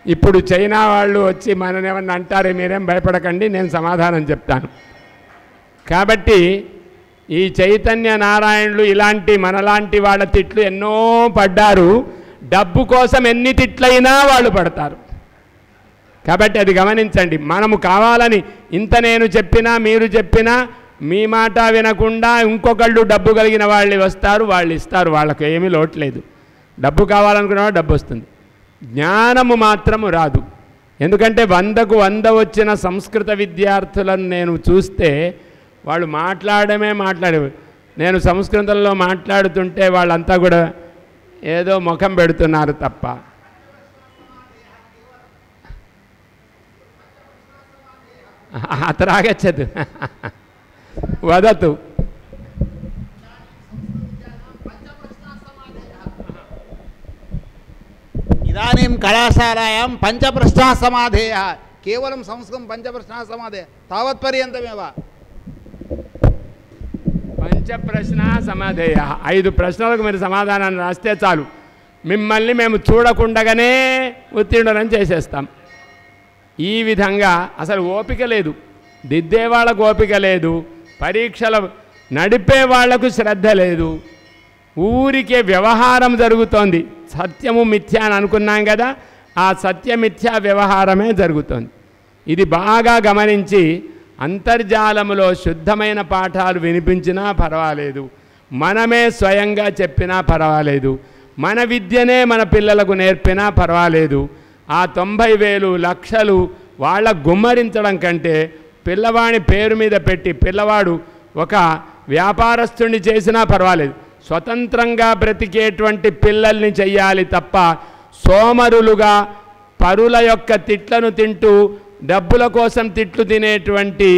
ఇప్పుడు చైనా వాళ్ళు వచ్చి మనని ఏమన్నా అంటారే, మీరేం భయపడకండి, నేను సమాధానం చెప్తాను. కాబట్టి ఈ చైతన్య నారాయణులు ఇలాంటి మనలాంటి వాళ్ళ తిట్లు ఎన్నో పడ్డారు. డబ్బు కోసం ఎన్ని తిట్లైనా వాళ్ళు పడతారు. కాబట్టి అది గమనించండి. మనము కావాలని ఇంత నేను చెప్పినా మీరు చెప్పినా మీ మాట వినకుండా ఇంకొకళ్ళు డబ్బు కలిగిన వాళ్ళు వస్తారు, వాళ్ళు ఇస్తారు. వాళ్ళకు ఏమీ లోట్లేదు. డబ్బు కావాలనుకునేవాడు డబ్బు వస్తుంది, జ్ఞానము మాత్రము రాదు. ఎందుకంటే 100కు 100 వచ్చిన సంస్కృత విద్యార్థులను నేను చూస్తే వాళ్ళు మాట్లాడే నేను సంస్కృతంలో మాట్లాడుతుంటే వాళ్ళంతా కూడా ఏదో ముఖం పెడుతున్నారు తప్ప. అత్రాగచ్చదు వదతు. ఇదానీం కళాశాలాయాం పంచప్రశ్నాः సమాధేయः. కేవలం సంస్కృతం పంచప్రశ్నాः సమాధేయः తావత్పర్యంతమేవ. పంచప్రశ్న సమాధేయ 5 ప్రశ్నలకు మీరు సమాధానాన్ని రాస్తే చాలు, మిమ్మల్ని మేము చూడకుండగానే ఉత్తీర్ణులని చేసేస్తాం. ఈ విధంగా అసలు ఓపిక లేదు, దిద్దే వాళ్ళకు ఓపిక లేదు, పరీక్షలు నడిపే వాళ్లకు శ్రద్ధ లేదు, ఊరికే వ్యవహారం జరుగుతోంది. సత్యము మిథ్య అని అనుకున్నాం కదా, ఆ సత్యమిథ్యా వ్యవహారమే జరుగుతోంది. ఇది బాగా గమనించి అంతర్జాలములో శుద్ధమైన పాఠాలు వినిపించినా పర్వాలేదు, మనమే స్వయంగా చెప్పినా పర్వాలేదు, మన విద్యనే మన పిల్లలకు నేర్పినా పర్వాలేదు. ఆ 90,000 లక్షలు వాళ్ళ గుమ్మరించడం కంటే పిల్లవాడి పేరు మీద పెట్టి పిల్లవాడు ఒక వ్యాపారస్తుని చేసినా పర్వాలేదు. స్వతంత్రంగా బ్రతికేటువంటి పిల్లల్ని చెయ్యాలి తప్ప సోమరులుగా పరుల యొక్క తిట్లను తింటూ డబ్బుల కోసం తిట్లు తినేటువంటి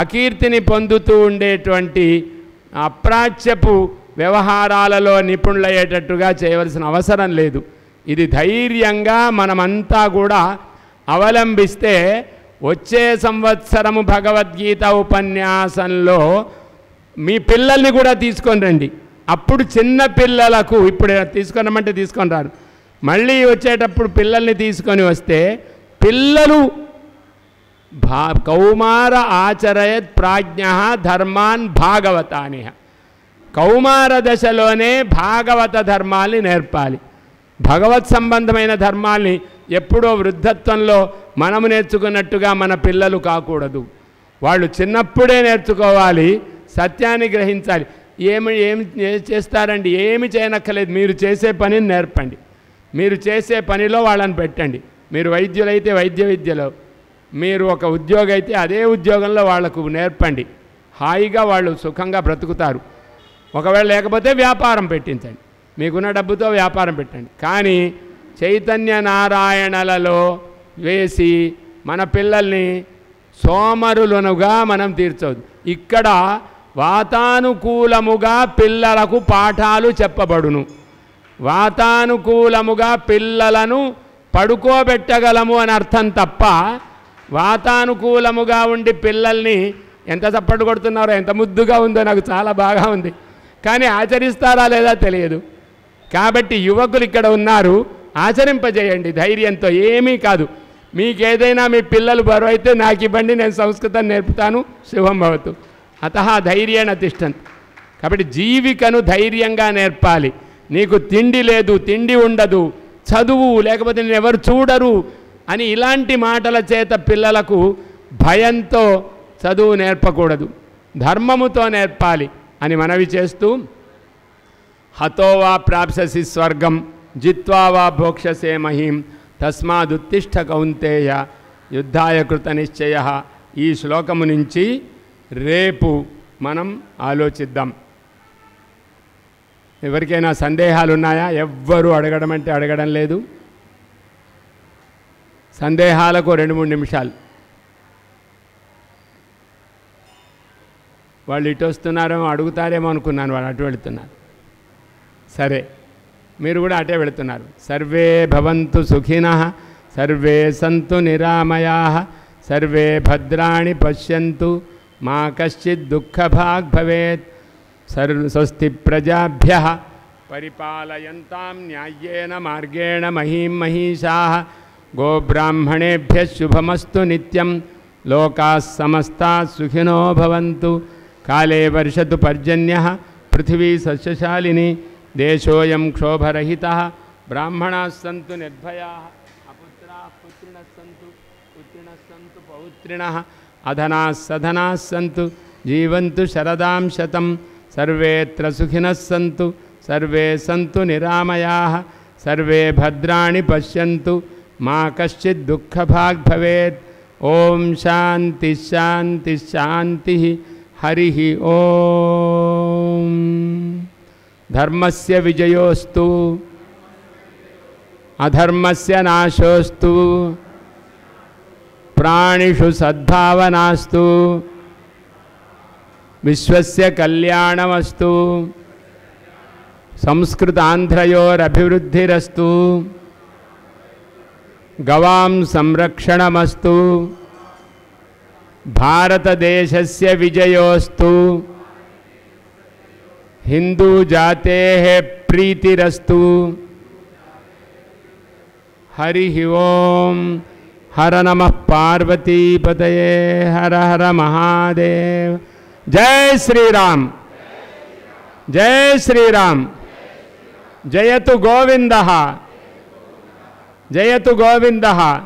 అకీర్తిని పొందుతూ ఉండేటువంటి అప్రాచ్యపు వ్యవహారాలలో నిపుణులయ్యేటట్టుగా చేయవలసిన అవసరం లేదు. ఇది ధైర్యంగా మనమంతా కూడా అవలంబిస్తే వచ్చే సంవత్సరము భగవద్గీత ఉపన్యాసంలో మీ పిల్లల్ని కూడా తీసుకొని రండి. అప్పుడు చిన్న పిల్లలకు ఇప్పుడు తీసుకొనమంటే తీసుకొని రారు, మళ్ళీ వచ్చేటప్పుడు పిల్లల్ని తీసుకొని వస్తే పిల్లలు కౌమార ఆచరయత్ ప్రాజ్ఞ ధర్మాన్ భాగవతాని. కౌమార దశలోనే భాగవత ధర్మాల్ని నేర్పాలి. భగవత్ సంబంధమైన ధర్మాల్ని ఎప్పుడో వృద్ధత్వంలో మనము నేర్చుకున్నట్టుగా మన పిల్లలు కాకూడదు. వాళ్ళు చిన్నప్పుడే నేర్చుకోవాలి, సత్యాన్ని గ్రహించాలి. ఏమి చేస్తారండి? ఏమి చేయనక్కర్లేదు, మీరు చేసే పనిని నేర్పండి, మీరు చేసే పనిలో వాళ్ళని పెట్టండి. మీరు వైద్యులైతే వైద్య విద్యలో, మీరు ఒక ఉద్యోగం అయితే అదే ఉద్యోగంలో వాళ్లకు నేర్పండి. హాయిగా వాళ్ళు సుఖంగా బ్రతుకుతారు. ఒకవేళ లేకపోతే వ్యాపారం పెట్టించండి, మీకున్న డబ్బుతో వ్యాపారం పెట్టండి. కానీ చైతన్య నారాయణలలో వేసి మన పిల్లల్ని సోమరులనుగా మనం తీర్చవద్దు. ఇక్కడ వాతానుకూలముగా పిల్లలకు పాఠాలు చెప్పబడును. వాతానుకూలముగా పిల్లలను పడుకోబెట్టగలము అని అర్థం తప్ప వాతానుకూలముగా ఉండి పిల్లల్ని ఎంత చప్పట్లు కొడుతున్నారో, ఎంత ముద్దుగా ఉందో నాకు చాలా బాగా ఉంది, కానీ ఆచరిస్తారా లేదా తెలియదు. కాబట్టి యువకులు ఇక్కడ ఉన్నారు, ఆచరింపజేయండి ధైర్యంతో. ఏమీ కాదు, మీకేదైనా మీ పిల్లలు బరువు అయితే నాకు ఇవ్వండి, నేను సంస్కృతం నేర్పుతాను, శుభం భవతు. అతః ధైర్యేణ తిష్టంతు. కాబట్టి జీవికను ధైర్యంగా నేర్పాలి. నీకు తిండి లేదు, తిండి ఉండదు, చదువు లేకపోతే నేను ఎవరు చూడరు అని ఇలాంటి మాటల చేత పిల్లలకు భయంతో చదువు నేర్పకూడదు, ధర్మముతో నేర్పాలి అని మనవి చేస్తూ, హతో వా ప్రాప్స్యసి స్వర్గం జిత్వా వా భోక్ష్యసే మహీం తస్మాదుత్తిష్ఠ కౌంతేయ యుద్ధాయ కృత నిశ్చయ. ఈ శ్లోకము నుంచి రేపు మనం ఆలోచిద్దాం. ఎవరికైనా సందేహాలు ఉన్నాయా? ఎవ్వరూ అడగడం అంటే అడగడం లేదు. సందేహాలకు 2-3 నిమిషాలు. వాళ్ళు ఇటు వస్తున్నారేమో అడుగుతారేమో అనుకున్నాను, వాళ్ళు అటు వెళుతున్నారు. సరే, మీరు కూడా అటే వెళుతున్నారు. సర్వే భవంతు సుఖినః, సర్వే సంతు నిరామయాః, సర్వే భద్రాణి పశ్యంతు, మా కశ్చిత్ దుఃఖభాగ్ భవేత్. స్వస్తి ప్రజాభ్యః పరిపాలయంతాం న్యాయేన మార్గేణ మహీం మహీషాః. గోబ్రాహ్మణేభ్యः శుభమస్తు నిత్యం. లోకాः సమస్తాः సుఖినో భవంతు. కాలే వర్షతు పర్జన్యః పృథివీ సస్యశాలిని. దేశోయం క్షోభరహితః. బ్రాహ్మణాः సంతు నిర్భయాः. అపుత్రాः పుత్రిణः సంతు, పుత్రిణः సంతు పౌత్రిణः. అధనాः సధనాः సంతు, జీవంతు శరదాం శతం. సర్వేత్ర సుఖినः సంతు, సర్వే సంతు నిరామయాః, సర్వే భద్రాణి పశ్యంతు, మా కశ్చిత్ దుఃఖభాగ్ భవేత్. ఓం శాంతి శాంతి శాంతి. हरि ओम। धर्मस्य विजयोस्तु अधर्मस्य नाशोस्तु प्राणिषु सद्भावनास्तु विश्वस्य कल्याणमस्तु संस्कृतान्ध्रयोरभिवृद्धिरस्तु गवां संरक्षणमस्तु भारतदेशस्य विजयोस्तु हिंदू जातेः प्रीतिरस्तु हरि ओम। हर नमः पार्वतीपतये हर हर महादेव। जय श्री राम, जय श्री राम। जयतु गोविंदः, जयतु गोविंदः।